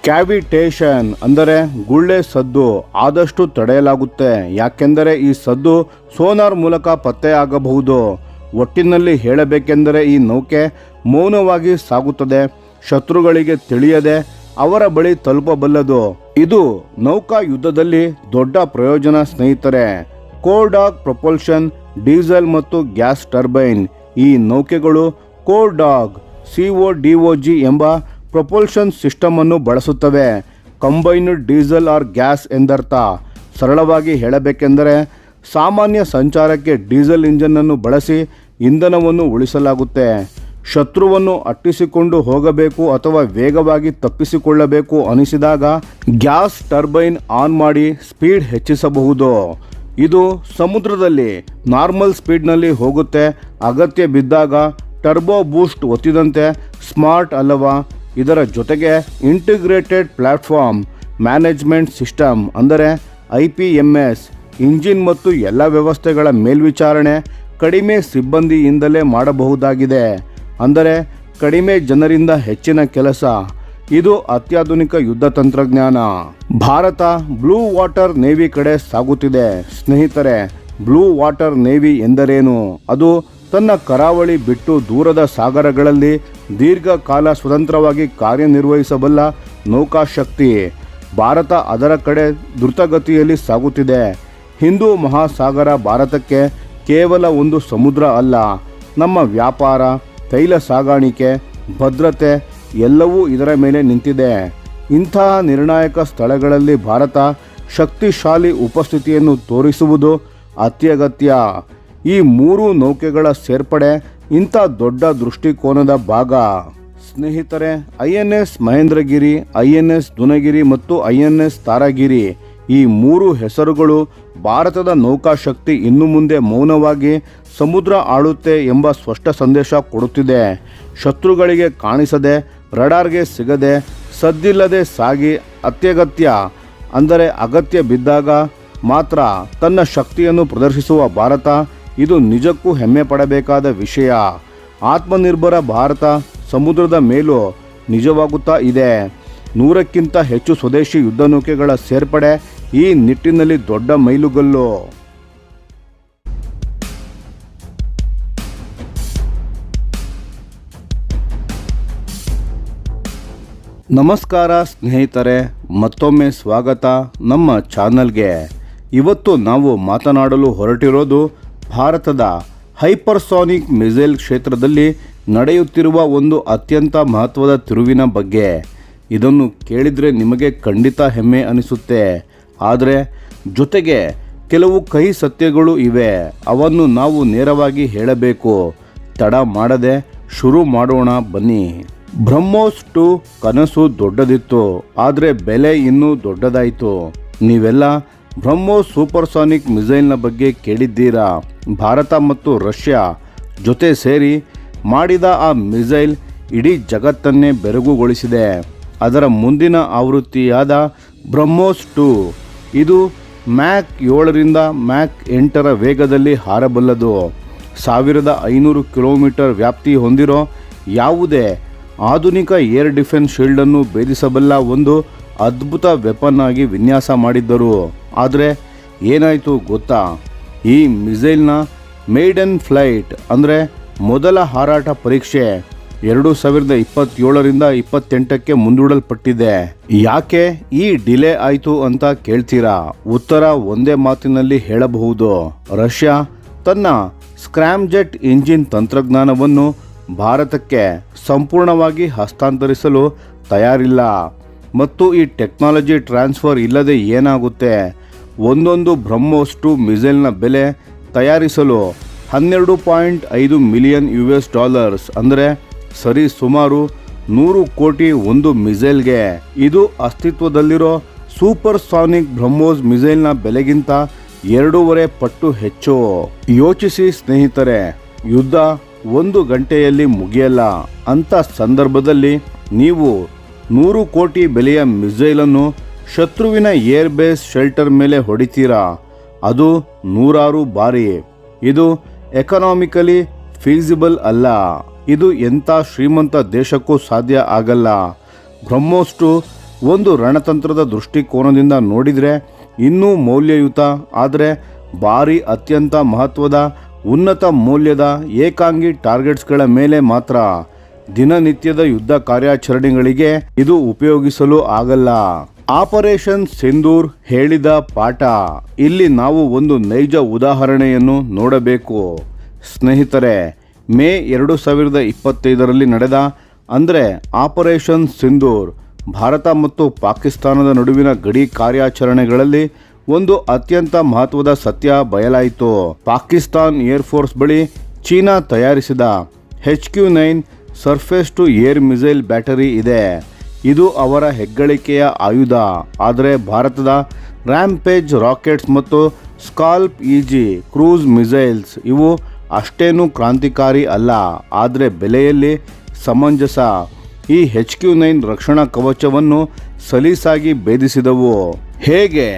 ಕ್ಯಾವಿಟೇಷನ್ ಅಂದರೆ ಗುಳ್ಳೆ ಸದ್ದು ಆದಷ್ಟು ತಡೆಯಲಾಗುತ್ತೆ, ಯಾಕೆಂದರೆ ಈ ಸದ್ದು ಸೋನಾರ್ ಮೂಲಕ ಪತ್ತೆಯಾಗಬಹುದು. ಒಟ್ಟಿನಲ್ಲಿ ಹೇಳಬೇಕೆಂದರೆ ಈ ನೌಕೆ ಮೌನವಾಗಿ ಸಾಗುತ್ತದೆ, ಶತ್ರುಗಳಿಗೆ ತಿಳಿಯದೆ ಅವರ ಬಳಿ ತಲುಪಬಲ್ಲದು. ಇದು ನೌಕಾ ಯುದ್ಧದಲ್ಲಿ ದೊಡ್ಡ ಪ್ರಯೋಜನ ಸ್ನೇಹಿತರೆ. ಕೋರ್ಡಾಗ್ ಪ್ರೊಪಲ್ಷನ್, ಡೀಸೆಲ್ ಮತ್ತು ಗ್ಯಾಸ್ ಟರ್ಬೈನ್. ಈ ನೌಕೆಗಳು ಕೋರ್ಡಾಗ್ CODOG ಎಂಬ ಪ್ರೊಪಲ್ಷನ್ ಸಿಸ್ಟಮ್ ಅನ್ನು ಬಳಸುತ್ತವೆ. ಕಂಬೈನ್ಡ್ ಡೀಸೆಲ್ ಆರ್ ಗ್ಯಾಸ್ ಎಂದರ್ಥ. ಸರಳವಾಗಿ ಹೇಳಬೇಕೆಂದರೆ ಸಾಮಾನ್ಯ ಸಂಚಾರಕ್ಕೆ ಡೀಸೆಲ್ ಇಂಜನ್ನನ್ನು ಬಳಸಿ ಇಂಧನವನ್ನು ಉಳಿಸಲಾಗುತ್ತೆ. ಶತ್ರುವನ್ನು ಅಟ್ಟಿಸಿಕೊಂಡು ಹೋಗಬೇಕು ಅಥವಾ ವೇಗವಾಗಿ ತಪ್ಪಿಸಿಕೊಳ್ಳಬೇಕು ಅನಿಸಿದಾಗ ಗ್ಯಾಸ್ ಟರ್ಬೈನ್ ಆನ್ ಮಾಡಿ ಸ್ಪೀಡ್ ಹೆಚ್ಚಿಸಬಹುದು. ಇದು ಸಮುದ್ರದಲ್ಲಿ ನಾರ್ಮಲ್ ಸ್ಪೀಡ್ನಲ್ಲಿ ಹೋಗುತ್ತೆ. ಅಗತ್ಯ ಬಿದ್ದಾಗ ಟರ್ಬೋ ಬೂಸ್ಟ್ ಒತ್ತಿದಂತೆ ಸ್ಮಾರ್ಟ್ ಅಲ್ಲವಾ? ಇದರ ಜೊತೆಗೆ ಇಂಟಿಗ್ರೇಟೆಡ್ ಪ್ಲಾಟ್ಫಾರ್ಮ್ ಮ್ಯಾನೇಜ್ಮೆಂಟ್ ಸಿಸ್ಟಮ್ ಅಂದರೆ IPMS, ಇಂಜಿನ್ ಮತ್ತು ಎಲ್ಲ ವ್ಯವಸ್ಥೆಗಳ ಮೇಲ್ವಿಚಾರಣೆ ಕಡಿಮೆ ಸಿಬ್ಬಂದಿಯಿಂದಲೇ ಮಾಡಬಹುದಾಗಿದೆ. ಅಂದರೆ ಕಡಿಮೆ ಜನರಿಂದ ಹೆಚ್ಚಿನ ಕೆಲಸ. ಇದು ಅತ್ಯಾಧುನಿಕ ಯುದ್ಧ ತಂತ್ರಜ್ಞಾನ. ಭಾರತ ಬ್ಲೂ ವಾಟರ್ ನೇವಿ ಕಡೆ ಸಾಗುತ್ತಿದೆ. ಸ್ನೇಹಿತರೆ, ಬ್ಲೂ ವಾಟರ್ ನೇವಿ ಎಂದರೇನು? ಅದು ತನ್ನ ಕರಾವಳಿ ಬಿಟ್ಟು ದೂರದ ಸಾಗರಗಳಲ್ಲಿ ದೀರ್ಘಕಾಲ ಸ್ವತಂತ್ರವಾಗಿ ಕಾರ್ಯನಿರ್ವಹಿಸಬಲ್ಲ ನೌಕಾಶಕ್ತಿ. ಭಾರತ ಅದರ ಕಡೆ ದ್ರುತಗತಿಯಲ್ಲಿ ಸಾಗುತ್ತಿದೆ. ಹಿಂದೂ ಮಹಾಸಾಗರ ಭಾರತಕ್ಕೆ ಕೇವಲ ಒಂದು ಸಮುದ್ರ ಅಲ್ಲ. ನಮ್ಮ ವ್ಯಾಪಾರ, ತೈಲ ಸಾಗಾಣಿಕೆ, ಭದ್ರತೆ ಎಲ್ಲವೂ ಇದರ ಮೇಲೆ ನಿಂತಿದೆ. ಇಂತಹ ನಿರ್ಣಾಯಕ ಸ್ಥಳಗಳಲ್ಲಿ ಭಾರತ ಶಕ್ತಿಶಾಲಿ ಉಪಸ್ಥಿತಿಯನ್ನು ತೋರಿಸುವುದು ಅತ್ಯಗತ್ಯ. ಈ ಮೂರು ನೌಕೆಗಳ ಸೇರ್ಪಡೆ ಇಂಥ ದೊಡ್ಡ ದೃಷ್ಟಿಕೋನದ ಭಾಗ. ಸ್ನೇಹಿತರೆ, INS ಮಹೇಂದ್ರಗಿರಿ, INS ದುನಗಿರಿ ಮತ್ತು INS ತಾರಾಗಿರಿ ಈ ಮೂರು ಹೆಸರುಗಳು ಭಾರತದ ನೌಕಾಶಕ್ತಿ ಇನ್ನು ಮುಂದೆ ಮೌನವಾಗಿ ಸಮುದ್ರ ಆಳುತ್ತೆ ಎಂಬ ಸ್ಪಷ್ಟ ಸಂದೇಶ ಕೊಡುತ್ತಿದೆ. ಶತ್ರುಗಳಿಗೆ ಕಾಣಿಸದೆ, ರಡಾರ್ಗೆ ಸಿಗದೆ, ಸದ್ದಿಲ್ಲದೆ ಸಾಗಿ ಅತ್ಯಗತ್ಯ ಅಂದರೆ ಅಗತ್ಯ ಬಿದ್ದಾಗ ಮಾತ್ರ ತನ್ನ ಶಕ್ತಿಯನ್ನು ಪ್ರದರ್ಶಿಸುವ ಭಾರತ ಇದು ನಿಜಕ್ಕೂ ಹೆಮ್ಮೆ ಪಡಬೇಕಾದ ವಿಷಯ. ಆತ್ಮನಿರ್ಭರ ಭಾರತ ಸಮುದ್ರದ ಮೇಲೂ ನಿಜವಾಗುತ್ತಾ ಇದೆ. 100ಕ್ಕಿಂತ ಹೆಚ್ಚು ಸ್ವದೇಶಿ ಯುದ್ಧ ನೌಕೆಗಳ ಸೇರ್ಪಡೆ ಈ ನಿಟ್ಟಿನಲ್ಲಿ ದೊಡ್ಡ ಮೈಲುಗಲ್ಲು. ನಮಸ್ಕಾರ ಸ್ನೇಹಿತರೆ, ಮತ್ತೊಮ್ಮೆ ಸ್ವಾಗತ ನಮ್ಮ ಚಾನಲ್ಗೆ. ಇವತ್ತು ನಾವು ಮಾತನಾಡಲು ಹೊರಟಿರೋದು ಭಾರತದ ಹೈಪರ್ಸಾನಿಕ್ ಮಿಸೈಲ್ ಕ್ಷೇತ್ರದಲ್ಲಿ ನಡೆಯುತ್ತಿರುವ ಒಂದು ಅತ್ಯಂತ ಮಹತ್ವದ ತಿರುವಿನ ಬಗ್ಗೆ. ಇದನ್ನು ಕೇಳಿದರೆ ನಿಮಗೆ ಖಂಡಿತ ಹೆಮ್ಮೆ ಅನಿಸುತ್ತೆ. ಆದರೆ ಜೊತೆಗೆ ಕೆಲವು ಕಹಿ ಸತ್ಯಗಳು ಇವೆ. ಅವನ್ನು ನಾವು ನೇರವಾಗಿ ಹೇಳಬೇಕು. ತಡ ಮಾಡದೆ ಶುರು ಮಾಡೋಣ ಬನ್ನಿ. ಬ್ರಹ್ಮೋಸ್ 2 ಕನಸು ದೊಡ್ಡದಿತ್ತು, ಆದರೆ ಬೆಲೆ ಇನ್ನೂ ದೊಡ್ಡದಾಯಿತು. ನೀವೆಲ್ಲ ಬ್ರಹ್ಮೋಸ್ ಸೂಪರ್ಸಾನಿಕ್ ಮಿಸೈಲ್ನ ಬಗ್ಗೆ ಕೇಳಿದ್ದೀರಾ. ಭಾರತ ಮತ್ತು ರಷ್ಯಾ ಜೊತೆ ಸೇರಿ ಮಾಡಿದ ಆ ಮಿಸೈಲ್ ಇಡೀ ಜಗತ್ತನ್ನೇ ಬೆರಗುಗೊಳಿಸಿದೆ. ಅದರ ಮುಂದಿನ ಆವೃತ್ತಿಯಾದ ಬ್ರಹ್ಮೋಸ್ 2 ಇದು ಮ್ಯಾಕ್ 7ರಿಂದ ಮ್ಯಾಕ್ 8ರ ವೇಗದಲ್ಲಿ ಹಾರಬಲ್ಲದು. 1500 ಕಿಲೋಮೀಟರ್ ವ್ಯಾಪ್ತಿ ಹೊಂದಿರೋ ಯಾವುದೇ ಆಧುನಿಕ ಏರ್ ಡಿಫೆನ್ಸ್ ಶೀಲ್ಡನ್ನು ಭೇದಿಸಬಲ್ಲ ಒಂದು ಅದ್ಭುತ ವೆಪನ್ ಆಗಿ ವಿನ್ಯಾಸ ಮಾಡಿದ್ದರು. ಆದರೆ ಏನಾಯಿತು ಗೊತ್ತಾ? ಈ ಮಿಸೈಲ್ನ ಮೇಡನ್ ಫ್ಲೈಟ್ ಅಂದರೆ ಮೊದಲ ಹಾರಾಟ ಪರೀಕ್ಷೆ 2027ರಿಂದ 28ಕ್ಕೆ ಮುಂದೂಡಲ್ಪಟ್ಟಿದೆ. ಯಾಕೆ ಈ ಡಿಲೇ ಆಯಿತು ಅಂತ ಕೇಳ್ತೀರಾ? ಉತ್ತರ ಒಂದೇ ಮಾತಿನಲ್ಲಿ ಹೇಳಬಹುದು. ರಷ್ಯಾ ತನ್ನ ಸ್ಕ್ರಾಮ್ಜೆಟ್ ಇಂಜಿನ್ ತಂತ್ರಜ್ಞಾನವನ್ನು ಭಾರತಕ್ಕೆ ಸಂಪೂರ್ಣವಾಗಿ ಹಸ್ತಾಂತರಿಸಲು ತಯಾರಿಲ್ಲ. ಮತ್ತು ಈ ಟೆಕ್ನಾಲಜಿ ಟ್ರಾನ್ಸ್ಫರ್ ಇಲ್ಲದೆ ಏನಾಗುತ್ತೆ? ಒಂದೊಂದು ಬ್ರಹ್ಮೋಸ್ 2 ಮಿಸೈಲ್ನ ಬೆಲೆ ತಯಾರಿಸಲು $12.5 ಮಿಲಿಯನ್ ಅಂದರೆ ಸರಿ ಸುಮಾರು 100 ಕೋಟಿ ಒಂದು ಮಿಸೈಲ್ಗೆ. ಇದು ಅಸ್ತಿತ್ವದಲ್ಲಿರೋ ಸೂಪರ್ ಸಾನಿಕ್ ಬ್ರಹ್ಮೋಸ್ ಮಿಸೈಲ್ನ ಬೆಲೆಗಿಂತ 2.5 ಪಟ್ಟು ಹೆಚ್ಚು. ಯೋಚಿಸಿ ಸ್ನೇಹಿತರೆ, ಯುದ್ಧ 1 ಗಂಟೆಯಲ್ಲಿ ಮುಗಿಯಲ್ಲ. ಅಂಥ ಸಂದರ್ಭದಲ್ಲಿ ನೀವು 100 ಕೋಟಿ ಬೆಲೆಯ ಮಿಸೈಲನ್ನು ಶತ್ರುವಿನ ಏರ್ ಬೇಸ್ ಶೆಲ್ಟರ್ ಮೇಲೆ ಹೊಡಿತೀರಾ. ಅದು 100 ಬಾರಿ. ಇದು ಎಕನಾಮಿಕಲಿ ಫೀಸಿಬಲ್ ಅಲ್ಲ. ಇದು ಎಂಥ ಶ್ರೀಮಂತ ದೇಶಕ್ಕೂ ಸಾಧ್ಯ ಆಗಲ್ಲ. ಬ್ರಹ್ಮೋಸ್ 2 ಒಂದು ರಣತಂತ್ರದ ದೃಷ್ಟಿಕೋನದಿಂದ ನೋಡಿದರೆ ಇನ್ನೂ ಮೌಲ್ಯಯುತ, ಆದರೆ ಭಾರಿ ಅತ್ಯಂತ ಮಹತ್ವದ ಉನ್ನತ ಮೌಲ್ಯದ ಏಕಾಂಗಿ ಟಾರ್ಗೆಟ್ಸ್ಗಳ ಮೇಲೆ ಮಾತ್ರ. ದಿನನಿತ್ಯದ ಯುದ್ಧ ಕಾರ್ಯಾಚರಣೆಗಳಿಗೆ ಇದು ಉಪಯೋಗಿಸಲು ಆಗಲ್ಲ. ಆಪರೇಷನ್ ಸಿಂಧೂರ್ ಹೇಳಿದ ಪಾಠ. ಇಲ್ಲಿ ನಾವು ಒಂದು ನೈಜ ಉದಾಹರಣೆಯನ್ನು ನೋಡಬೇಕು. ಸ್ನೇಹಿತರೆ, ಮೇ 2025ರಲ್ಲಿ ನಡೆದ ಅಂದರೆ ಆಪರೇಷನ್ ಸಿಂಧೂರ್ ಭಾರತ ಮತ್ತು ಪಾಕಿಸ್ತಾನದ ನಡುವಿನ ಗಡಿ ಕಾರ್ಯಾಚರಣೆಗಳಲ್ಲಿ ಒಂದು ಅತ್ಯಂತ ಮಹತ್ವದ ಸತ್ಯ ಬಯಲಾಯಿತು. ಪಾಕಿಸ್ತಾನ್ ಏರ್ಫೋರ್ಸ್ ಬಳಿ ಚೀನಾ ತಯಾರಿಸಿದ HQ-9 surface to air missile battery ಇದೆ. ಇದು ಅವರ ಹೆಗ್ಗಳಿಕೆಯ ಆಯುಧ. ಆದರೆ ಭಾರತದ ರ್ಯಾಂಪೇಜ್ ರಾಕೆಟ್ಸ್ ಮತ್ತು ಸ್ಕಾಲ್ಪ್ EG ಕ್ರೂಸ್ ಮಿಸೈಲ್ಸ್ ಇವು ಅಷ್ಟೇನೂ ಕ್ರಾಂತಿಕಾರಿ ಅಲ್ಲ, ಆದರೆ ಬೆಲೆಯಲ್ಲಿ ಸಮಂಜಸ. ಈ HQ-9 ರಕ್ಷಣಾ ಕವಚವನ್ನು ಸಲೀಸಾಗಿ ಭೇದಿಸಿದವು. ಹೇಗೆ?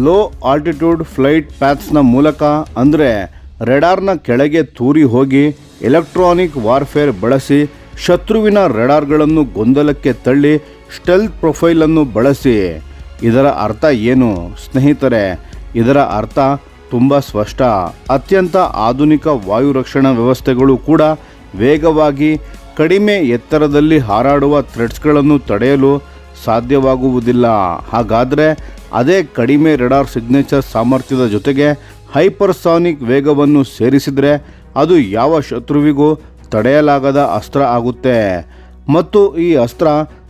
ಲೋ ಆಲ್ಟಿಟ್ಯೂಡ್ ಫ್ಲೈಟ್ ಪ್ಯಾತ್ಸ್ನ ಮೂಲಕ, ಅಂದರೆ ರೆಡಾರ್ನ ಕೆಳಗೆ ತೂರಿ ಹೋಗಿ ಎಲೆಕ್ಟ್ರಾನಿಕ್ ವಾರ್ಫೇರ್ ಬಳಸಿ ಶತ್ರುವಿನ ರೆಡಾರ್ಗಳನ್ನು ಗೊಂದಲಕ್ಕೆ ತಳ್ಳಿ ಸ್ಟೆಲ್ತ್ ಪ್ರೊಫೈಲನ್ನು ಬಳಸಿ. ಇದರ ಅರ್ಥ ಏನು ಸ್ನೇಹಿತರೆ? ಇದರ ಅರ್ಥ ತುಂಬ ಸ್ಪಷ್ಟ. ಅತ್ಯಂತ ಆಧುನಿಕ ವಾಯು ರಕ್ಷಣಾ ವ್ಯವಸ್ಥೆಗಳು ಕೂಡ ವೇಗವಾಗಿ ಕಡಿಮೆ ಎತ್ತರದಲ್ಲಿ ಹಾರಾಡುವ ಥ್ರೆಡ್ಸ್ಗಳನ್ನು ತಡೆಯಲು ಸಾಧ್ಯವಾಗುವುದಿಲ್ಲ. ಹಾಗಾದರೆ ಅದೇ ಕಡಿಮೆ ರೆಡಾರ್ ಸಿಗ್ನೇಚರ್ ಸಾಮರ್ಥ್ಯದ ಜೊತೆಗೆ ಹೈಪರ್ಸಾನಿಕ್ ವೇಗವನ್ನು ಸೇರಿಸಿದರೆ ಅದು ಯಾವ ಶತ್ರುವಿಗೂ ತಡೆಯಲಾಗದ ಅಸ್ತ್ರ ಆಗುತ್ತೆ. ಮತ್ತು ಈ ಅಸ್ತ್ರ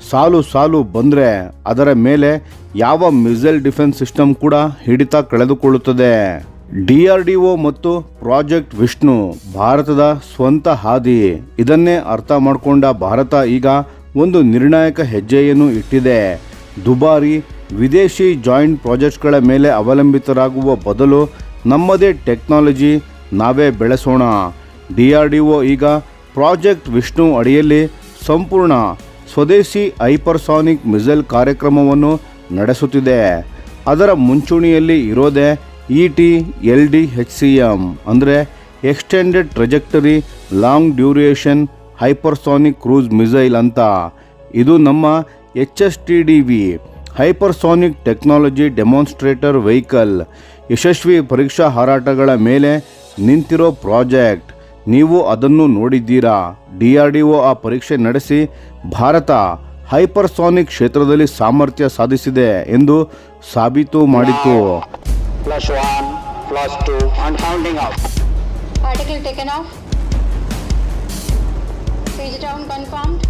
ಸಾಲು ಸಾಲು ಬಂದರೆ ಅದರ ಮೇಲೆ ಯಾವ ಮಿಸೈಲ್ ಡಿಫೆನ್ಸ್ ಸಿಸ್ಟಮ್ ಕೂಡ ಹಿಡಿತ ಕಳೆದುಕೊಳ್ಳುತ್ತದೆ. DRDO ಮತ್ತು ಪ್ರಾಜೆಕ್ಟ್ ವಿಷ್ಣು ಭಾರತದ ಸ್ವಂತ ಹಾದಿ. ಇದನ್ನೇ ಅರ್ಥ ಮಾಡಿಕೊಂಡ ಭಾರತ ಈಗ ಒಂದು ನಿರ್ಣಾಯಕ ಹೆಜ್ಜೆಯನ್ನು ಇಟ್ಟಿದೆ. ದುಬಾರಿ ವಿದೇಶಿ ಜಾಯಿಂಟ್ ಪ್ರಾಜೆಕ್ಟ್ಗಳ ಮೇಲೆ ಅವಲಂಬಿತರಾಗುವ ಬದಲು ನಮ್ಮದೇ ಟೆಕ್ನಾಲಜಿ ನಾವೇ ಬೆಳೆಸೋಣ. DRDO ಈಗ ಪ್ರಾಜೆಕ್ಟ್ ವಿಷ್ಣು ಅಡಿಯಲ್ಲಿ ಸಂಪೂರ್ಣ ಸ್ವದೇಶಿ ಹೈಪರ್ಸಾನಿಕ್ ಮಿಸೈಲ್ ಕಾರ್ಯಕ್ರಮವನ್ನು ನಡೆಸುತ್ತಿದೆ. ಅದರ ಮುಂಚೂಣಿಯಲ್ಲಿ ಇರೋದೇ ET-LD-HCM ಅಂದರೆ extended trajectory long duration hypersonic cruise missile ಅಂತ. ಇದು ನಮ್ಮ HSTDV hypersonic technology demonstrator vehicle ಯಶಸ್ವಿ ಪರೀಕ್ಷಾ ಹಾರಾಟಗಳ ಮೇಲೆ ನಿಂತಿರೋ ಪ್ರಾಜೆಕ್ಟ್. ನೀವು ಅದನ್ನು ನೋಡಿದ್ದೀರಾ. DRDO ಆ ಪರೀಕ್ಷೆ ನಡೆಸಿ ಭಾರತ ಹೈಪರ್ಸಾನಿಕ್ ಕ್ಷೇತ್ರದಲ್ಲಿ ಸಾಮರ್ಥ್ಯ ಸಾಧಿಸಿದೆ ಎಂದು ಸಾಬೀತು ಮಾಡಿತು. +1, +2 and counting out. Article taken off. Page down confirmed.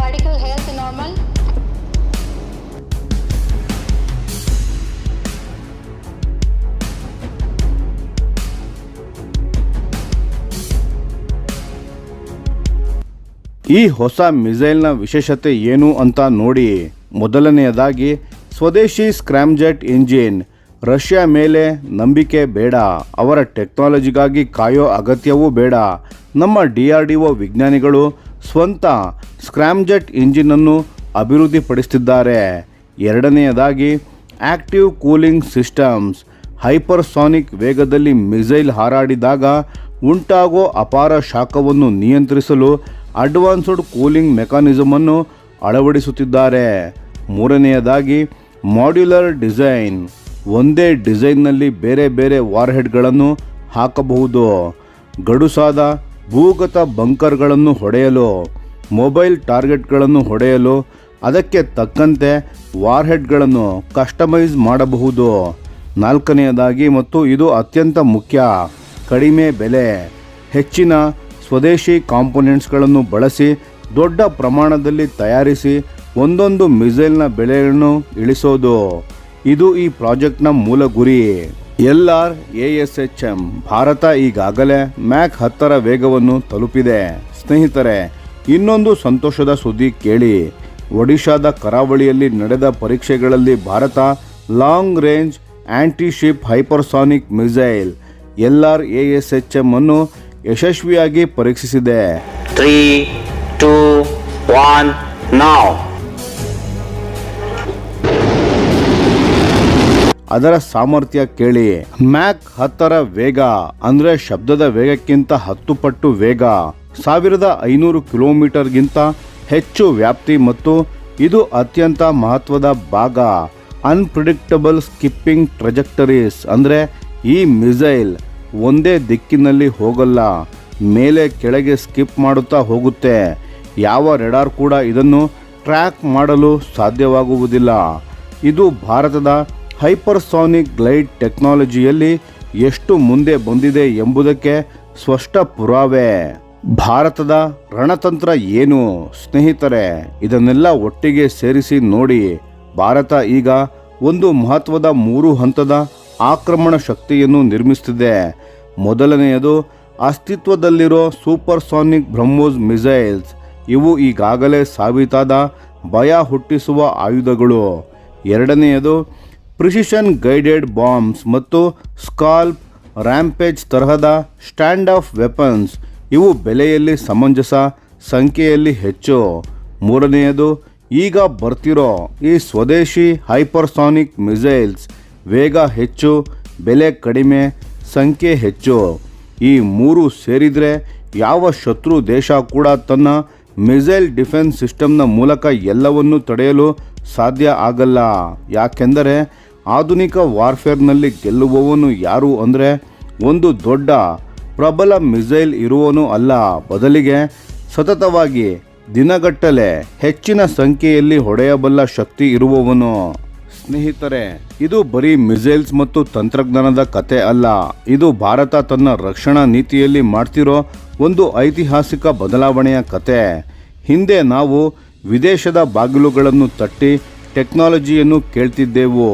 Article health normal. ಈ ಹೊಸ ಮಿಸೈಲ್ನ ವಿಶೇಷತೆ ಏನು ಅಂತ ನೋಡಿ. ಮೊದಲನೆಯದಾಗಿ ಸ್ವದೇಶಿ ಸ್ಕ್ರಾಮ್ಜೆಟ್ ಇಂಜಿನ್. ರಷ್ಯಾ ಮೇಲೆ ನಂಬಿಕೆ ಬೇಡ, ಅವರ ಟೆಕ್ನಾಲಜಿಗಾಗಿ ಕಾಯೋ ಅಗತ್ಯವೂ ಬೇಡ. ನಮ್ಮ DRDO ವಿಜ್ಞಾನಿಗಳು ಸ್ವಂತ ಸ್ಕ್ರಾಮ್ಜೆಟ್ ಇಂಜಿನನ್ನು ಅಭಿವೃದ್ಧಿಪಡಿಸುತ್ತಿದ್ದಾರೆ. ಎರಡನೆಯದಾಗಿ ಆಕ್ಟಿವ್ ಕೂಲಿಂಗ್ ಸಿಸ್ಟಮ್ಸ್. ಹೈಪರ್ಸಾನಿಕ್ ವೇಗದಲ್ಲಿ ಮಿಸೈಲ್ ಹಾರಾಡಿದಾಗ ಉಂಟಾಗೋ ಅಪಾರ ಶಾಖವನ್ನು ನಿಯಂತ್ರಿಸಲು ಅಡ್ವಾನ್ಸ್ಡ್ ಕೂಲಿಂಗ್ ಮೆಕಾನಿಸಮನ್ನು ಅಳವಡಿಸುತ್ತಿದ್ದಾರೆ. ಮೂರನೆಯದಾಗಿ ಮಾಡ್ಯುಲರ್ ಡಿಸೈನ್. ಒಂದೇ ಡಿಸೈನ್ನಲ್ಲಿ ಬೇರೆ ಬೇರೆ ವಾರ್ಹೆಡ್ಗಳನ್ನು ಹಾಕಬಹುದು. ಗಡುಸಾದ ಭೂಗತ ಬಂಕರ್ಗಳನ್ನು ಹೊಡೆಯಲು, ಮೊಬೈಲ್ ಟಾರ್ಗೆಟ್ಗಳನ್ನು ಹೊಡೆಯಲು ಅದಕ್ಕೆ ತಕ್ಕಂತೆ ವಾರ್ಹೆಡ್ಗಳನ್ನು ಕಸ್ಟಮೈಸ್ ಮಾಡಬಹುದು. ನಾಲ್ಕನೆಯದಾಗಿ ಮತ್ತು ಇದು ಅತ್ಯಂತ ಮುಖ್ಯ, ಕಡಿಮೆ ಬೆಲೆ. ಹೆಚ್ಚಿನ ಸ್ವದೇಶಿ ಕಾಂಪೊನೆಂಟ್ಸ್ಗಳನ್ನು ಬಳಸಿ ದೊಡ್ಡ ಪ್ರಮಾಣದಲ್ಲಿ ತಯಾರಿಸಿ ಒಂದೊಂದು ಮಿಸೈಲ್ನ ಬೆಲೆಯನ್ನು ಇಳಿಸೋದು. ಇದು ಈ ಪ್ರಾಜೆಕ್ಟ್ನ ಮೂಲ ಗುರಿ. LRASHM ಭಾರತ ಈಗಾಗಲೇ ಮ್ಯಾಕ್ 10 ವೇಗವನ್ನು ತಲುಪಿದೆ. ಸ್ನೇಹಿತರೆ, ಇನ್ನೊಂದು ಸಂತೋಷದ ಸುದ್ದಿ ಕೇಳಿ. ಒಡಿಶಾದ ಕರಾವಳಿಯಲ್ಲಿ ನಡೆದ ಪರೀಕ್ಷೆಗಳಲ್ಲಿ Bharat long range anti ship hypersonic missile LRASHM ಅನ್ನು ಯಶಸ್ವಿಯಾಗಿ ಪರೀಕ್ಷಿಸಿದೆ. 3, 2, 1 now. ಅದರ ಸಾಮರ್ಥ್ಯ ಕೇಳಿ. ಮ್ಯಾಕ್ 10 ವೇಗ ಅಂದರೆ ಶಬ್ದದ ವೇಗಕ್ಕಿಂತ 10 ಪಟ್ಟು ವೇಗ, 1500 ಕಿಲೋಮೀಟರ್ಗಿಂತ ಹೆಚ್ಚು ವ್ಯಾಪ್ತಿ ಮತ್ತು ಇದು ಅತ್ಯಂತ ಮಹತ್ವದ ಭಾಗ, ಅನ್ಪ್ರಿಡಿಕ್ಟಬಲ್ ಸ್ಕಿಪ್ಪಿಂಗ್ ಟ್ರೆಜೆಕ್ಟರೀಸ್. ಅಂದರೆ ಈ ಮಿಸೈಲ್ ಒಂದೇ ದಿಕ್ಕಿನಲ್ಲಿ ಹೋಗಲ್ಲ, ಮೇಲೆ ಕೆಳಗೆ ಸ್ಕಿಪ್ ಮಾಡುತ್ತಾ ಹೋಗುತ್ತೆ. ಯಾವ ರೆಡಾರ್ ಕೂಡ ಇದನ್ನು ಟ್ರ್ಯಾಕ್ ಮಾಡಲು ಸಾಧ್ಯವಾಗುವುದಿಲ್ಲ. ಇದು ಭಾರತದ ಹೈಪರ್ಸಾನಿಕ್ ಗ್ಲೈಡ್ ಟೆಕ್ನಾಲಜಿಯಲ್ಲಿ ಎಷ್ಟು ಮುಂದೆ ಬಂದಿದೆ ಎಂಬುದಕ್ಕೆ ಸ್ಪಷ್ಟ ಪುರಾವೆ. ಭಾರತದ ರಣತಂತ್ರ ಏನು ಸ್ನೇಹಿತರೆ, ಇದನ್ನೆಲ್ಲ ಒಟ್ಟಿಗೆ ಸೇರಿಸಿ ನೋಡಿ. ಭಾರತ ಈಗ ಒಂದು ಮಹತ್ವದ 3 ಹಂತದ ಆಕ್ರಮಣ ಶಕ್ತಿಯನ್ನು ನಿರ್ಮಿಸುತ್ತಿದೆ. ಮೊದಲನೆಯದು ಅಸ್ತಿತ್ವದಲ್ಲಿರೋ ಸೂಪರ್ಸಾನಿಕ್ ಬ್ರಹ್ಮೋಸ್ ಮಿಸೈಲ್ಸ್. ಇವು ಈಗಾಗಲೇ ಸಾಬೀತಾದ ಭಯ ಹುಟ್ಟಿಸುವ ಆಯುಧಗಳು. ಎರಡನೆಯದು ಪ್ರಿಸಿಷನ್ ಗೈಡೆಡ್ ಬಾಂಬ್ಸ್ ಮತ್ತು ಸ್ಕಾಲ್ಪ್, ರ್ಯಾಂಪೇಜ್ ತರಹದ ಸ್ಟ್ಯಾಂಡ್ ಆಫ್ ವೆಪನ್ಸ್. ಇವು ಬೆಲೆಯಲ್ಲಿ ಸಮಂಜಸ, ಸಂಖ್ಯೆಯಲ್ಲಿ ಹೆಚ್ಚು. ಮೂರನೆಯದು ಈಗ ಬರ್ತಿರೋ ಈ ಸ್ವದೇಶಿ ಹೈಪರ್ಸಾನಿಕ್ ಮಿಸೈಲ್ಸ್. ವೇಗ ಹೆಚ್ಚು, ಬೆಲೆ ಕಡಿಮೆ, ಸಂಖ್ಯೆ ಹೆಚ್ಚು. ಈ 3 ಸೇರಿದರೆ ಯಾವ ಶತ್ರು ದೇಶ ಕೂಡ ತನ್ನ ಮಿಸೈಲ್ ಡಿಫೆನ್ಸ್ ಸಿಸ್ಟಮ್ನ ಮೂಲಕ ಎಲ್ಲವನ್ನೂ ತಡೆಯಲು ಸಾಧ್ಯ ಆಗಲ್ಲ. ಯಾಕೆಂದರೆ ಆಧುನಿಕ ವಾರ್ಫೇರ್ನಲ್ಲಿ ಗೆಲ್ಲುವವನು ಯಾರು ಅಂದರೆ ಒಂದು ದೊಡ್ಡ ಪ್ರಬಲ ಮಿಸೈಲ್ ಇರುವವನು ಅಲ್ಲ, ಬದಲಿಗೆ ಸತತವಾಗಿ ದಿನಗಟ್ಟಲೆ ಹೆಚ್ಚಿನ ಸಂಖ್ಯೆಯಲ್ಲಿ ಹೊಡೆಯಬಲ್ಲ ಶಕ್ತಿ ಇರುವವನು. ಸ್ನೇಹಿತರೆ, ಇದು ಬರೀ ಮಿಸೈಲ್ಸ್ ಮತ್ತು ತಂತ್ರಜ್ಞಾನದ ಕತೆ ಅಲ್ಲ. ಇದು ಭಾರತ ತನ್ನ ರಕ್ಷಣಾ ನೀತಿಯಲ್ಲಿ ಮಾಡ್ತಿರೋ ಒಂದು ಐತಿಹಾಸಿಕ ಬದಲಾವಣೆಯ ಕತೆ. ಹಿಂದೆ ನಾವು ವಿದೇಶದ ಬಾಗಿಲುಗಳನ್ನು ತಟ್ಟಿ ಟೆಕ್ನಾಲಜಿಯನ್ನು ಕೇಳ್ತಿದ್ದೆವು.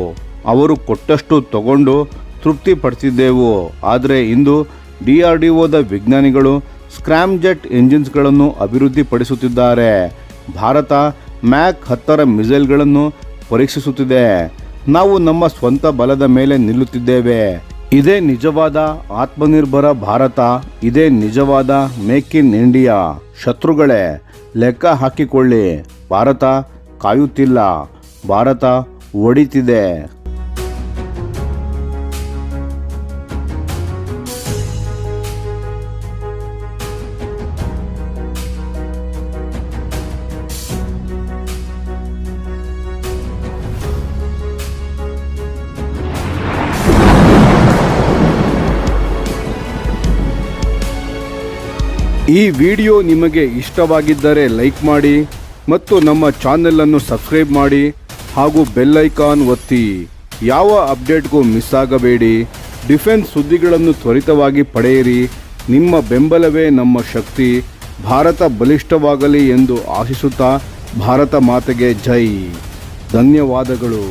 ಅವರು ಕೊಟ್ಟಷ್ಟು ತಗೊಂಡು ತೃಪ್ತಿ ಪಡ್ತಿದ್ದೆವು. ಆದರೆ ಇಂದು DRDOದ ವಿಜ್ಞಾನಿಗಳು ಸ್ಕ್ರಾಮ್ ಜೆಟ್ ಎಂಜಿನ್ಸ್ಗಳನ್ನು ಅಭಿವೃದ್ಧಿಪಡಿಸುತ್ತಿದ್ದಾರೆ. ಭಾರತ ಮ್ಯಾಕ್ 10 ಮಿಸೈಲ್ಗಳನ್ನು ಪರೀಕ್ಷಿಸುತ್ತಿದೆ. ನಾವು ನಮ್ಮ ಸ್ವಂತ ಬಲದ ಮೇಲೆ ನಿಲ್ಲುತ್ತಿದ್ದೇವೆ. ಇದೇ ನಿಜವಾದ ಆತ್ಮನಿರ್ಭರ ಭಾರತ. ಇದೇ ನಿಜವಾದ ಮೇಕ್ ಇನ್ ಇಂಡಿಯಾ. ಶತ್ರುಗಳೇ, ಲೆಕ್ಕ ಹಾಕಿಕೊಳ್ಳಿ. ಭಾರತ ಕಾಯುತ್ತಿಲ್ಲ, ಭಾರತ ಒಡಿತಿದೆ. ಈ ವಿಡಿಯೋ ನಿಮಗೆ ಇಷ್ಟವಾಗಿದ್ದರೆ ಲೈಕ್ ಮಾಡಿ ಮತ್ತು ನಮ್ಮ ಚಾನೆಲ್ ಅನ್ನು ಸಬ್ಸ್ಕ್ರೈಬ್ ಮಾಡಿ ಹಾಗೂ ಬೆಲ್ ಐಕಾನ್ ಒತ್ತಿ. ಯಾವ ಅಪ್ಡೇಟ್ಗೂ ಮಿಸ್ ಆಗಬೇಡಿ. ಡಿಫೆನ್ಸ್ ಸುದ್ದಿಗಳನ್ನು ತ್ವರಿತವಾಗಿ ಪಡೆಯಿರಿ. ನಿಮ್ಮ ಬೆಂಬಲವೇ ನಮ್ಮ ಶಕ್ತಿ. ಭಾರತ ಬಲಿಷ್ಠವಾಗಲಿ ಎಂದು ಆಶಿಸುತ್ತಾ ಭಾರತ ಮಾತೆಗೆ ಜೈ. ಧನ್ಯವಾದಗಳು.